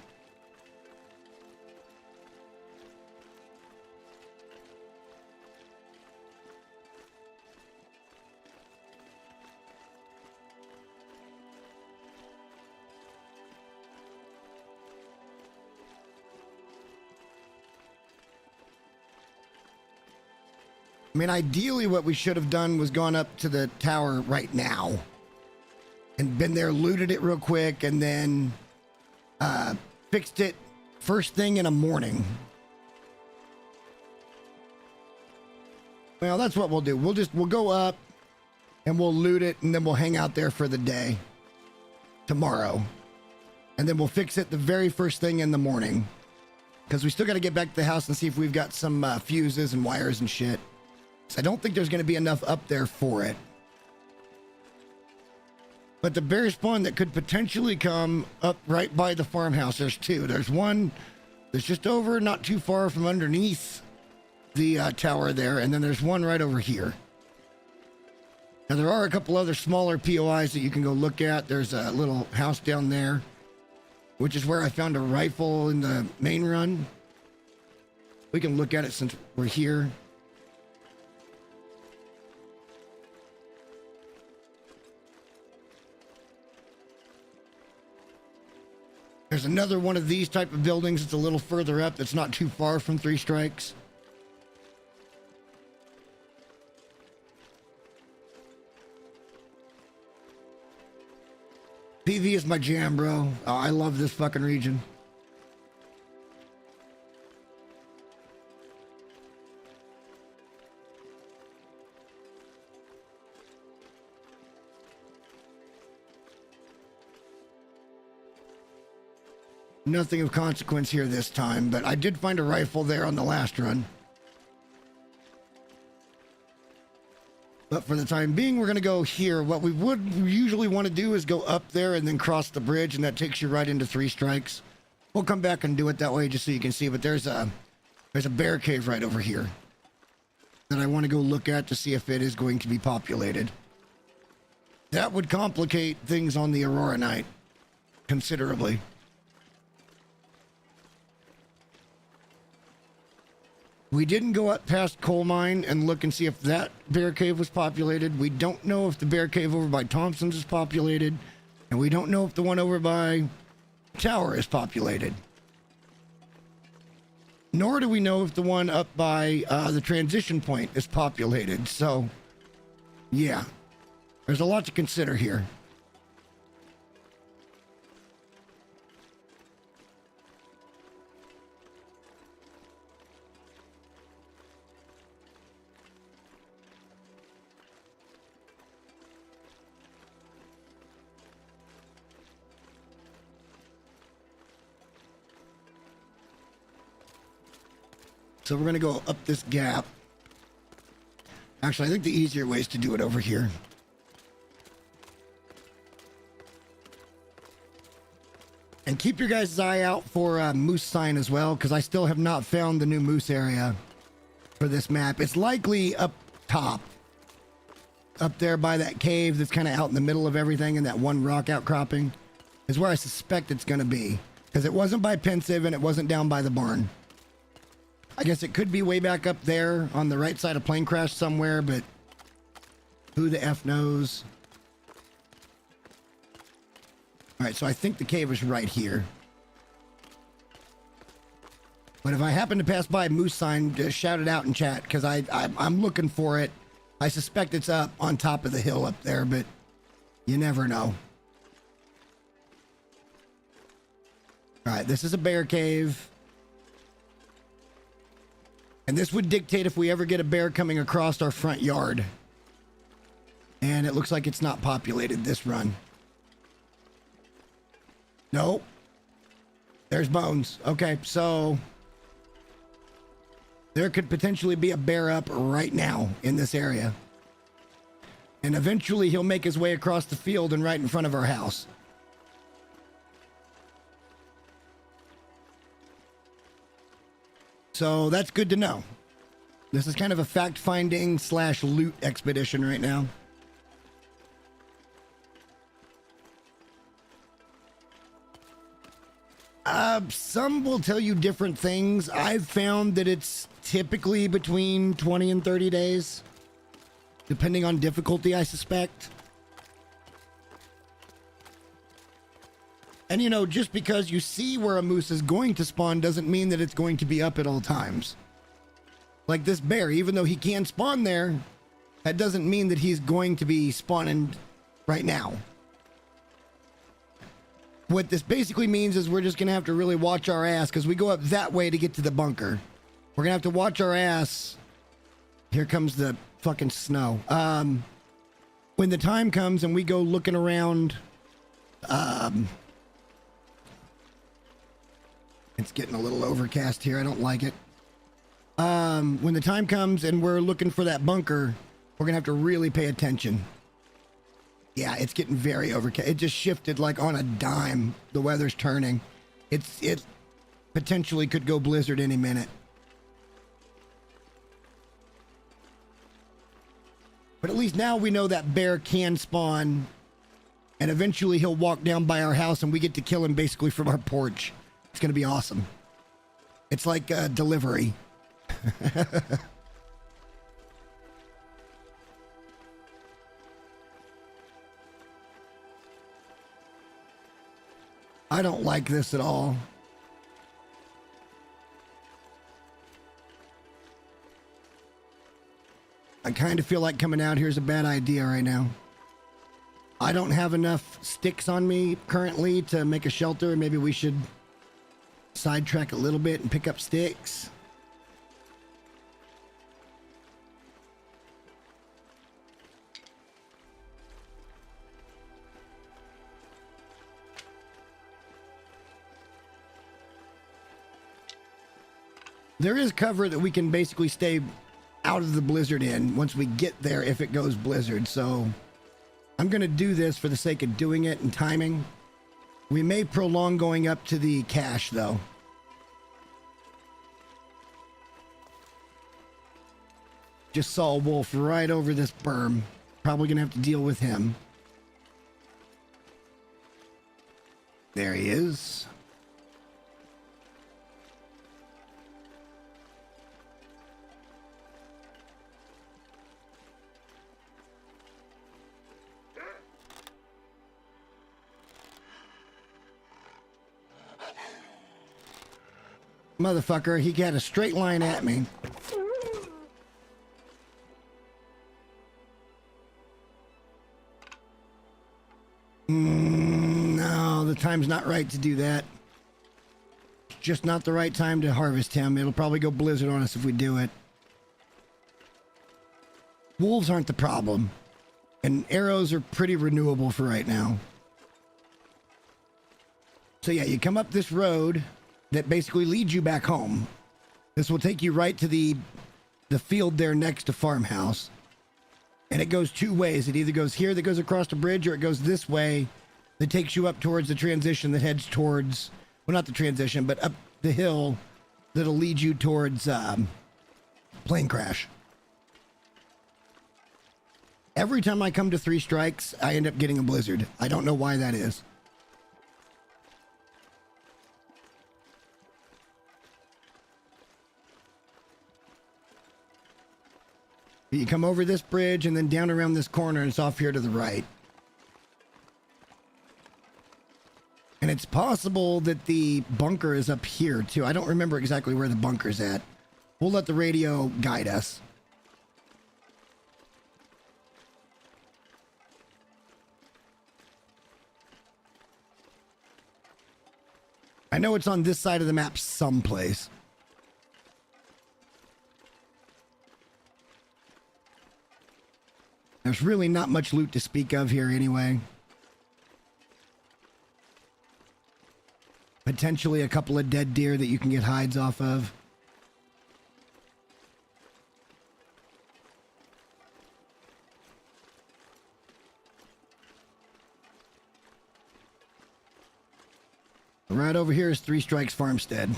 I mean, ideally what we should have done was gone up to the tower right now and been there, looted it real quick, and then fixed it first thing in the morning. Well, that's what we'll do. We'll go up and we'll loot it, and then we'll hang out there for the day tomorrow. And then we'll fix it the very first thing in the morning, because we still got to get back to the house and see if we've got some fuses and wires and shit. I don't think there's going to be enough up there for it. But the bear spawn that could potentially come up right by the farmhouse, there's 2. There's one that's just over, not too far from underneath the tower there, and then there's one right over here. Now, there are a couple other smaller POIs that you can go look at. There's a little house down there, which is where I found a rifle in the main run. We can look at it since we're here. There's another one of these type of buildings that's a little further up that's not too far from Three Strikes. PV is my jam, bro. Oh, I love this fucking region. Nothing of consequence here this time, but I did find a rifle there on the last run. But for the time being, we're going to go here. What we would usually want to do is go up there and then cross the bridge, and that takes you right into Three Strikes. We'll come back and do it that way just so you can see, but there's a bear cave right over here that I want to go look at to see if it is going to be populated. That would complicate things on the Aurora night considerably. We didn't go up past Coal Mine and look and see if that bear cave was populated. We don't know if the bear cave over by Thompson's is populated. And we don't know if the one over by Tower is populated. Nor do we know if the one up by the transition point is populated. So, yeah. There's a lot to consider here. So we're going to go up this gap. Actually, I think the easier way is to do it over here. And keep your guys' eye out for moose sign as well, because I still have not found the new moose area for this map. It's likely up top. Up there by that cave that's kind of out in the middle of everything, and that one rock outcropping is where I suspect it's going to be. Because it wasn't by Pensive and it wasn't down by the barn. I guess it could be way back up there on the right side of Plane Crash somewhere, but who the F knows? All right, so I think the cave is right here. But if I happen to pass by moose sign, just shout it out in chat, because I'm looking for it. I suspect it's up on top of the hill up there, but you never know. All right, this is a bear cave. And this would dictate if we ever get a bear coming across our front yard. And it looks like it's not populated this run. Nope. There's bones. Okay, so there could potentially be a bear up right now in this area. And eventually he'll make his way across the field and right in front of our house. So that's good to know. This is kind of a fact-finding / loot expedition right now. Some will tell you different things. I've found that it's typically between 20 and 30 days, depending on difficulty, I suspect. And you know, just because you see where a moose is going to spawn doesn't mean that it's going to be up at all times. Like this bear, even though he can spawn there, that doesn't mean that he's going to be spawning right now. What this basically means is we're just going to have to really watch our ass, because we go up that way to get to the bunker. We're going to have to watch our ass. Here comes the fucking snow. When the time comes and we go looking around, it's getting a little overcast here. I don't like it. When the time comes and we're looking for that bunker, we're going to have to really pay attention. Yeah, it's getting very overcast. It just shifted like on a dime. The weather's turning. It potentially could go blizzard any minute. But at least now we know that bear can spawn, and eventually he'll walk down by our house and we get to kill him basically from our porch. It's going to be awesome. It's like a delivery. I don't like this at all. I kind of feel like coming out here is a bad idea right now. I don't have enough sticks on me currently to make a shelter. Maybe we should sidetrack a little bit and pick up sticks. There is cover that we can basically stay out of the blizzard in once we get there if it goes blizzard. So I'm going to do this for the sake of doing it and timing. We may prolong going up to the cache though. Just saw a wolf right over this berm. Probably going to have to deal with him. There he is. Motherfucker, he got a straight line at me. No, the time's not right to do that. It's just not the right time to harvest him. It'll probably go blizzard on us if we do it. Wolves aren't the problem. And arrows are pretty renewable for right now. So yeah, you come up this road that basically leads you back home. This will take you right to the field there next to farmhouse. And it goes two ways. It either goes here that goes across the bridge, or it goes this way that takes you up towards the transition that heads towards, well, not the transition, but up the hill that'll lead you towards Plane Crash. Every time I come to 3 strikes, I end up getting a blizzard. I don't know why that is. You come over this bridge and then down around this corner, and it's off here to the right. And it's possible that the bunker is up here too. I don't remember exactly where the bunker's at. We'll let the radio guide us. I know it's on this side of the map someplace. There's really not much loot to speak of here anyway. Potentially a couple of dead deer that you can get hides off of. Right over here is 3 Strikes Farmstead.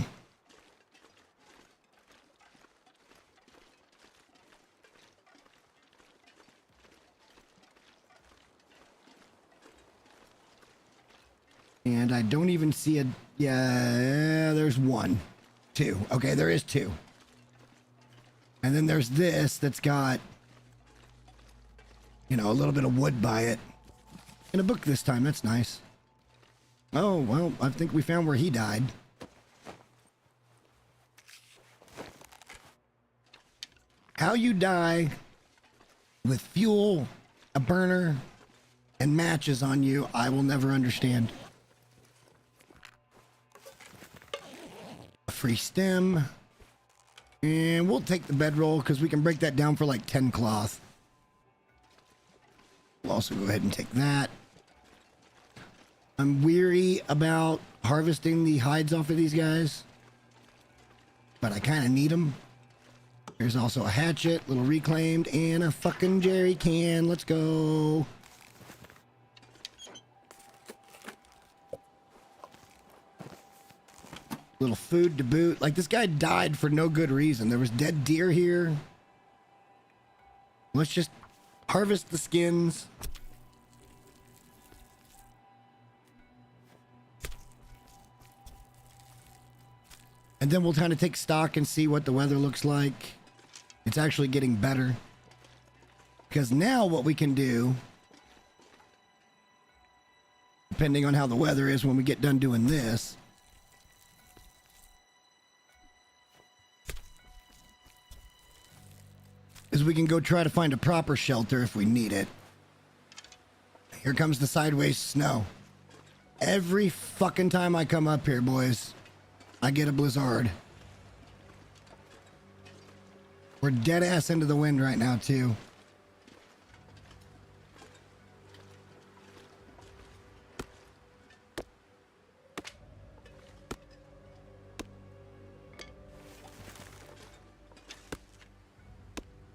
And I don't even see a... Yeah, there's 1. 2. Okay, there is 2. And then there's this that's got, you know, a little bit of wood by it. In a book this time, that's nice. Oh, well, I think we found where he died. How you die with fuel, a burner, and matches on you, I will never understand. A free stem. And we'll take the bedroll because we can break that down for like 10 cloth. We'll also go ahead and take that. I'm weary about harvesting the hides off of these guys, but I kind of need them. There's also a hatchet, little reclaimed, and a fucking jerry can. Let's go. Little food to boot. Like, this guy died for no good reason. There was dead deer here. Let's just harvest the skins. And then we'll kind of take stock and see what the weather looks like. It's actually getting better. Because now what we can do, depending on how the weather is when we get done doing this. Is we can go try to find a proper shelter if we need it. Here comes the sideways snow. Every fucking time I come up here, boys, I get a blizzard. We're dead ass into the wind right now, too.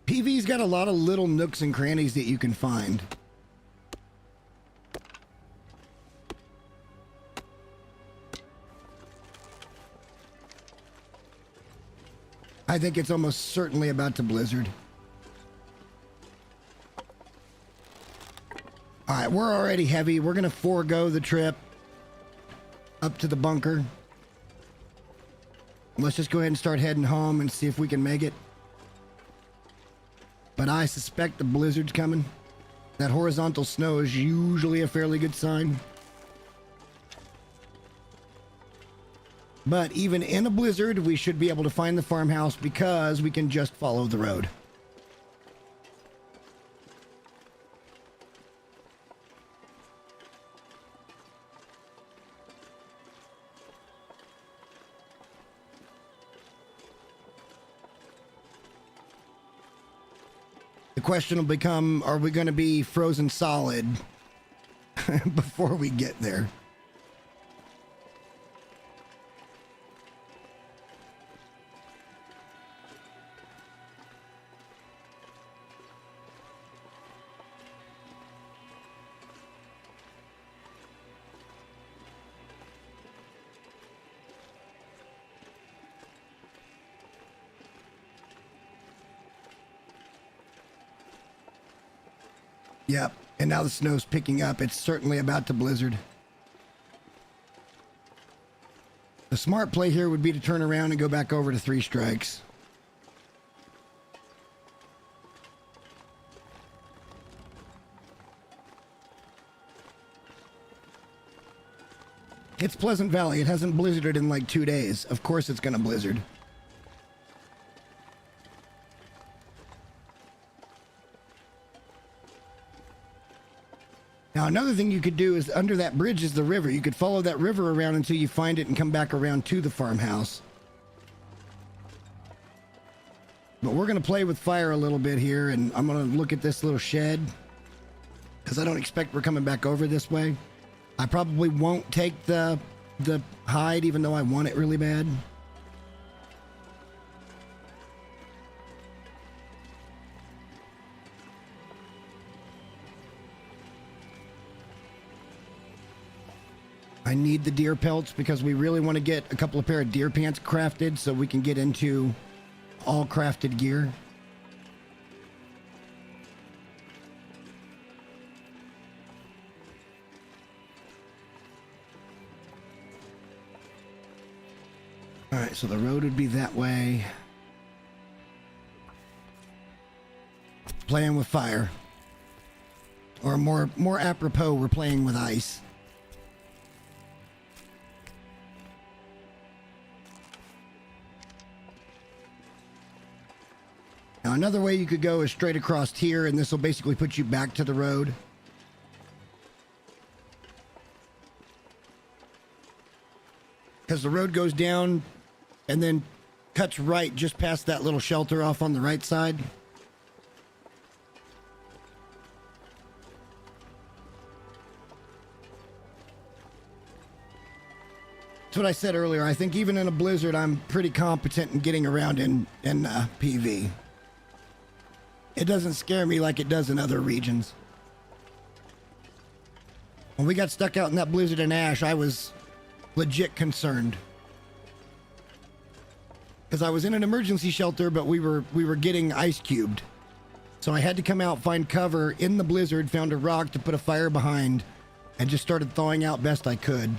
PV's got a lot of little nooks and crannies that you can find. I think it's almost certainly about to blizzard. All right, we're already heavy. We're going to forego the trip up to the bunker. Let's just go ahead and start heading home and see if we can make it. But I suspect the blizzard's coming. That horizontal snow is usually a fairly good sign. But even in a blizzard, we should be able to find the farmhouse because we can just follow the road. The question will become, are we going to be frozen solid before we get there? Yep, and now the snow's picking up. It's certainly about to blizzard. The smart play here would be to turn around and go back over to 3 strikes. It's Pleasant Valley. It hasn't blizzarded in like 2 days. Of course it's going to blizzard. Now, another thing you could do is under that bridge is the river. You could follow that river around until you find it and come back around to the farmhouse. But we're going to play with fire a little bit here, and I'm going to look at this little shed because I don't expect we're coming back over this way. I probably won't take the hide, even though I want it really bad. I need the deer pelts because we really want to get a couple of pair of deer pants crafted so we can get into all crafted gear. All right, so the road would be that way. Playing with fire. Or more apropos, we're playing with ice. Now, another way you could go is straight across here, and this will basically put you back to the road. Because the road goes down and then cuts right just past that little shelter off on the right side. That's what I said earlier. I think even in a blizzard, I'm pretty competent in getting around in PV. It doesn't scare me like it does in other regions. When we got stuck out in that blizzard in Ash, I was legit concerned. Because I was in an emergency shelter, but we were getting ice cubed. So I had to come out, find cover in the blizzard, found a rock to put a fire behind, and just started thawing out best I could.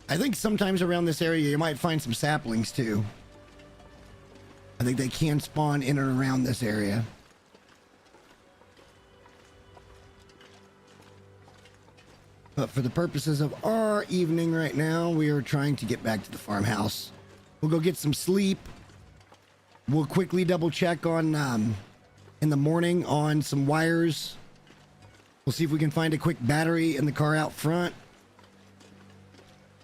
I think sometimes around this area you might find some saplings too. I think they can spawn in and around this area. But for the purposes of our evening right now, we are trying to get back to the farmhouse. We'll go get some sleep. We'll quickly double check on, in the morning on some wires. We'll see if we can find a quick battery in the car out front.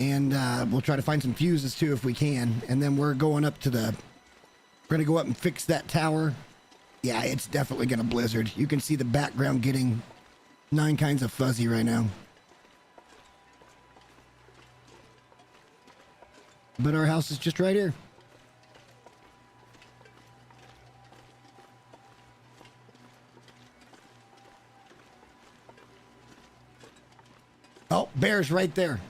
And we'll try to find some fuses too if we can. And then we're going up to the... We're going to go up and fix that tower. Yeah, it's definitely going to blizzard. You can see the background getting 9 kinds of fuzzy right now. But our house is just right here. Oh, bear's right there.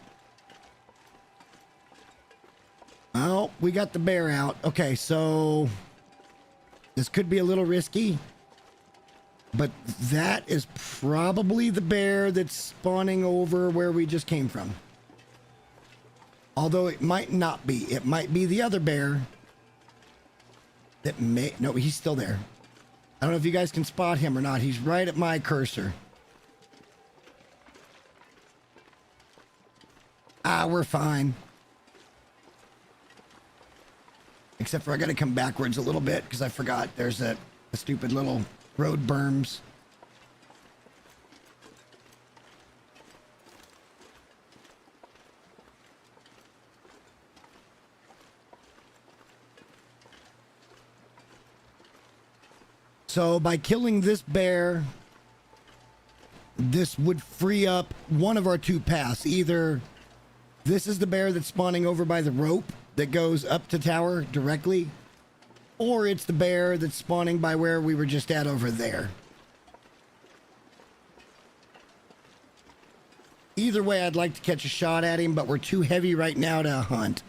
Oh, we got the bear out. Okay, so this could be a little risky, but that is probably the bear that's spawning over where we just came from. Although it might not be. It might be the other bear that may... No, he's still there. I don't know if you guys can spot him or not. He's right at my cursor. Ah, we're fine. Except for I got to come backwards a little bit because I forgot there's a stupid little road berms. So by killing this bear, this would free up one of our 2 paths. Either this is the bear that's spawning over by the rope that goes up to tower directly, or it's the bear that's spawning by where we were just at over there. Either way, I'd like to catch a shot at him, but we're too heavy right now to hunt.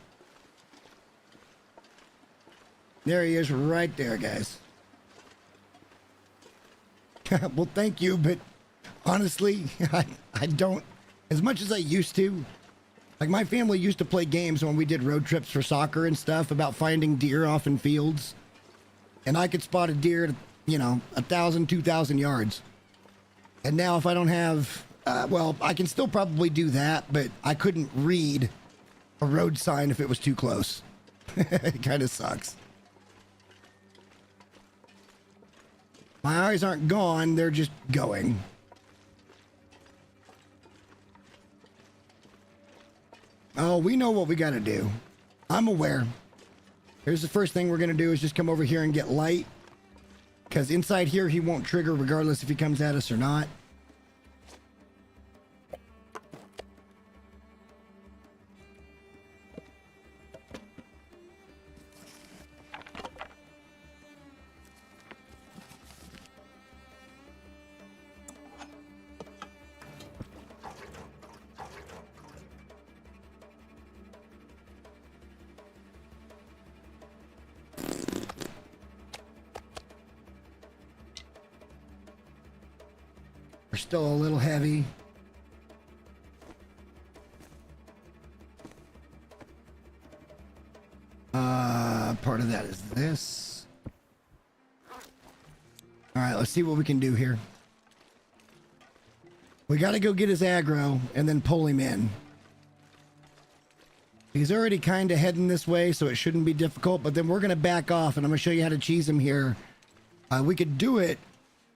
There he is right there, guys. Well, thank you, but honestly, I don't, as much as I used to. Like, my family used to play games when we did road trips for soccer and stuff about finding deer off in fields. And I could spot a deer at, you know, 1,000, 2,000 yards. And now if I don't have, well, I can still probably do that, but I couldn't read a road sign if it was too close. It kind of sucks. My eyes aren't gone, they're just going. Oh, we know what we gotta do. I'm aware. Here's the first thing we're gonna do is just come over here and get light. Because inside here, he won't trigger regardless if he comes at us or not. We're still a little heavy. Part of that is this. All right, let's see what we can do here. We got to go get his aggro and then pull him in. He's already kind of heading this way, so it shouldn't be difficult, but then we're going to back off, and I'm going to show you how to cheese him here. We could do it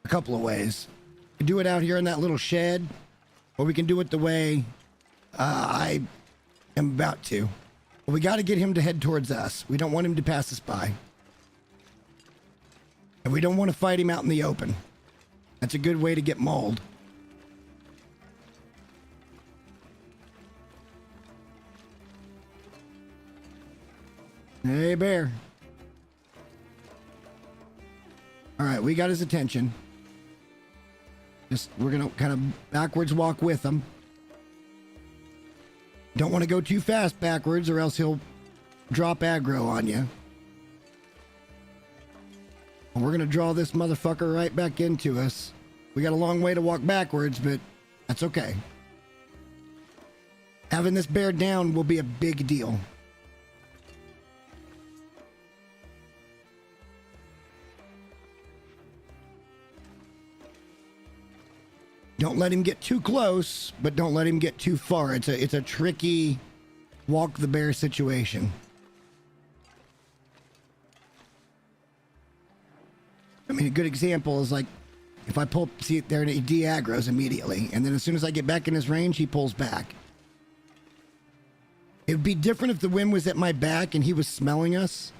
a couple of ways. We could do it out here in that little shed, or we can do it the way I am about to. But we got to get him to head towards us. We don't want him to pass us by. And we don't want to fight him out in the open. That's a good way to get mauled. Hey, bear. All right, we got his attention. Just, we're going to kind of backwards walk with him. Don't want to go too fast backwards or else he'll drop aggro on you. And we're going to draw this motherfucker right back into us. We got a long way to walk backwards, but that's okay. Having this bear down will be a big deal. Don't let him get too close, but don't let him get too far. It's a tricky walk the bear situation. I mean, a good example is like if I pull, see there, he de-aggroes immediately, and then as soon as I get back in his range, he pulls back. It would be different if the wind was at my back and he was smelling us.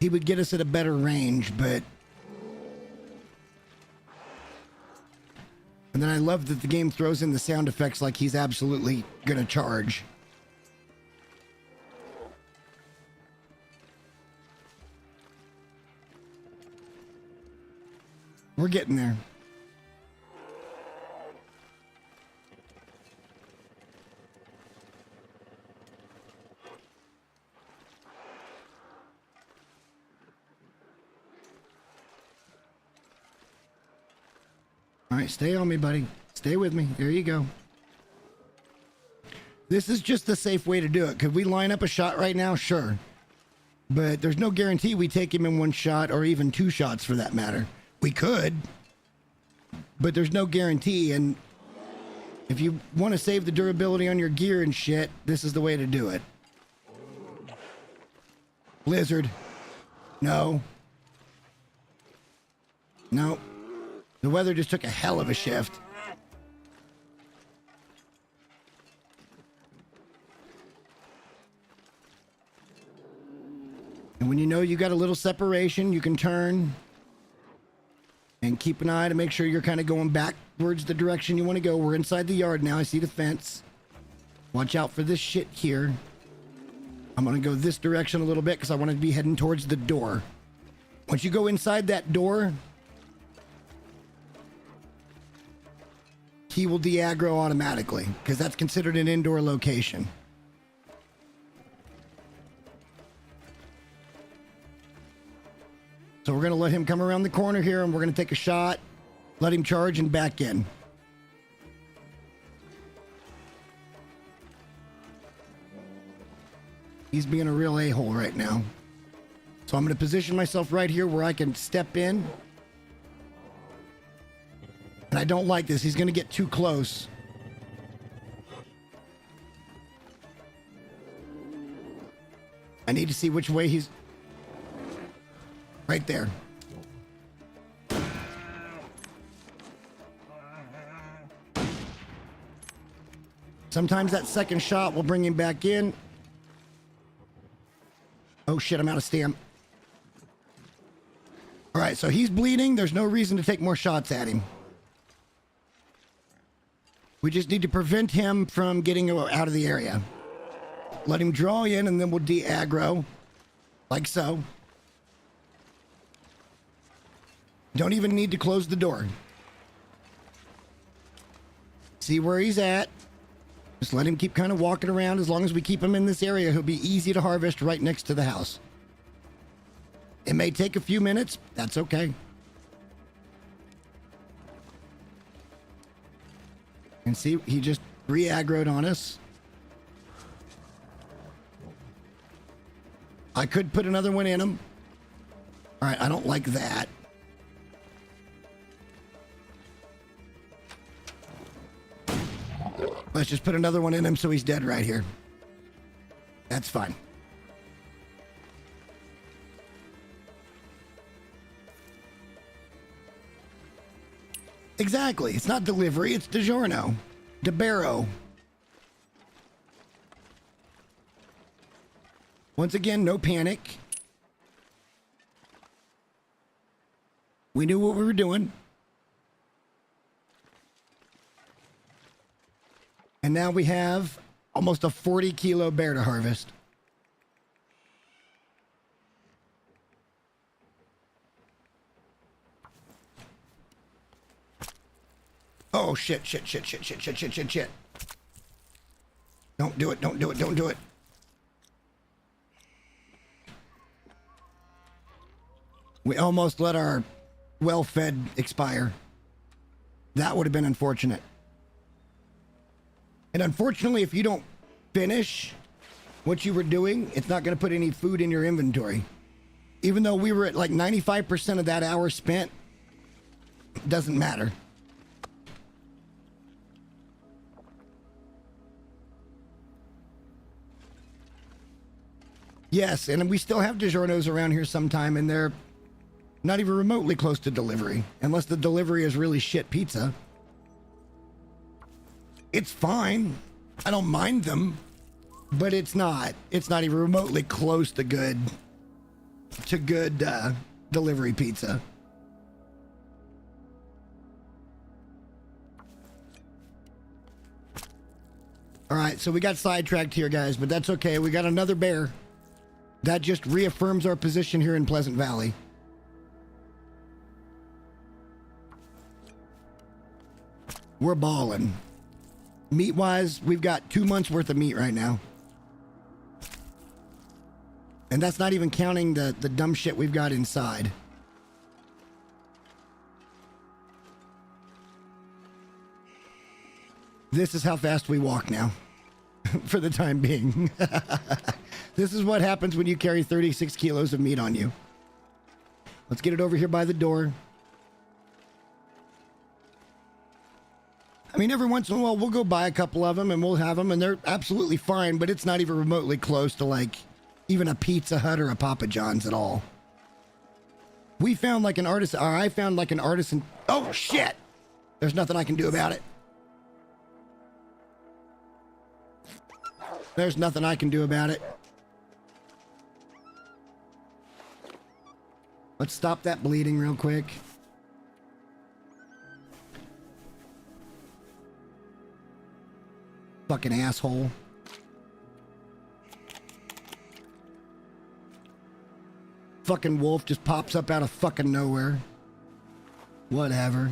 He would get us at a better range, but... And then I love that the game throws in the sound effects like he's absolutely gonna charge. We're getting there. All right, stay on me, buddy. Stay with me. There you go. This is just the safe way to do it. Could we line up a shot right now? Sure. But there's no guarantee we take him in one shot or even two shots for that matter. We could, but there's no guarantee. And if you want to save the durability on your gear and shit, this is the way to do it. Blizzard. No. No. The weather just took a hell of a shift. And when you know you got a little separation, you can turn and keep an eye to make sure you're kind of going back towards the direction you want to go. We're inside the yard now. I see the fence. Watch out for this shit here. I'm going to go this direction a little bit because I want to be heading towards the door. Once you go inside that door, he will de-aggro automatically because that's considered an indoor location. So we're going to let him come around the corner here and we're going to take a shot, let him charge and back in. He's being a real a-hole right now. So I'm going to position myself right here where I can step in. And I don't like this. He's going to get too close. I need to see which way he's... Right there. Sometimes that second shot will bring him back in. Oh shit, I'm out of stam. All right, so he's bleeding. There's no reason to take more shots at him. We just need to prevent him from getting out of the area. Let him draw in and then we'll de-aggro. Like so. Don't even need to close the door. See where he's at. Just let him keep kind of walking around. As long as we keep him in this area, he'll be easy to harvest right next to the house. It may take a few minutes. That's okay. And see, he just re-aggroed on us. I could put another one in him. All right, I don't like that. Let's just put another one in him so he's dead right here. That's fine. Exactly. It's not delivery, it's DiGiorno. DeBarrow. Once again, no panic. We knew what we were doing. And now we have almost a 40-kilo bear to harvest. Oh, shit. Don't do it, don't do it, don't do it. We almost let our well-fed expire. That would have been unfortunate. And unfortunately, if you don't finish what you were doing, it's not going to put any food in your inventory. Even though we were at like 95% of that hour spent, it doesn't matter. Yes, and we still have DiGiorno's around here sometime, and they're not even remotely close to delivery, unless the delivery is really shit pizza. It's fine. I don't mind them, but it's not even remotely close to good delivery pizza. All right, so we got sidetracked here, guys, but that's okay. We got another bear. That just reaffirms our position here in Pleasant Valley. We're balling. Meat-wise, we've got 2 months worth of meat right now. And that's not even counting the dumb shit we've got inside. This is how fast we walk now. For the time being. This is what happens when you carry 36 kilos of meat on you. Let's get it over here by the door. I mean, every once in a while, we'll go buy a couple of them and we'll have them, and they're absolutely fine, but it's not even remotely close to, like, even a Pizza Hut or a Papa John's at all. We found, like, an artisan, or I found, like, an artisan. Oh, shit! There's nothing I can do about it. There's nothing I can do about it. Let's stop that bleeding real quick. Fucking asshole. Fucking wolf just pops up out of fucking nowhere. Whatever.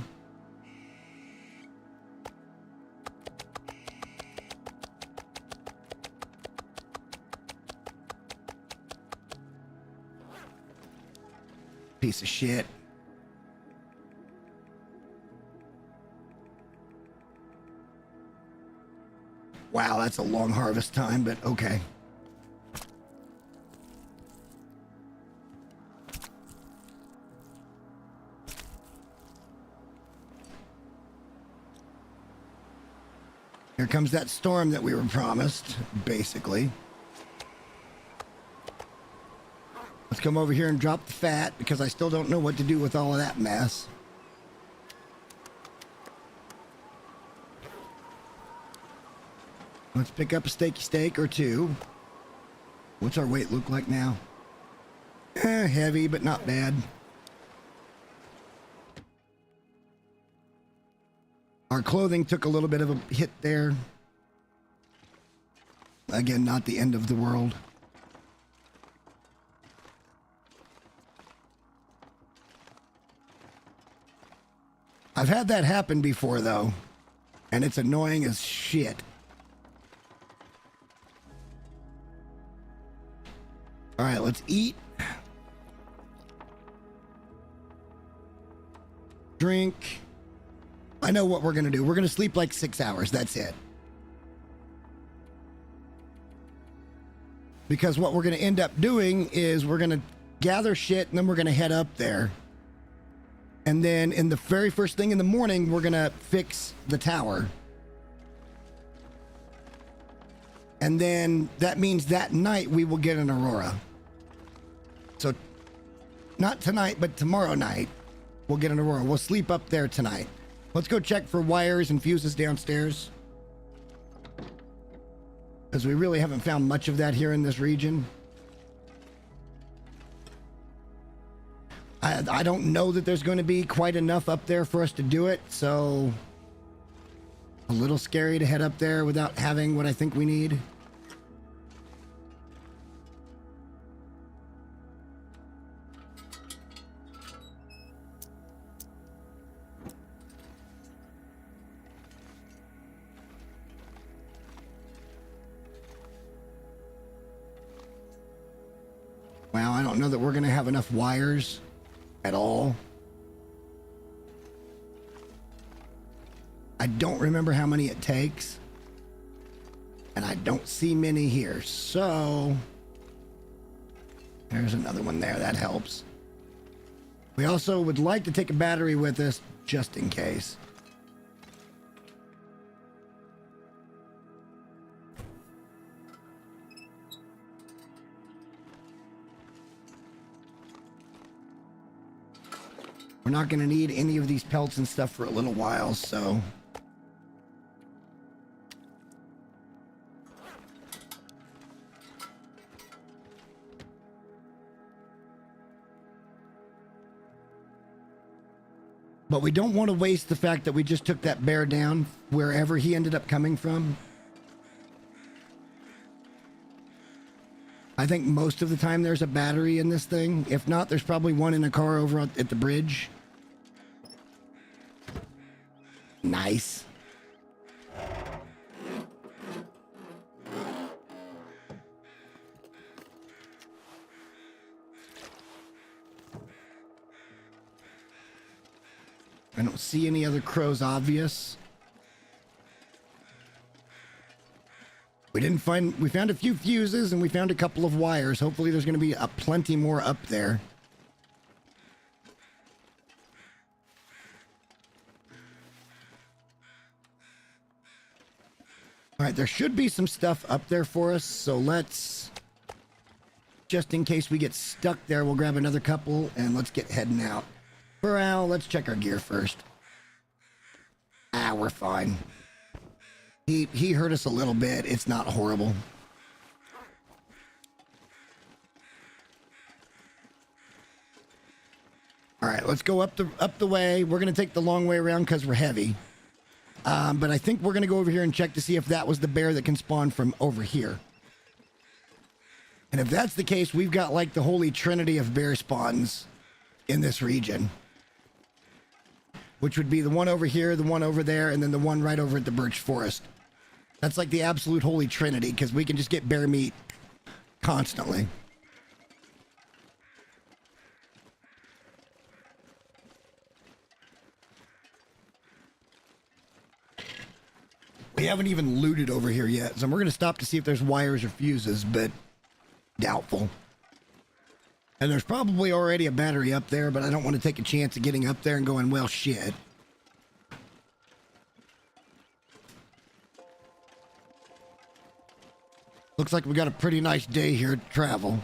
Piece of shit. Wow, that's a long harvest time, but okay. Here comes that storm that we were promised, basically. Let's come over here and drop the fat, because I still don't know what to do with all of that mess. Let's pick up a steaky steak or two. What's our weight look like now? Heavy, but not bad. Our clothing took a little bit of a hit there. Again, not the end of the world. I've had that happen before, though, and it's annoying as shit. All right, let's eat. Drink. I know what we're going to do. We're going to sleep like 6 hours. That's it. Because what we're going to end up doing is we're going to gather shit, and then we're going to head up there. And then in the very first thing in the morning, we're going to fix the tower. And then that means that night we will get an aurora. So not tonight, but tomorrow night we'll get an aurora. We'll sleep up there tonight. Let's go check for wires and fuses downstairs, because we really haven't found much of that here in this region. I don't know that there's going to be quite enough up there for us to do it, so a little scary to head up there without having what I think we need. Wow, I don't know that we're going to have enough wires at all. I don't remember how many it takes, and I don't see many here, so there's another one there. That helps. We also would like to take a battery with us just in case. We're not going to need any of these pelts and stuff for a little while, so... But we don't want to waste the fact that we just took that bear down wherever he ended up coming from. I think most of the time there's a battery in this thing. If not, there's probably one in a car over at the bridge. Nice. I don't see any other crows obvious. We found a few fuses and we found a couple of wires. Hopefully there's going to be plenty more up there. All right, there should be some stuff up there for us, so let's, just in case we get stuck there, we'll grab another couple and let's get heading out. For now, let's check our gear first. Ah, we're fine. He hurt us a little bit. It's not horrible. All right, let's go up the way. We're gonna take the long way around because we're heavy. But I think we're gonna go over here and check to see if that was the bear that can spawn from over here. And if that's the case, we've got like the holy trinity of bear spawns in this region. Which would be the one over here, the one over there, and then the one right over at the birch forest. That's like the absolute holy trinity, because we can just get bear meat constantly. We haven't even looted over here yet, so we're going to stop to see if there's wires or fuses, but doubtful. And there's probably already a battery up there, but I don't want to take a chance of getting up there and going, well, shit. Looks like we got a pretty nice day here to travel.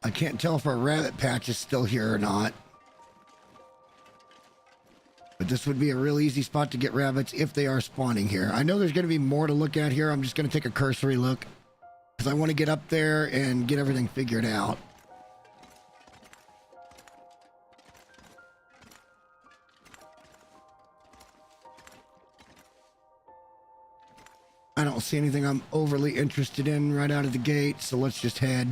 I can't tell if our rabbit patch is still here or not. But this would be a real easy spot to get rabbits if they are spawning here. I know there's going to be more to look at here. I'm just going to take a cursory look because I want to get up there and get everything figured out. I don't see anything I'm overly interested in right out of the gate, so let's just head.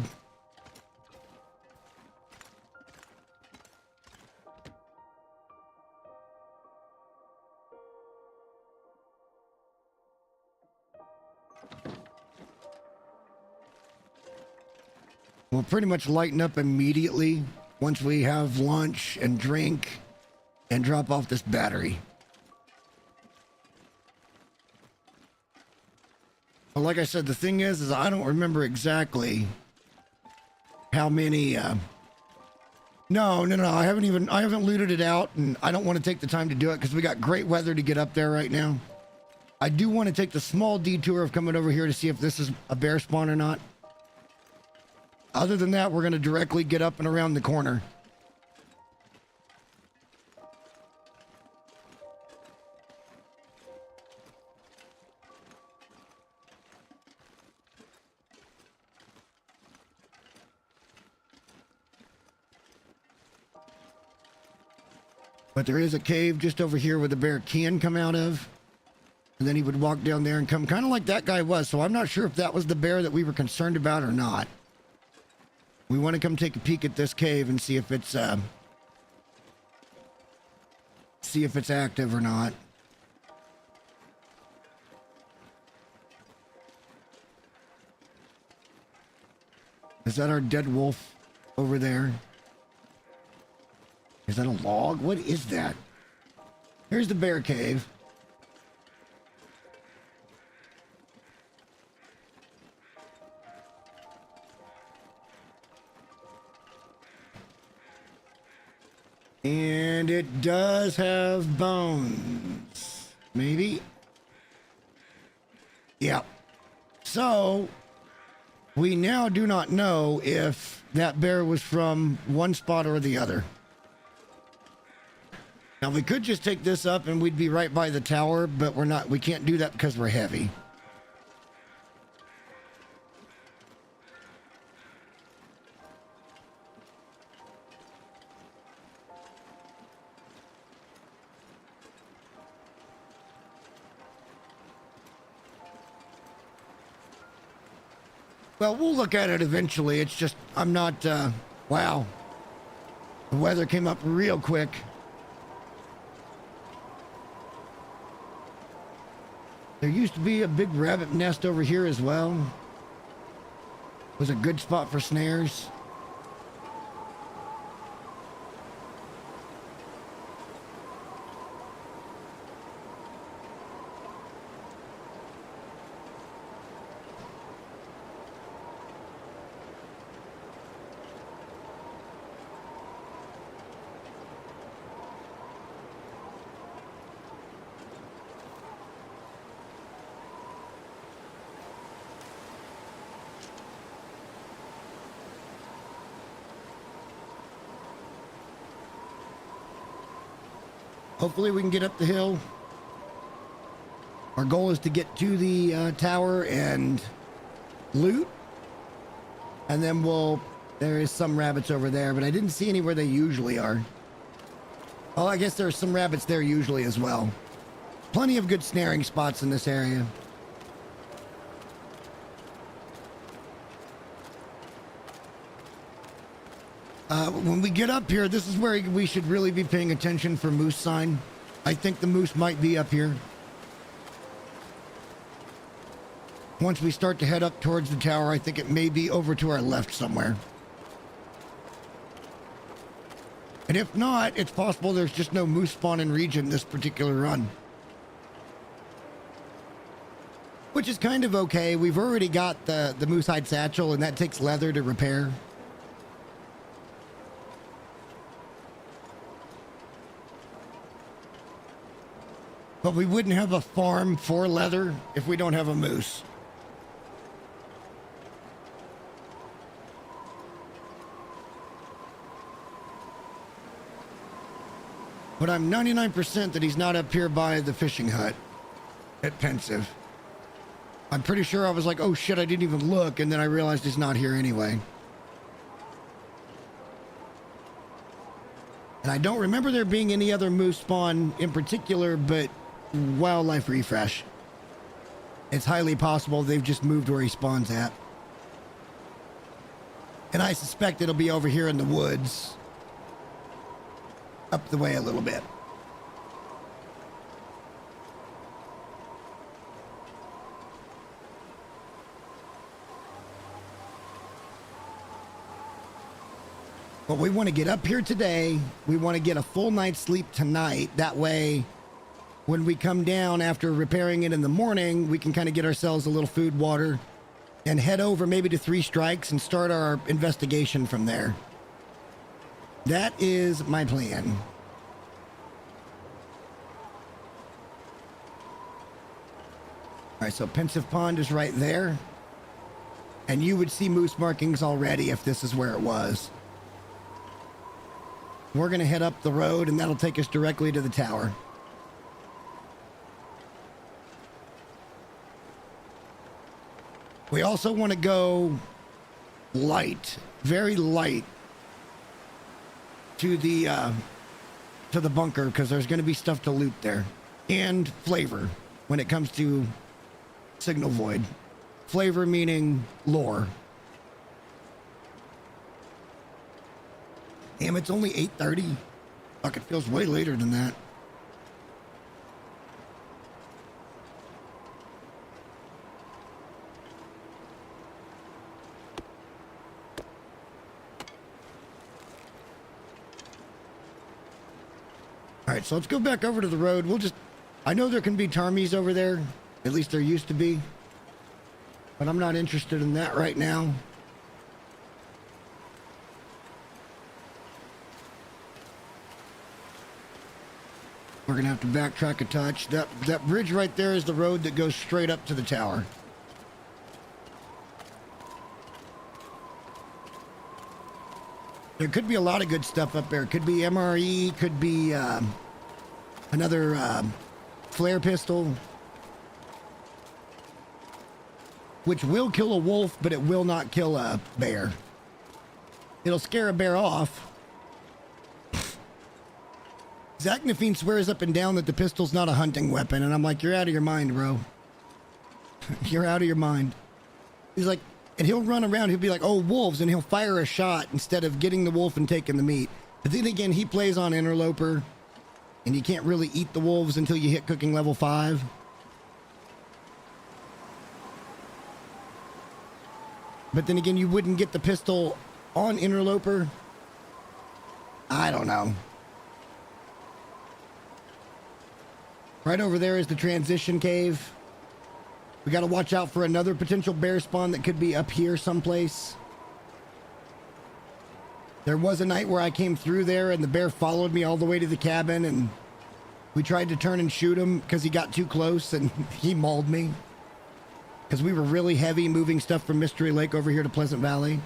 We'll pretty much lighten up immediately once we have lunch and drink and drop off this battery. Well, like I said, the thing is I don't remember exactly how many, No, I haven't looted it out, and I don't want to take the time to do it because we got great weather to get up there right now. I do want to take the small detour of coming over here to see if this is a bear spawn or not. Other than that, we're going to directly get up and around the corner. But there is a cave just over here where the bear can come out of. And then he would walk down there and come kind of like that guy was. So I'm not sure if that was the bear that we were concerned about or not. We want to come take a peek at this cave and see if it's active or not. Is that our dead wolf over there? Is that a log? What is that? Here's the bear cave. And it does have bones. Maybe. Yeah. So we now do not know if that bear was from one spot or the other. Now we could just take this up and we'd be right by the tower, but we're not. We can't do that because we're heavy. Well, we'll look at it eventually. It's just, I'm not, wow. The weather came up real quick. There used to be a big rabbit nest over here as well. Was a good spot for snares. Hopefully we can get up the hill. Our goal is to get to the tower and loot. And then there is some rabbits over there, but I didn't see any where they usually are. Oh, I guess there are some rabbits there usually as well. Plenty of good snaring spots in this area. When we get up here, this is where we should really be paying attention for moose sign. I think the moose might be up here. Once we start to head up towards the tower, I think it may be over to our left somewhere. And if not, it's possible there's just no moose spawning region this particular run. Which is kind of okay. We've already got the moose hide satchel, and that takes leather to repair. But we wouldn't have a farm for leather if we don't have a moose. But I'm 99% that he's not up here by the fishing hut at Pensive. I'm pretty sure I was like, oh shit, I didn't even look, and then I realized he's not here anyway. And I don't remember there being any other moose spawn in particular, but wildlife refresh. It's highly possible they've just moved where he spawns at. And I suspect it'll be over here in the woods. Up the way a little bit. But we want to get up here today. We want to get a full night's sleep tonight. That way, when we come down after repairing it in the morning, we can kind of get ourselves a little food, water, and head over maybe to 3 Strikes and start our investigation from there. That is my plan. All right, so Pensive Pond is right there. And you would see moose markings already if this is where it was. We're going to head up the road, and that'll take us directly to the tower. We also want to go light, very light, to the bunker, because there's going to be stuff to loot there. And flavor when it comes to Signal Void. Flavor meaning lore. Damn, it's only 8:30. Fuck, it feels way later than that. All right, so let's go back over to the road. I know there can be Tarmies over there. At least there used to be. But I'm not interested in that right now. We're gonna have to backtrack a touch. That bridge right there is the road that goes straight up to the tower. There could be a lot of good stuff up there. Could be MRE, could be another flare pistol, which will kill a wolf, but it will not kill a bear. It'll scare a bear off. Zach Nafine swears up and down that the pistol's not a hunting weapon, and I'm like, you're out of your mind, bro. You're out of your mind. He's like, and he'll run around, he'll be like, oh, wolves, and he'll fire a shot instead of getting the wolf and taking the meat. But then again, he plays on Interloper, and you can't really eat the wolves until you hit cooking level 5. But then again, you wouldn't get the pistol on Interloper. I don't know. Right over there is the transition cave. We got to watch out for another potential bear spawn that could be up here someplace. There was a night where I came through there and the bear followed me all the way to the cabin, and we tried to turn and shoot him because he got too close and he mauled me. Because we were really heavy moving stuff from Mystery Lake over here to Pleasant Valley.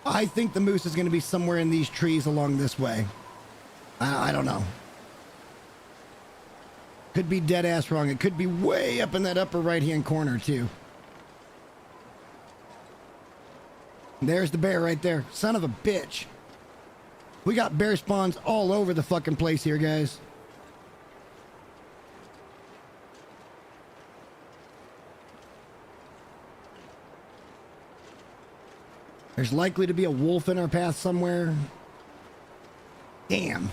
I think the moose is going to be somewhere in these trees along this way. I don't know. Could be dead ass wrong. It could be way up in that upper right hand corner too. There's the bear right there. Son of a bitch. We got bear spawns all over the fucking place here, guys. There's likely to be a wolf in our path somewhere. Damn.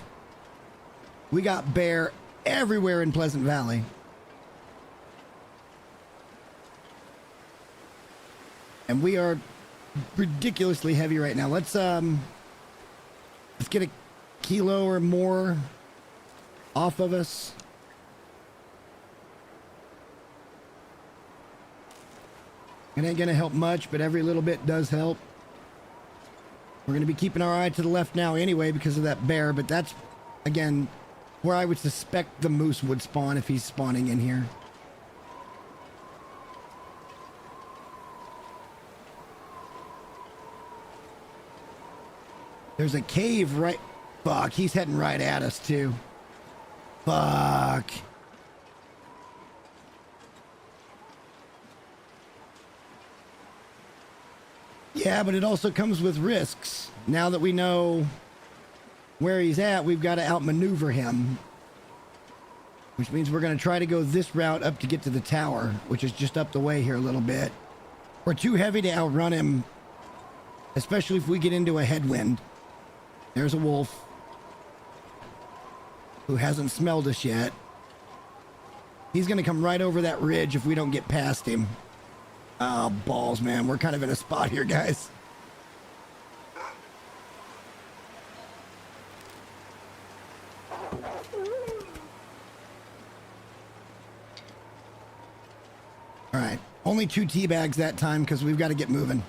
We got bear everywhere in Pleasant Valley. And we are ridiculously heavy right now. Let's get a kilo or more off of us. It ain't gonna help much, but every little bit does help. We're gonna be keeping our eye to the left now anyway because of that bear, but that's, again, where I would suspect the moose would spawn if he's spawning in here. There's a cave right... Fuck, he's heading right at us too. Fuck. Yeah, but it also comes with risks. Now that we know where he's at, we've got to outmaneuver him. Which means we're going to try to go this route up to get to the tower, which is just up the way here a little bit. We're too heavy to outrun him, especially if we get into a headwind. There's a wolf who hasn't smelled us yet. He's going to come right over that ridge if we don't get past him. Oh, balls, man. We're kind of in a spot here, guys. All right. Only 2 tea bags that time because we've got to get moving.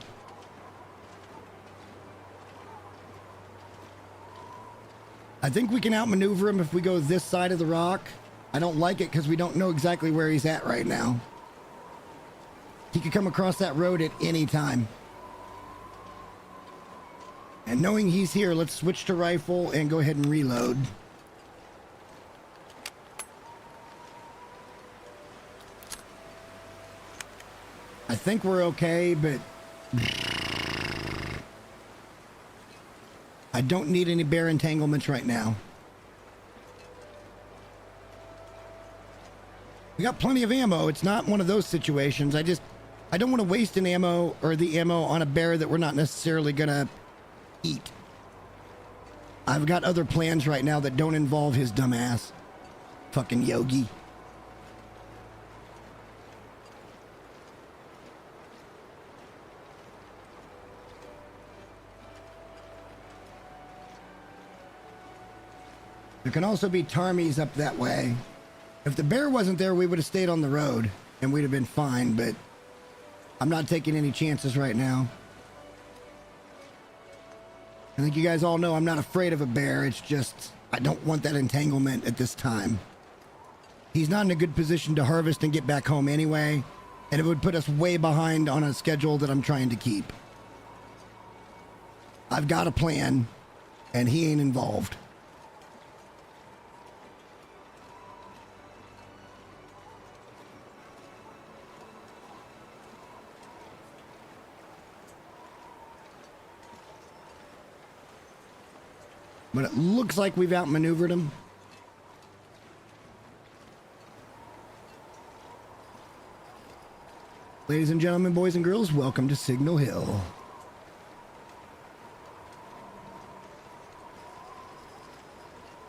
I think we can outmaneuver him if we go this side of the rock. I don't like it because we don't know exactly where he's at right now. He could come across that road at any time. And knowing he's here, let's switch to rifle and go ahead and reload. I think we're okay, but I don't need any bear entanglements right now. We got plenty of ammo. It's not one of those situations. I don't want to waste an ammo or the ammo on a bear that we're not necessarily gonna eat. I've got other plans right now that don't involve his dumb ass. Fucking Yogi. There can also be Tarmies up that way. If the bear wasn't there, we would have stayed on the road and we'd have been fine, but I'm not taking any chances right now. I think you guys all know I'm not afraid of a bear. It's just I don't want that entanglement at this time. He's not in a good position to harvest and get back home anyway, and it would put us way behind on a schedule that I'm trying to keep. I've got a plan, and he ain't involved. But it looks like we've outmaneuvered him. Ladies and gentlemen, boys and girls, welcome to Signal Hill.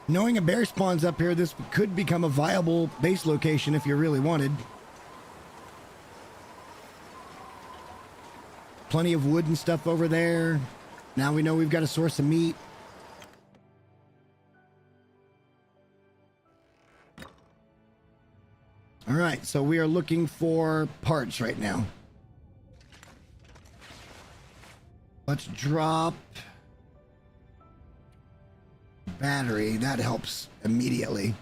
Knowing a bear spawns up here, this could become a viable base location if you really wanted. Plenty of wood and stuff over there. Now we know we've got a source of meat. All right, so we are looking for parts right now. Let's drop battery. That helps immediately.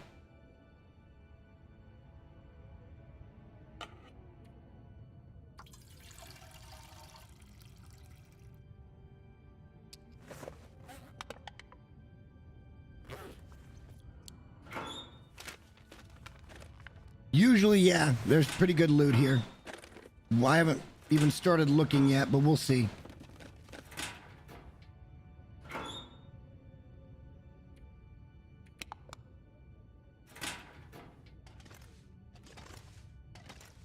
Usually, yeah, there's pretty good loot here. Well, I haven't even started looking yet, but we'll see.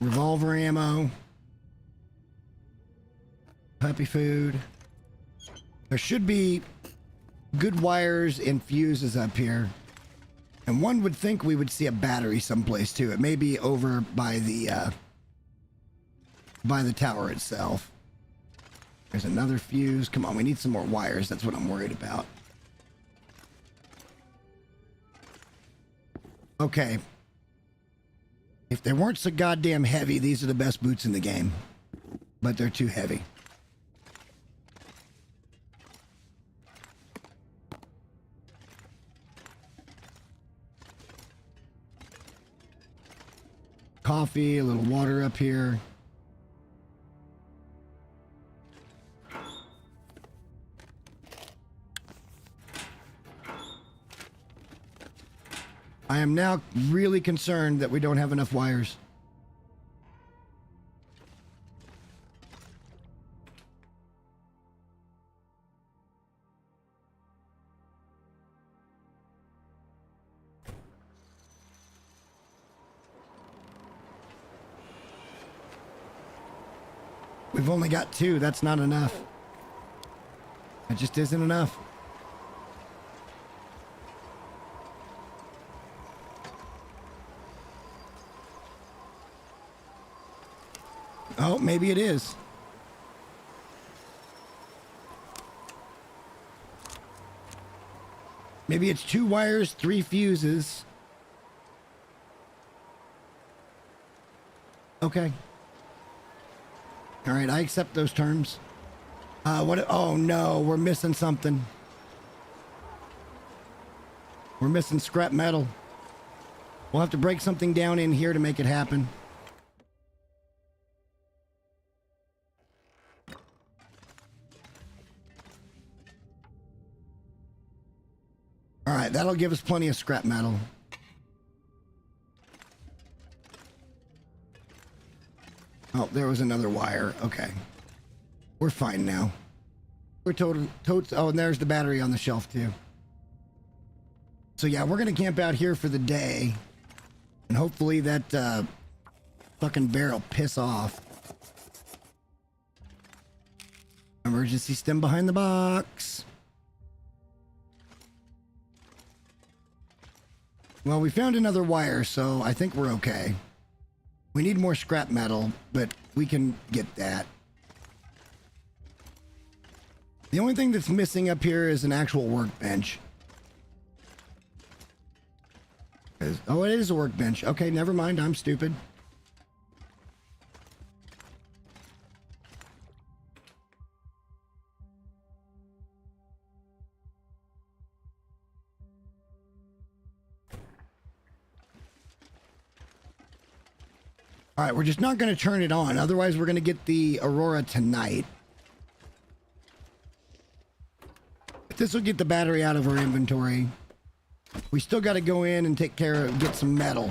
Revolver ammo. Puppy food. There should be good wires and fuses up here. And one would think we would see a battery someplace too. It may be over by the tower itself. There's another fuse. Come on, we need some more wires. That's what I'm worried about. Okay. If they weren't so goddamn heavy, these are the best boots in the game. But they're too heavy. Coffee, a little water up here. I am now really concerned that we don't have enough wires. We've only got 2. That's not enough. It just isn't enough. Oh, maybe it is. Maybe it's 2 wires, 3 fuses. Okay. All right, I accept those terms. What? Oh no, we're missing something. We're missing scrap metal. We'll have to break something down in here to make it happen. All right, that'll give us plenty of scrap metal. Oh, there was another wire. Okay. We're fine now. We're total. Oh, and there's the battery on the shelf, too. So, yeah, we're going to camp out here for the day. And hopefully that fucking bear will piss off. Emergency stem behind the box. Well, we found another wire, so I think we're okay. We need more scrap metal, but we can get that. The only thing that's missing up here is an actual workbench. Oh, it is a workbench. Okay, never mind. I'm stupid. All right, we're just not going to turn it on. Otherwise, we're going to get the Aurora tonight. This will get the battery out of our inventory. We still got to go in and take care of, get some metal.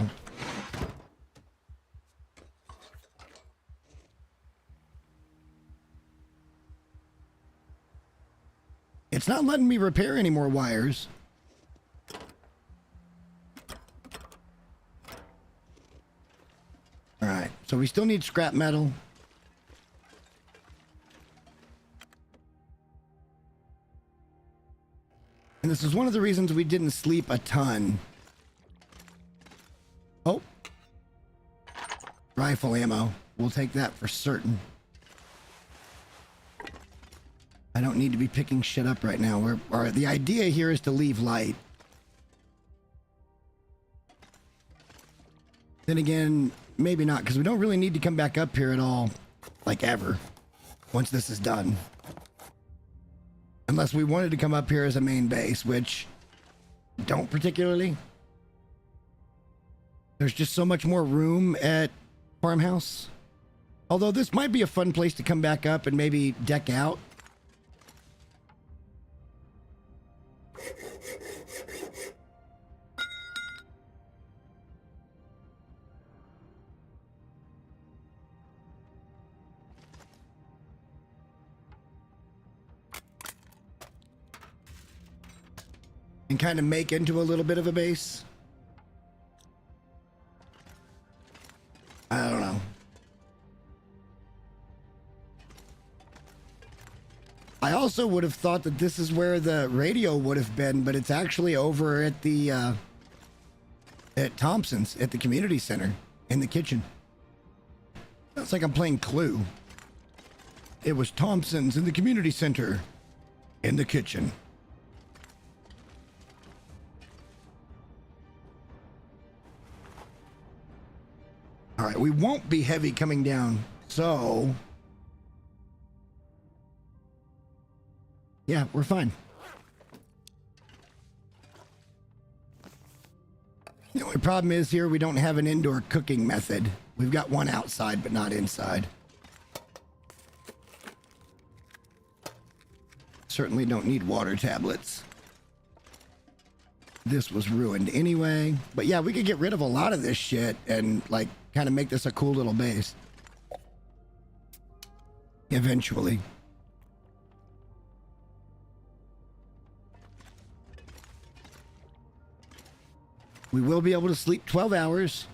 It's not letting me repair any more wires. All right, so we still need scrap metal. And this is one of the reasons we didn't sleep a ton. Oh. Rifle ammo. We'll take that for certain. I don't need to be picking shit up right now. The idea here is to leave light. Then again, maybe not, because we don't really need to come back up here at all, like ever, once this is done. Unless we wanted to come up here as a main base, which don't particularly. There's just so much more room at Farmhouse. Although this might be a fun place to come back up and maybe deck out. And kind of make into a little bit of a base. I don't know. I also would have thought that this is where the radio would have been, but it's actually over at the at Thompson's at the community center in the kitchen. Sounds like I'm playing Clue. It was Thompson's in the community center in the kitchen. All right, we won't be heavy coming down, so yeah, we're fine. The only problem is here we don't have an indoor cooking method. We've got one outside, but not inside. Certainly don't need water tablets. This was ruined anyway. But yeah, we could get rid of a lot of this shit and like kind of make this a cool little base. Eventually. We will be able to sleep 12 hours.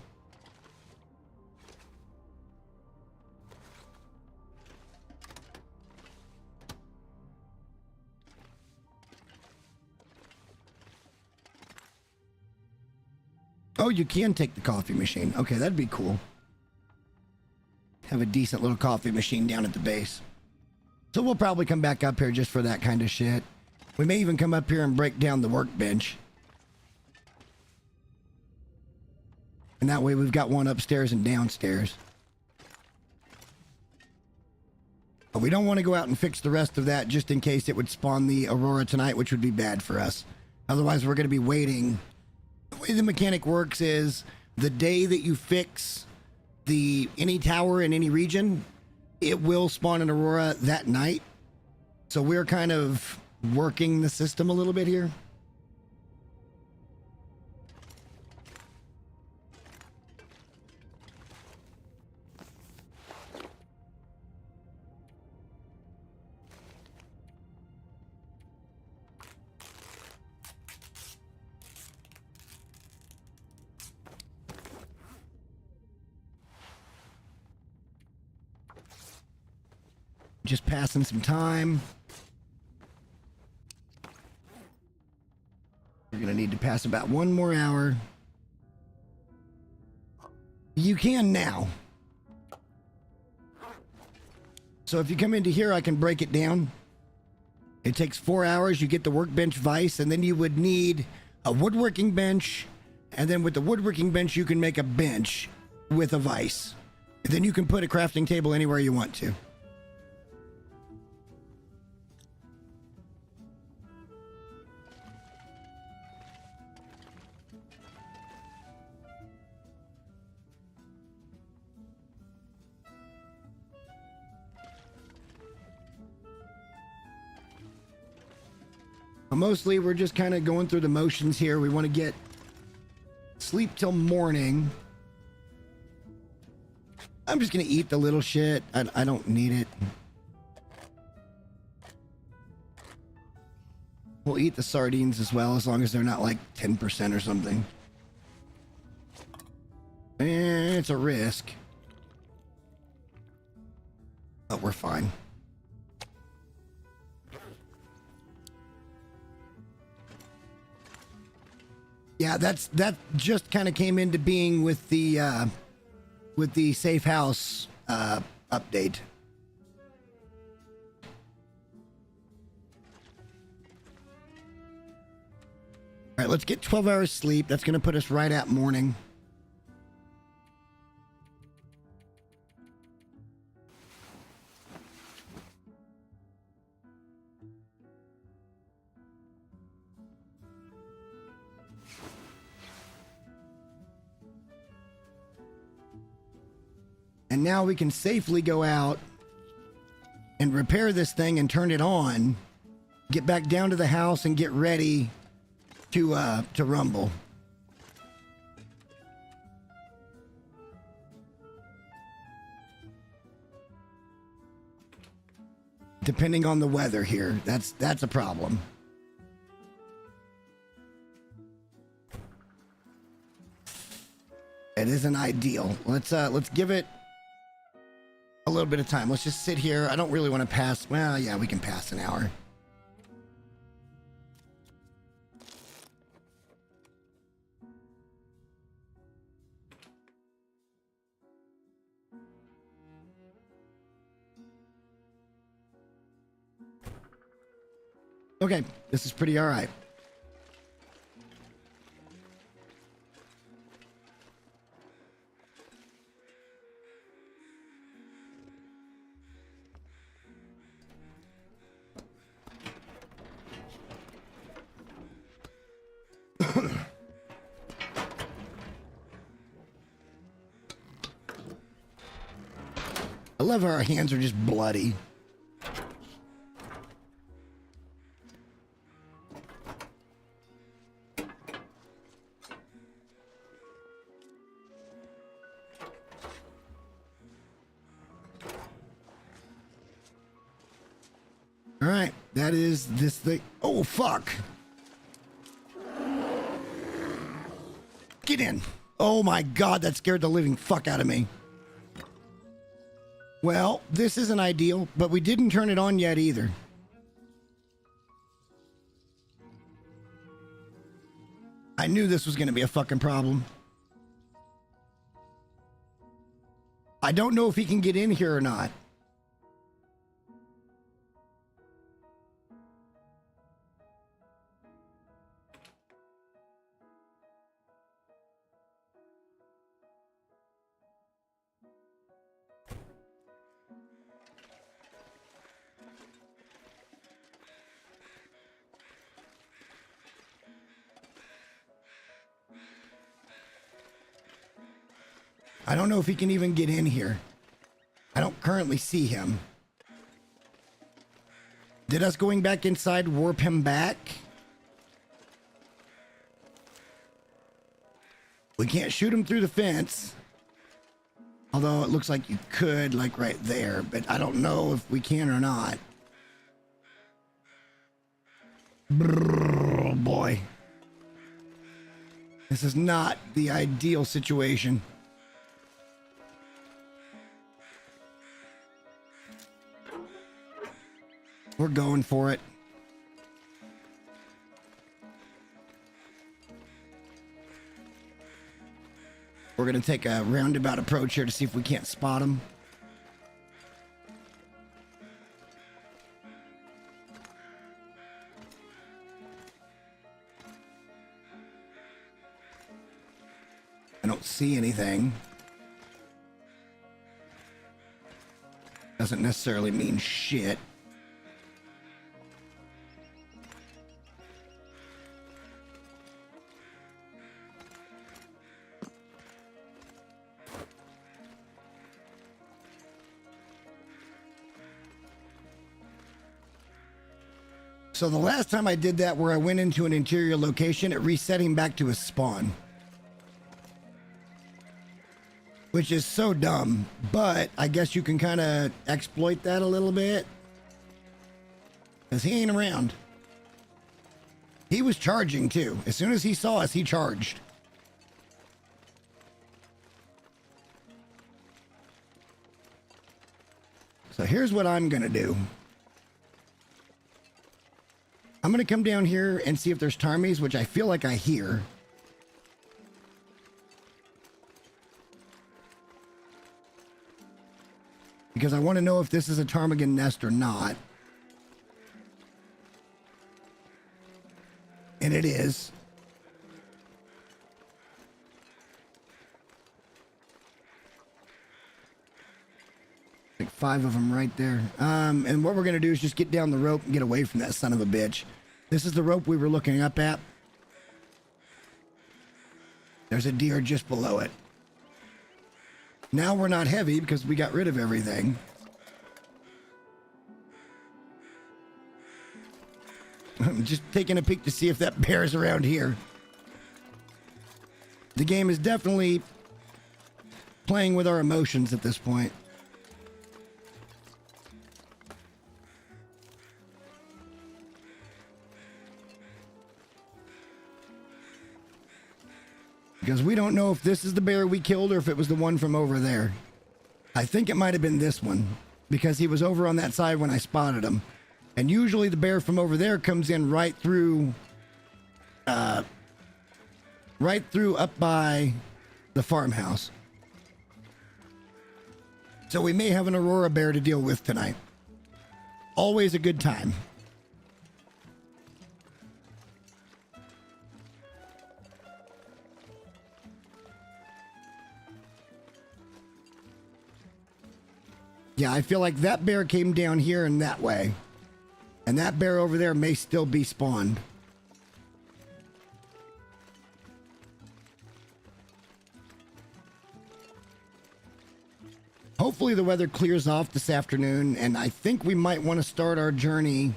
Oh, you can take the coffee machine. Okay, that'd be cool. Have a decent little coffee machine down at the base. So we'll probably come back up here just for that kind of shit. We may even come up here and break down the workbench. And that way we've got one upstairs and downstairs. But we don't want to go out and fix the rest of that just in case it would spawn the Aurora tonight, which would be bad for us. Otherwise, we're going to be waiting. The way the mechanic works is the day that you fix any tower in any region, it will spawn an Aurora that night. So we're kind of working the system a little bit here. Just passing some time. You're going to need to pass about 1 more hour. You can now. So if you come into here, I can break it down. It takes 4 hours. You get the workbench vise, and then you would need a woodworking bench. And then with the woodworking bench, you can make a bench with a vise. And then you can put a crafting table anywhere you want to. But mostly we're just kind of going through the motions here. We want to get sleep till morning. I'm just going to eat the little shit. I don't need it. We'll eat the sardines as well, as long as they're not like 10% or something. It's a risk. But we're fine. Yeah, that just kind of came into being with the safe house update. All right, let's get 12 hours sleep. That's going to put us right at morning. And now we can safely go out and repair this thing and turn it on, get back down to the house and get ready to rumble. Depending on the weather here, that's a problem. It isn't ideal. Let's give it a little bit of time. Let's just sit here. I don't really want to pass. Well, yeah, we can pass an hour. Okay, this is pretty all right. I love how our hands are just bloody. All right, that is this thing. Oh, fuck. Get in. Oh my God, that scared the living fuck out of me. Well, this isn't ideal, but we didn't turn it on yet either. I knew this was going to be a fucking problem. I don't know if he can get in here or not. I don't know if he can even get in here. I don't currently see him. Did us going back inside warp him back? We can't shoot him through the fence. Although it looks like you could, like right there, but I don't know if we can or not. Brrr, boy. This is not the ideal situation. We're going for it. We're going to take a roundabout approach here to see if we can't spot him. I don't see anything. Doesn't necessarily mean shit. So the last time I did that where I went into an interior location, it reset him back to his spawn. Which is so dumb, but I guess you can kind of exploit that a little bit. Because he ain't around. He was charging too. As soon as he saw us, he charged. So here's what I'm going to do. I'm going to come down here and see if there's Ptarmies, which I feel like I hear. Because I want to know if this is a ptarmigan nest or not. And it is. Like 5 of them right there. And what we're going to do is just get down the rope and get away from that son of a bitch. This is the rope we were looking up at. There's a deer just below it. Now we're not heavy because we got rid of everything. I'm just taking a peek to see if that bear's around here. The game is definitely playing with our emotions at this point. Because we don't know if this is the bear we killed or if it was the one from over there. I think it might have been this one because he was over on that side when I spotted him. And usually the bear from over there comes in right through up by the farmhouse. So we may have an Aurora bear to deal with tonight. Always a good time. Yeah, I feel like that bear came down here and that way. And that bear over there may still be spawned. Hopefully the weather clears off this afternoon, and I think we might want to start our journey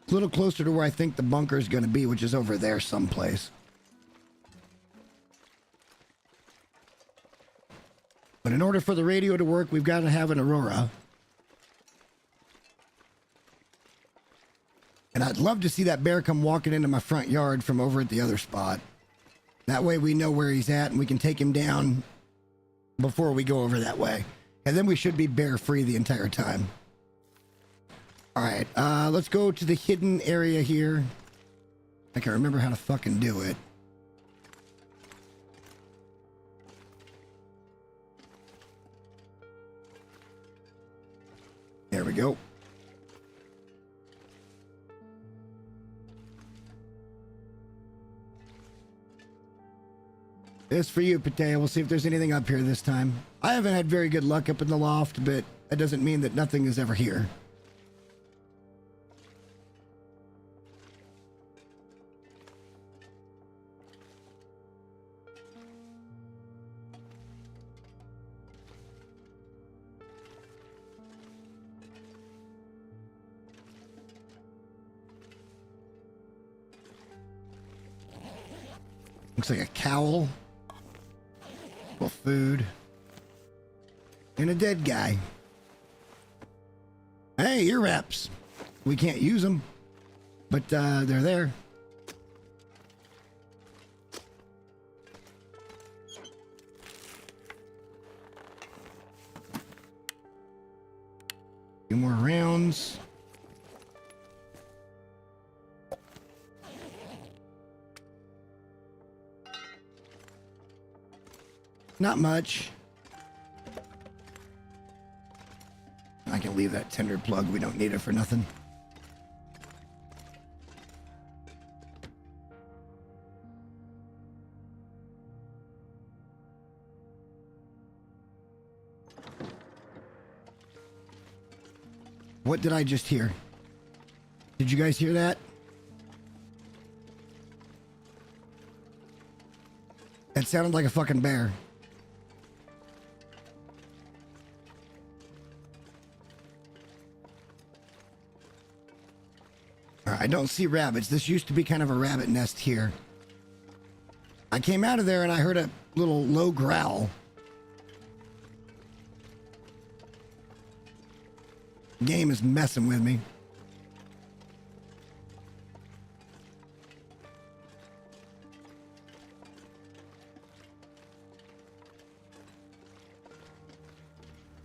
a little closer to where I think the bunker is going to be, which is over there someplace. But in order for the radio to work, we've got to have an Aurora. And I'd love to see that bear come walking into my front yard from over at the other spot. That way we know where he's at and we can take him down before we go over that way. And then we should be bear free the entire time. All right, let's go to the hidden area here. I can't remember how to fucking do it. There we go. This for you, Pate. We'll see if there's anything up here this time. I haven't had very good luck up in the loft, but that doesn't mean that nothing is ever here. Looks like a cowl. Well, food. And a dead guy. Hey, ear wraps. We can't use them, but they're there. Few more rounds. Not much. I can leave that tinder plug. We don't need it for nothing. What did I just hear? Did you guys hear that? That sounded like a fucking bear. I don't see rabbits. This used to be kind of a rabbit nest here. I came out of there and I heard a little low growl. Game is messing with me.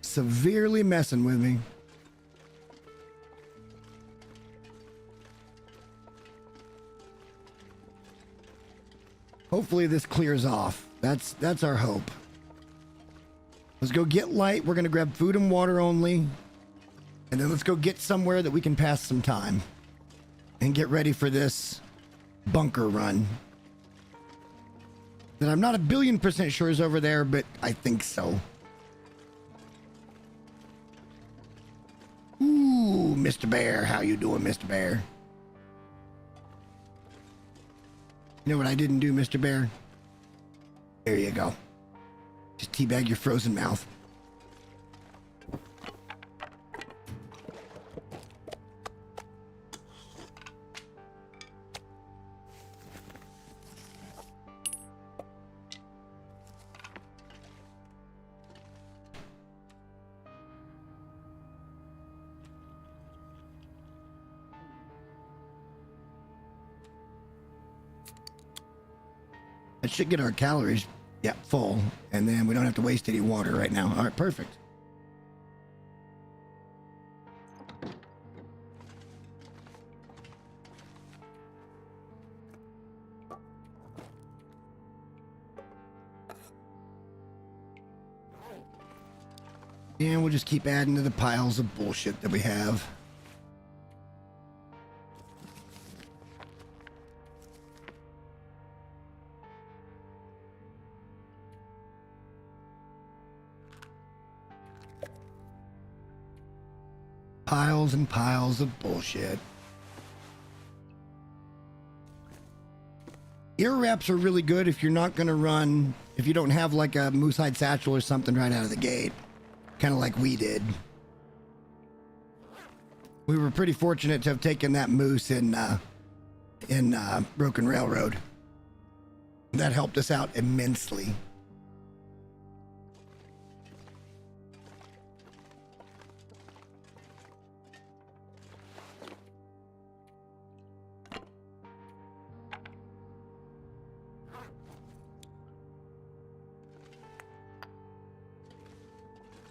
Severely messing with me. Hopefully this clears off. That's our hope. Let's go get light. We're gonna grab food and water only. And then let's go get somewhere that we can pass some time. And get ready for this bunker run. That I'm not 1,000,000,000% sure is over there, but I think so. Ooh, Mr. Bear. How you doing, Mr. Bear? You know what I didn't do, Mr. Bear? There you go. Just teabag your frozen mouth. That should get our calories, full. And then we don't have to waste any water right now. All right, perfect. And we'll just keep adding to the piles of bullshit that we have. Piles and piles of bullshit. Ear wraps are really good if you're not going to run, if you don't have like a moose hide satchel or something right out of the gate. Kind of like we did. We were pretty fortunate to have taken that moose in Broken Railroad. That helped us out immensely.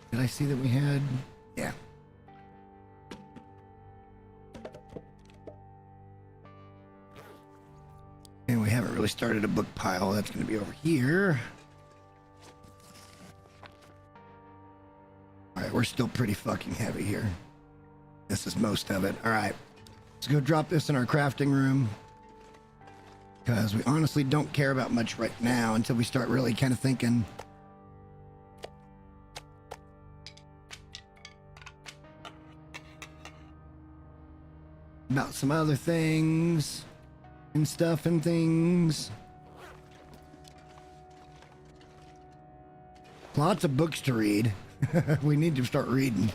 Did I see that we had? Yeah. And we haven't really started a book pile. That's going to be over here. All right, we're still pretty fucking heavy here. This is most of it. All right, let's go drop this in our crafting room. Because we honestly don't care about much right now until we start really kind of thinking. About some other things and stuff and things. Lots of books to read. We need to start reading.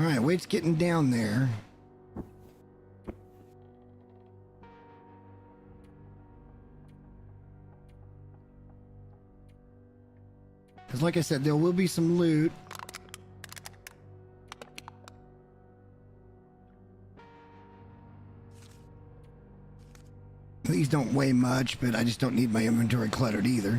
All right, weight's getting down there. Because like I said, there will be some loot. These don't weigh much, but I just don't need my inventory cluttered either.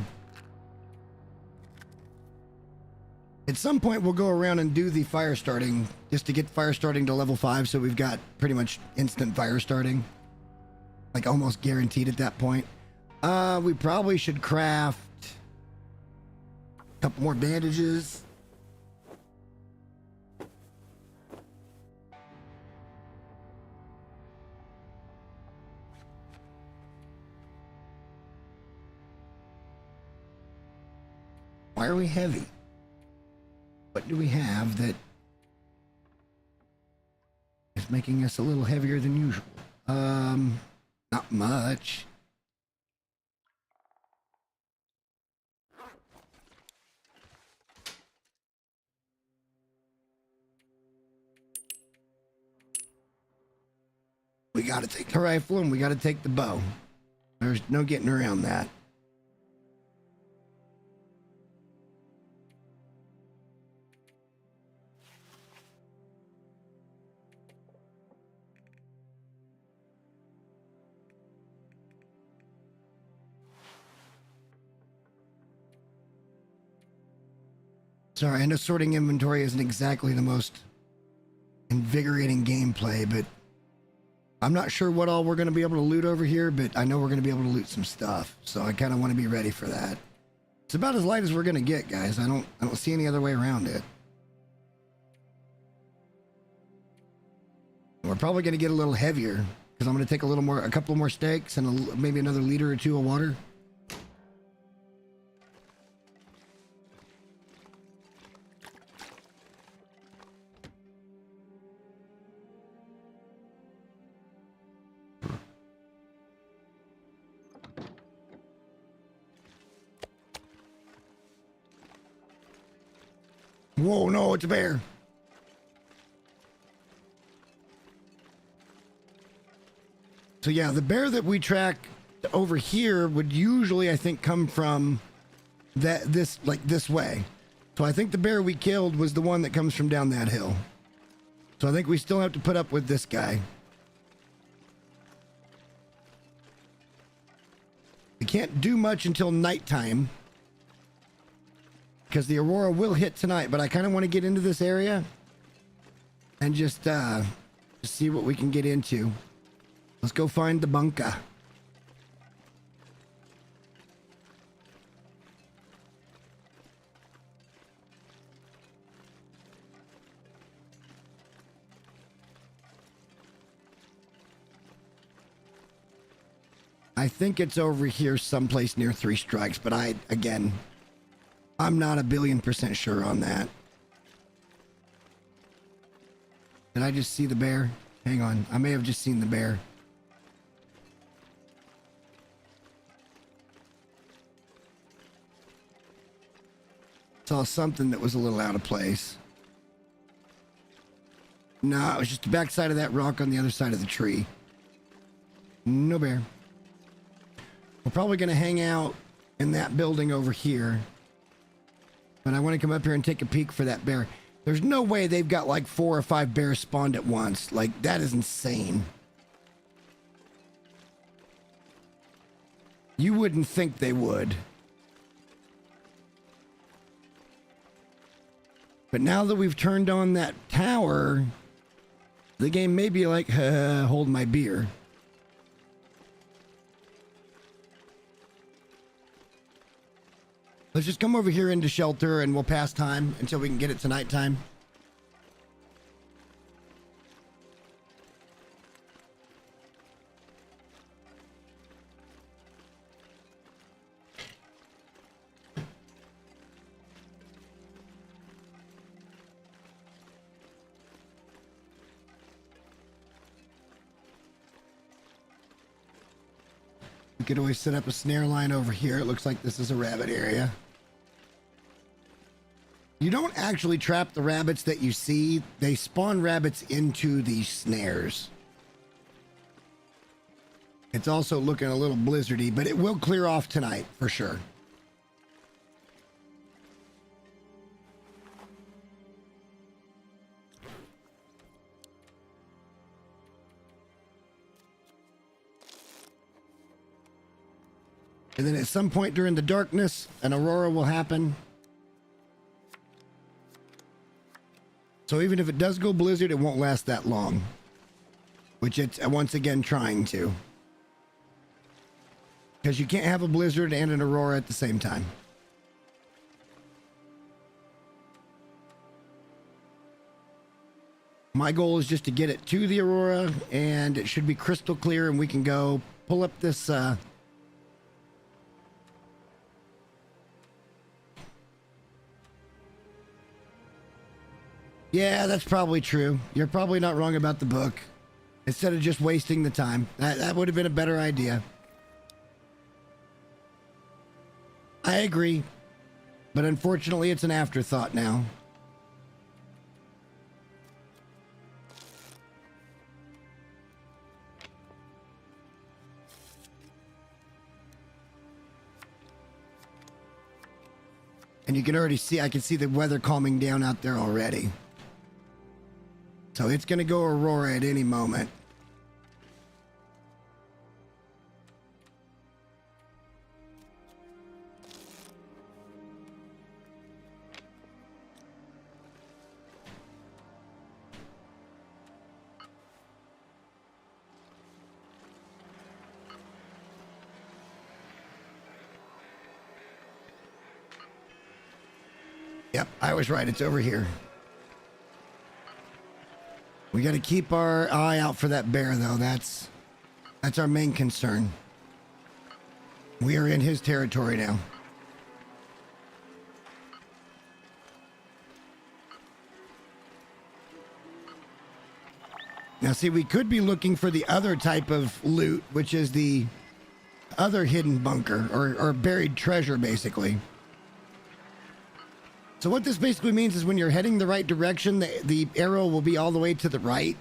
At some point, we'll go around and do the fire starting, just to get fire starting to level 5, so we've got pretty much instant fire starting. Like, almost guaranteed at that point. We probably should craft a couple more bandages. Why are we heavy? What do we have that is making us a little heavier than usual? Not much. We gotta take the rifle and we gotta take the bow. There's no getting around that. Sorry, I know sorting inventory isn't exactly the most invigorating gameplay, but I'm not sure what all we're going to be able to loot over here, but I know we're going to be able to loot some stuff, so I kind of want to be ready for that. It's about as light as we're going to get, guys. I don't see any other way around it. We're probably going to get a little heavier because I'm going to take a couple more steaks and maybe another liter or two of water. Whoa, no, it's a bear. So yeah, the bear that we track over here would usually, I think, come from this way. So I think the bear we killed was the one that comes from down that hill. So I think we still have to put up with this guy. We can't do much until nighttime, because the aurora will hit tonight, but I kind of want to get into this area and just see what we can get into. Let's go find the bunker. I think it's over here someplace near Three Strikes, but I'm not 1,000,000,000% sure on that. Did I just see the bear? Hang on. I may have just seen the bear. Saw something that was a little out of place. No, it was just the backside of that rock on the other side of the tree. No bear. We're probably going to hang out in that building over here. But I want to come up here and take a peek for that bear. There's no way they've got like 4 or 5 bears spawned at once. Like, that is insane. You wouldn't think they would. But now that we've turned on that tower, the game may be like, hold my beer. Let's just come over here into shelter and we'll pass time until we can get it to nighttime. We could always set up a snare line over here. It looks like this is a rabbit area. You don't actually trap the rabbits that you see. They spawn rabbits into these snares. It's also looking a little blizzardy, but it will clear off tonight for sure. And then at some point during the darkness, an aurora will happen. So even if it does go blizzard, it won't last that long. Which it's once again trying to. Because you can't have a blizzard and an aurora at the same time. My goal is just to get it to the aurora, and it should be crystal clear, and we can go pull up this Yeah, that's probably true. You're probably not wrong about the book. Instead of just wasting the time. That would have been a better idea. I agree. But unfortunately, it's an afterthought now. And you can already see, I can see the weather calming down out there already. So it's going to go Aurora at any moment. Yep, I was right. It's over here. We got to keep our eye out for that bear, though. That's our main concern. We are in his territory now. Now, see, we could be looking for the other type of loot, which is the other hidden bunker or buried treasure, basically. So what this basically means is when you're heading the right direction, the arrow will be all the way to the right.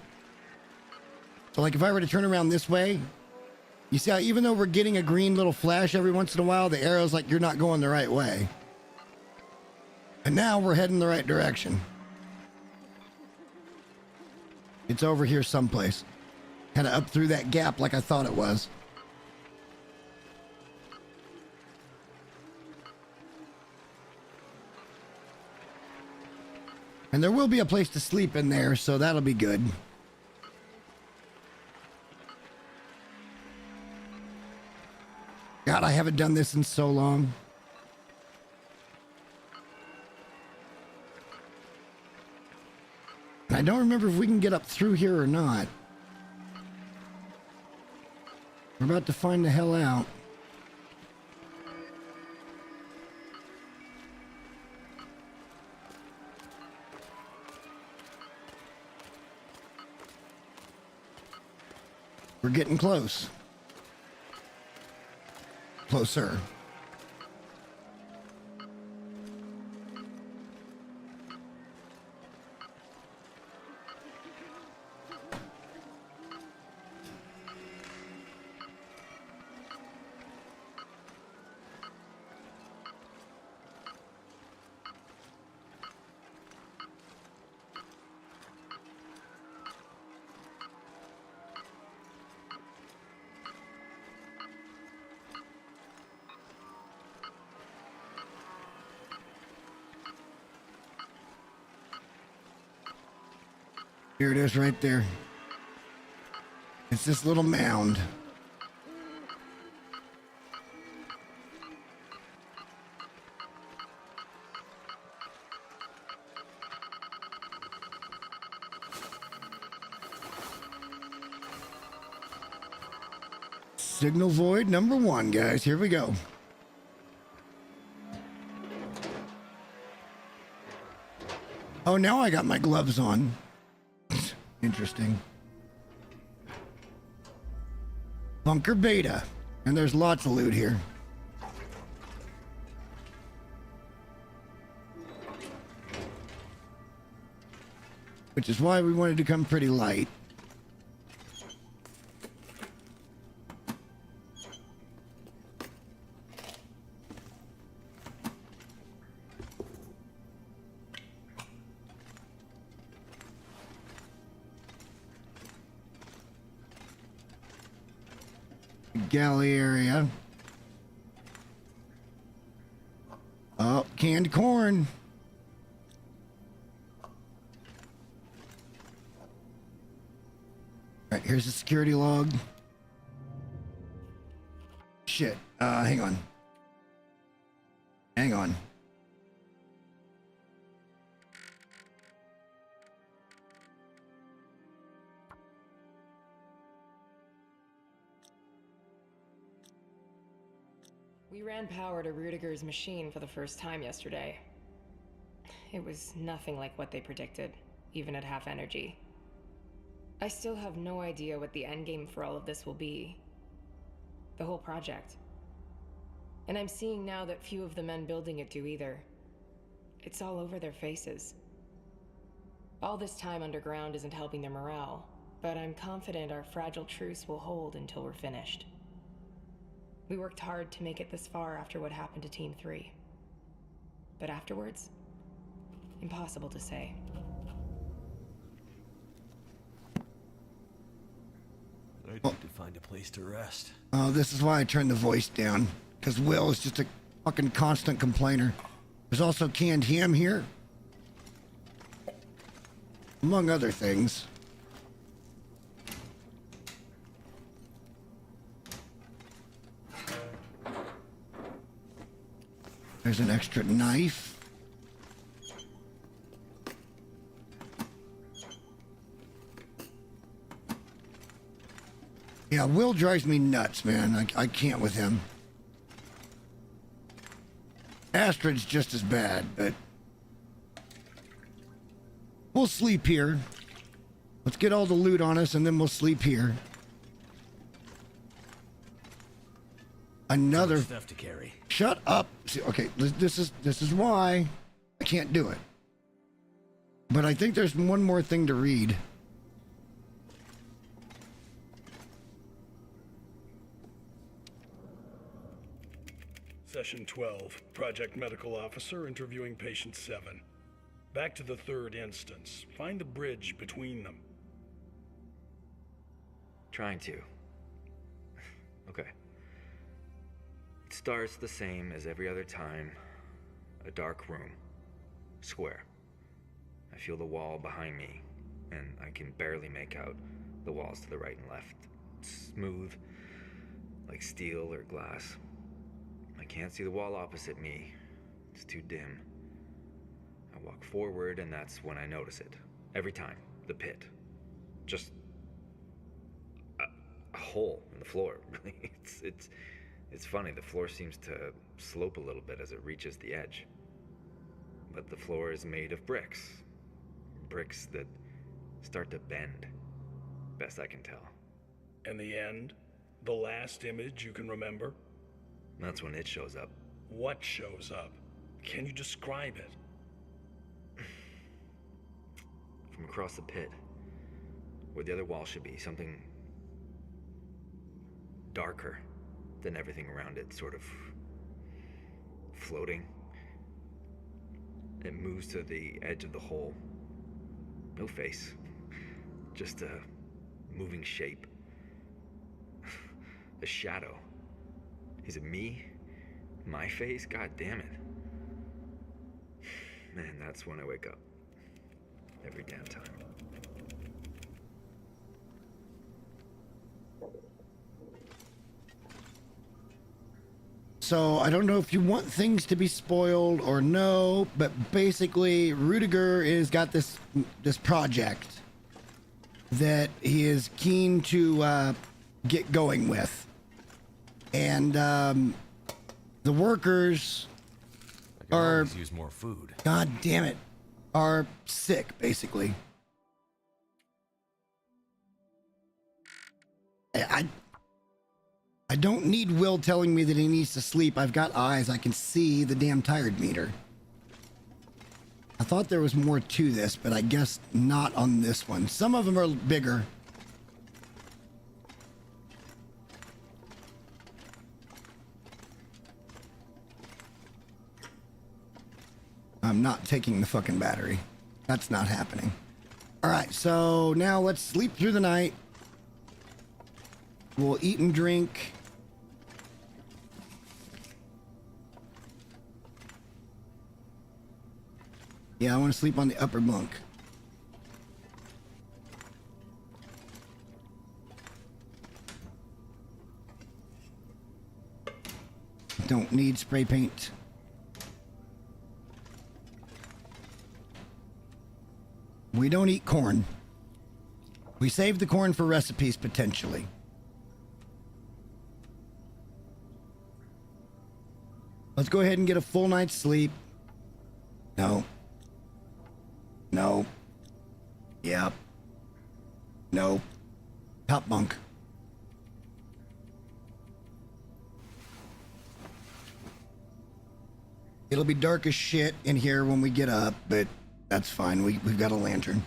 So like if I were to turn around this way, you see how even though we're getting a green little flash every once in a while, the arrow's like you're not going the right way. And now we're heading the right direction. It's over here someplace. Kind of up through that gap like I thought it was. And there will be a place to sleep in there, so that'll be good. God, I haven't done this in so long. And I don't remember if we can get up through here or not. We're about to find the hell out. We're getting close. Closer. Here it is right there. It's this little mound. Signal void number 1, guys. Here we go. Oh, now I got my gloves on. Interesting. Bunker Beta. And there's lots of loot here. Which is why we wanted to come pretty light. Galley area. Oh, canned corn. All right, here's the security log. Shit. Hang on. Hang on. We ran power to Rudiger's machine for the first time yesterday. It was nothing like what they predicted. even at half energy. I still have no idea what the endgame for all of this will be. The whole project. And I'm seeing now that few of the men building it do either. It's all over their faces. All this time underground isn't helping their morale, but I'm confident our fragile truce will hold until we're finished. We worked hard to make it this far after what happened to Team 3. But afterwards? Impossible to say. I need to find a place to rest. Oh, this is why I turned the voice down. Because Will is just a fucking constant complainer. There's also canned ham here. Among other things. There's an extra knife. Yeah, Will drives me nuts, man. I can't with him. Astrid's just as bad, but we'll sleep here. Let's get all the loot on us and then we'll sleep here. Another Stuff to carry. Shut up. See, okay, this is why I can't do it. But I think there's one more thing to read. Session 12, Project Medical Officer interviewing Patient 7. Back to the third instance. Find the bridge between them. Trying to. Okay. It starts the same as every other time. A dark room. Square. I feel the wall behind me, and I can barely make out the walls to the right and left. Smooth, like steel or glass. I can't see the wall opposite me. It's too dim. I walk forward, and that's when I notice it. Every time. The pit. Just a hole in the floor. Really, it's funny. The floor seems to slope a little bit as it reaches the edge. But the floor is made of bricks. Bricks that start to bend. Best I can tell. And the end? The last image you can remember? That's when it shows up. What shows up? Can you describe it? From across the pit, where the other wall should be, something darker than everything around it, sort of floating. It moves to the edge of the hole. No face, just a moving shape. A shadow. Is it me? My face? God damn it. Man, that's when I wake up. Every damn time. So I don't know if you want things to be spoiled or no, but basically Rudiger is got this project that he is keen to get going with. And the workers I can are, always use more food. god damn it, are sick, basically. I don't need Will telling me that he needs to sleep. I've got eyes. I can see the damn tired meter. I thought there was more to this, but I guess not on this one. Some of them are bigger. I'm not taking the fucking battery. That's not happening. All right, so now let's sleep through the night. We'll eat and drink. Yeah, I want to sleep on the upper bunk. Don't need spray paint. We don't eat corn. We save the corn for recipes, potentially. Let's go ahead and get a full night's sleep. No. No. Yep. Nope. Top bunk. It'll be dark as shit in here when we get up, but that's fine. We've got a lantern.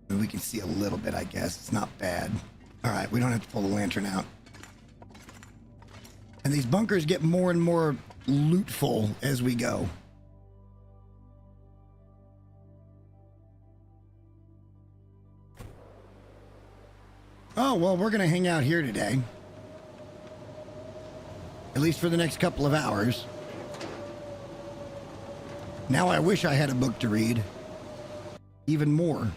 We can see a little bit, I guess. It's not bad. All right, we don't have to pull the lantern out. And these bunkers get more and more lootful as we go. Oh, well, we're going to hang out here today. At least for the next couple of hours. Now I wish I had a book to read. Even more.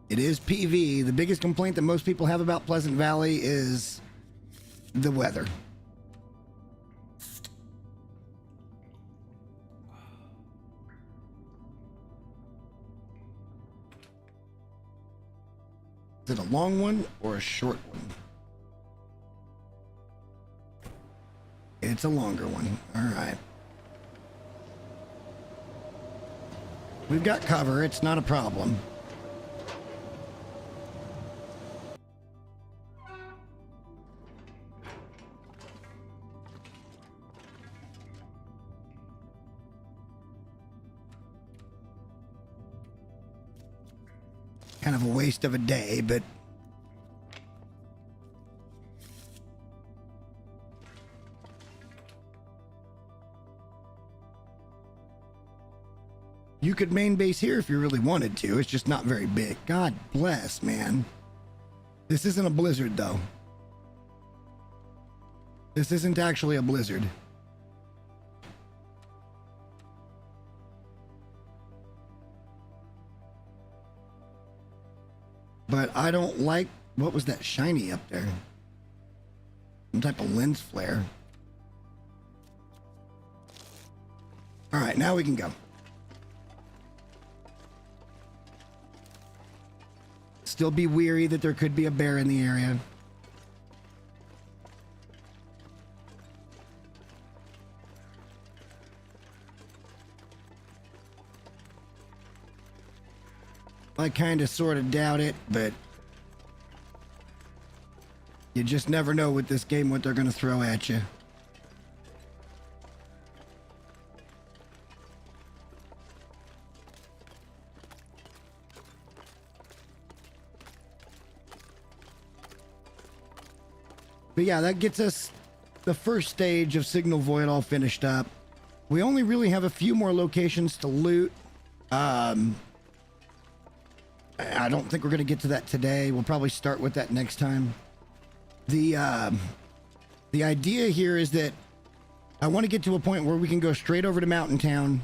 It is PV. The biggest complaint that most people have about Pleasant Valley is the weather. Is it a long one or a short one? It's a longer one. All right. We've got cover. It's not a problem. Kind of a waste of a day, but you could main base here if you really wanted to. It's just not very big. God bless, man. This isn't a blizzard, though. This isn't actually a blizzard. But I don't like... What was that shiny up there? Some type of lens flare. Alright, now we can go. Still be weary that there could be a bear in the area. I kind of sort of doubt it, but you just never know with this game what they're going to throw at you. But yeah, that gets us the first stage of Signal Void all finished up. We only really have a few more locations to loot. I don't think we're going to get to that today. We'll probably start with that next time. The idea here is that I want to get to a point where we can go straight over to Mountain Town,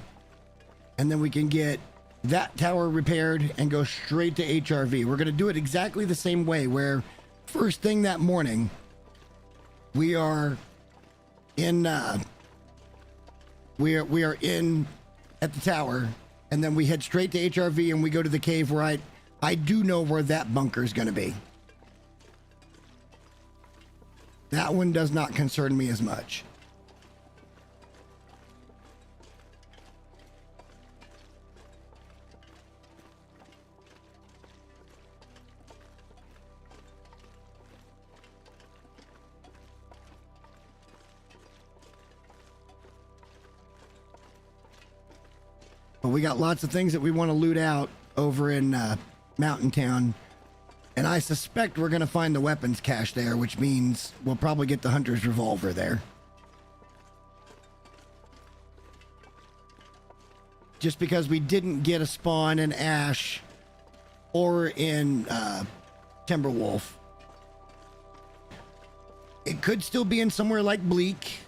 and then we can get that tower repaired and go straight to HRV. We're going to do it exactly the same way, where first thing that morning, we are in we are in at the tower, and then we head straight to HRV and we go to the cave where I do know where that bunker is going to be. That one does not concern me as much. But we got lots of things that we want to loot out over in Mountain Town. And I suspect we're going to find the weapons cache there, which means we'll probably get the Hunter's Revolver there. Just because we didn't get a spawn in Ash or in Timberwolf. It could still be in somewhere like Bleak.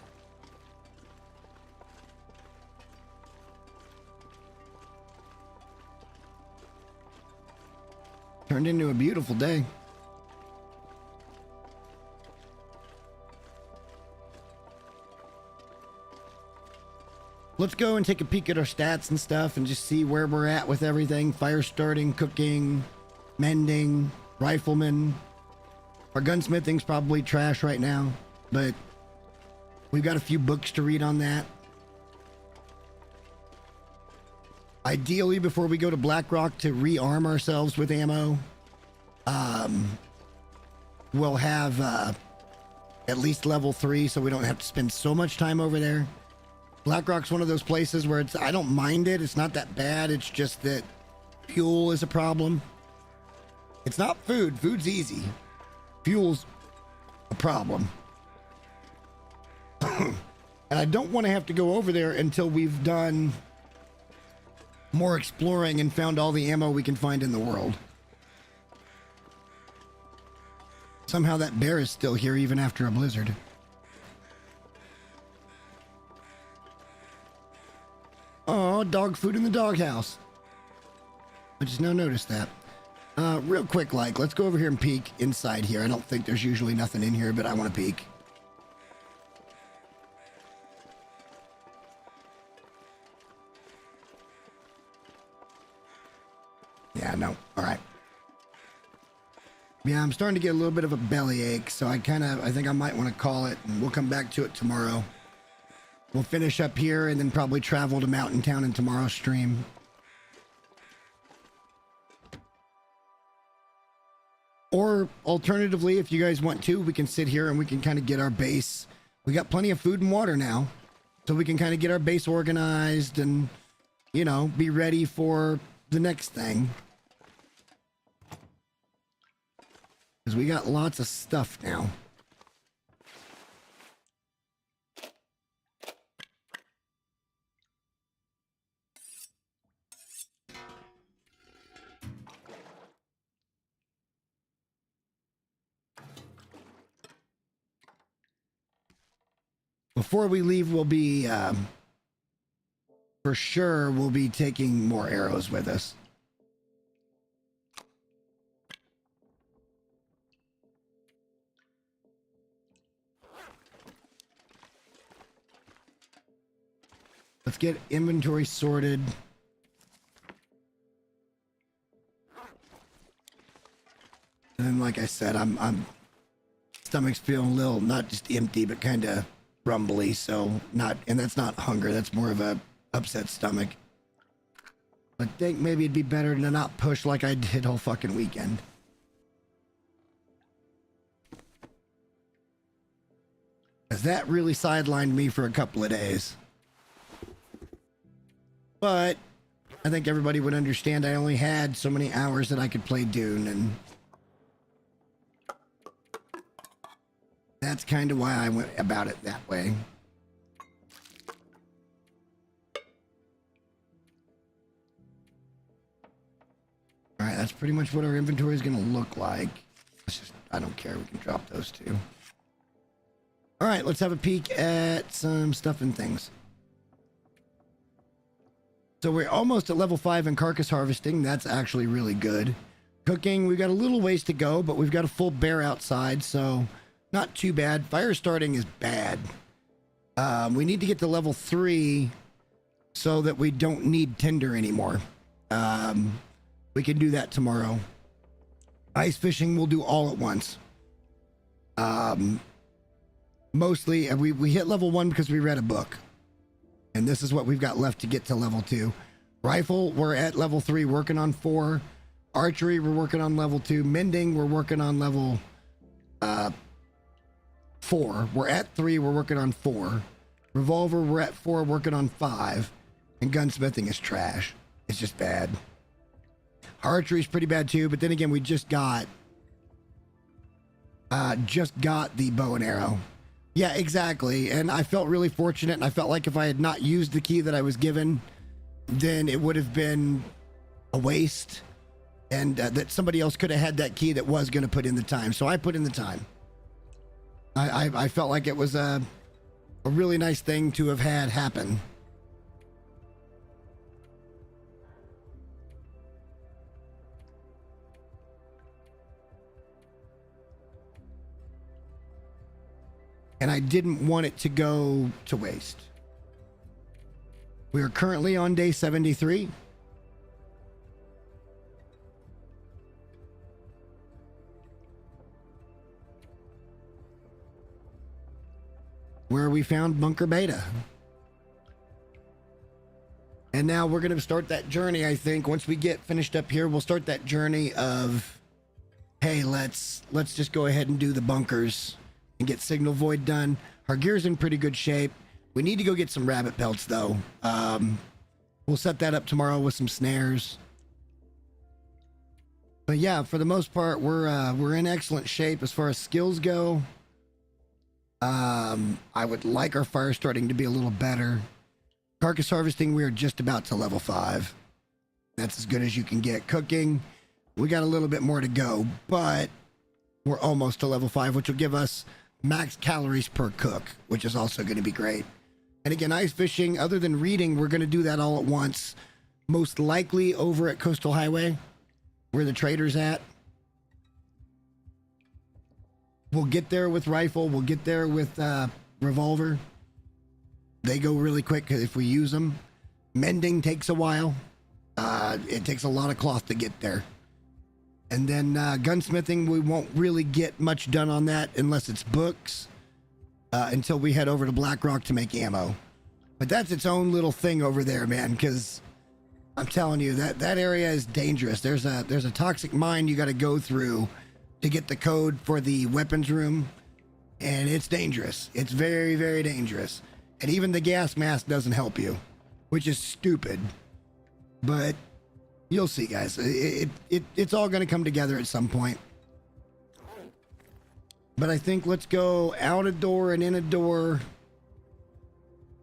Turned into a beautiful day. Let's go and take a peek at our stats and stuff and just see where we're at with everything. Fire starting, cooking, mending, rifleman. Our gunsmithing's probably trash right now, but We've got a few books to read on that. Ideally, before we go to Blackrock to rearm ourselves with ammo, we'll have at least level 3 so we don't have to spend so much time over there. Blackrock's one of those places where I don't mind it. It's not that bad. It's just that fuel is a problem. It's not food. Food's easy. Fuel's a problem. And I don't want to have to go over there until we've done more exploring and found all the ammo we can find in the world. Somehow that bear is still here even after a blizzard. Oh, dog food in the doghouse. I just now noticed that. Real quick, let's go over here and peek inside here. I don't think there's usually nothing in here, but I want to peek. Yeah, no. All right. Yeah, I'm starting to get a little bit of a bellyache, so I think I might want to call it, and we'll come back to it tomorrow. We'll finish up here and then probably travel to Mountain Town in tomorrow's stream. Or alternatively, if you guys want to, we can sit here and we can kind of get our base. We got plenty of food and water now, so we can kind of get our base organized and, you know, be ready for the next thing. Because we got lots of stuff now. Before we leave, we'll be, for sure, we'll be taking more arrows with us. Let's get inventory sorted. And then, like I said, I'm stomach's feeling a little, not just empty, but kind of rumbly, so and that's not hunger, that's more of a upset stomach. I think maybe it'd be better to not push like I did all fucking weekend. Because that really sidelined me for a couple of days. But I think everybody would understand I only had so many hours that I could play Dune, and that's kind of why I went about it that way. All right, that's pretty much what our inventory is going to look like. I don't care. We can drop those two. All right, let's have a peek at some stuff and things. So we're almost at level 5 in carcass harvesting. That's actually really good. Cooking, we've got a little ways to go, but we've got a full bear outside, so not too bad. Fire starting is bad. We need to get to level 3 so that we don't need tinder anymore. We can do that tomorrow. Ice fishing we'll do all at once. Mostly, we hit level 1 because we read a book. And this is what we've got left to get to level 2. Rifle, we're at level 3, working on 4. Archery, we're working on level 2. Mending, we're working on level 4. We're at 3, we're working on 4. Revolver, we're at 4, working on 5. And gunsmithing is trash. It's just bad. Archery's pretty bad too, but then again, we just got the bow and arrow. Yeah, exactly. And I felt really fortunate, and I felt like if I had not used the key that I was given, then it would have been a waste, and that somebody else could have had that key that was going to put in the time. So I put in the time. I felt like it was a really nice thing to have had happen. And I didn't want it to go to waste. We are currently on day 73. where we found Bunker Beta. And now we're going to start that journey, I think. Once we get finished up here, we'll start that journey of, hey, let's just go ahead and do the bunkers and get Signal Void done. Our gear's in pretty good shape. We need to go get some rabbit pelts, though. We'll set that up tomorrow with some snares. But yeah, for the most part, we're in excellent shape as far as skills go. I would like our fire starting to be a little better. Carcass harvesting, we are just about to level 5. That's as good as you can get. Cooking, we got a little bit more to go, but we're almost to level 5, which will give us max calories per cook, which is also going to be great. And again, ice fishing, other than reading, we're going to do that all at once. Most likely over at Coastal Highway, where the trader's at. We'll get there with rifle. We'll get there with revolver. They go really quick if we use them. Mending takes a while. It takes a lot of cloth to get there. And then gunsmithing, we won't really get much done on that unless it's books until we head over to Blackrock to make ammo. But that's its own little thing over there, man, because I'm telling you, that area is dangerous. There's a toxic mine you got to go through to get the code for the weapons room, and it's dangerous. It's very, very dangerous. And even the gas mask doesn't help you, which is stupid. But you'll see, guys. It's all going to come together at some point. But I think let's go out a door and in a door.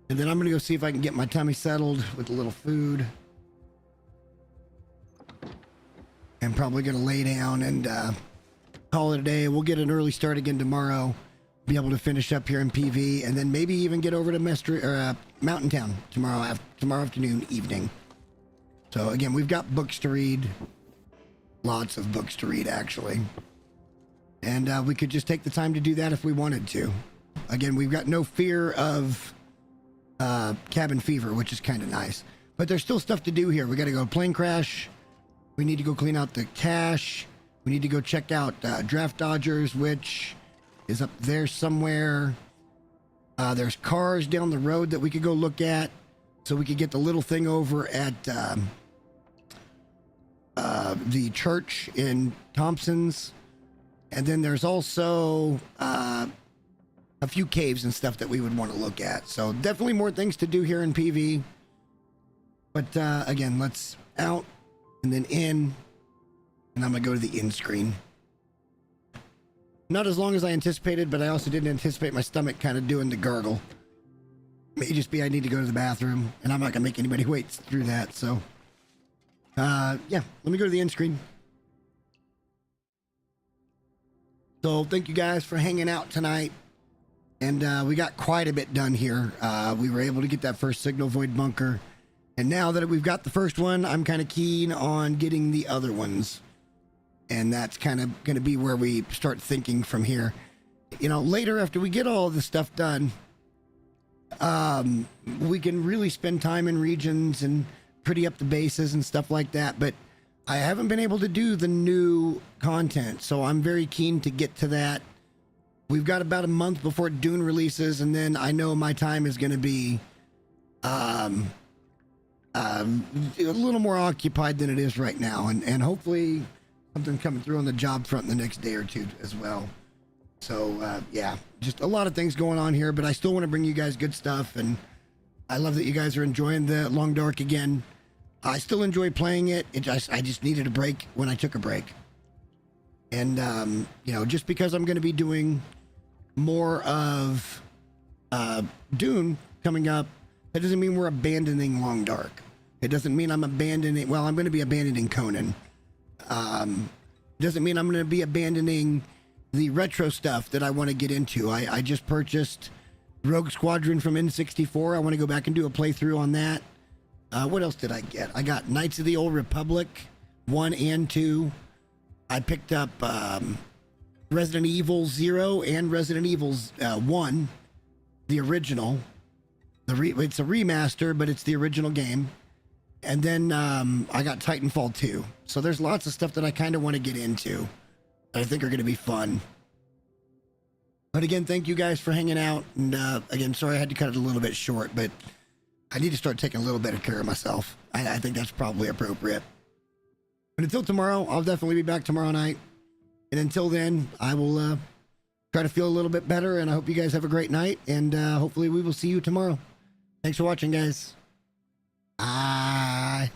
And then I'm going to go see if I can get my tummy settled with a little food. I'm probably going to lay down and call it a day. We'll get an early start again tomorrow. Be able to finish up here in PV, and then maybe even get over to Mountain Town tomorrow afternoon, evening. So again, we've got books to read. Lots of books to read, actually. And we could just take the time to do that if we wanted to. Again, we've got no fear of cabin fever, which is kind of nice. But there's still stuff to do here. We got to go plane crash. We need to go clean out the cache. We need to go check out Draft Dodgers, which is up there somewhere. There's cars down the road that we could go look at, so we could get the little thing over at the church in Thompson's. And then there's also a few caves and stuff that we would want to look at. So definitely more things to do here in PV. But again, let's out and then in. And I'm going to go to the in screen. Not as long as I anticipated, but I also didn't anticipate my stomach kind of doing the gurgle. May just be I need to go to the bathroom, and I'm not going to make anybody wait through that. So, yeah, let me go to the end screen. So thank you guys for hanging out tonight. And we got quite a bit done here. We were able to get that first Signal Void bunker. And now that we've got the first one, I'm kind of keen on getting the other ones. And that's kind of going to be where we start thinking from here. You know, later after we get all this stuff done, we can really spend time in regions and pretty up the bases and stuff like that. But I haven't been able to do the new content, so I'm very keen to get to that. We've got about a month before Dune releases, and then I know my time is going to be a little more occupied than it is right now. And hopefully something coming through on the job front in the next day or two as well. So, yeah, just a lot of things going on here, but I still want to bring you guys good stuff. And I love that you guys are enjoying the Long Dark again. I still enjoy playing it. I just needed a break when I took a break. And, you know, just because I'm going to be doing more of Dune coming up, that doesn't mean we're abandoning Long Dark. It doesn't mean I'm abandoning, well, I'm going to be abandoning Conan. Doesn't mean I'm going to be abandoning the retro stuff that I want to get into. I just purchased Rogue Squadron from N64. I want to go back and do a playthrough on that. What else did I get? I got Knights of the Old Republic 1 and 2. I picked up Resident Evil 0 and Resident Evil 1, the original. It's a remaster, but it's the original game. And then I got Titanfall 2. So there's lots of stuff that I kind of want to get into that I think are going to be fun. But again, thank you guys for hanging out. And again, sorry I had to cut it a little bit short, but I need to start taking a little better care of myself. I think that's probably appropriate. But until tomorrow, I'll definitely be back tomorrow night. And until then, I will try to feel a little bit better. And I hope you guys have a great night. And hopefully we will see you tomorrow. Thanks for watching, guys. Bye.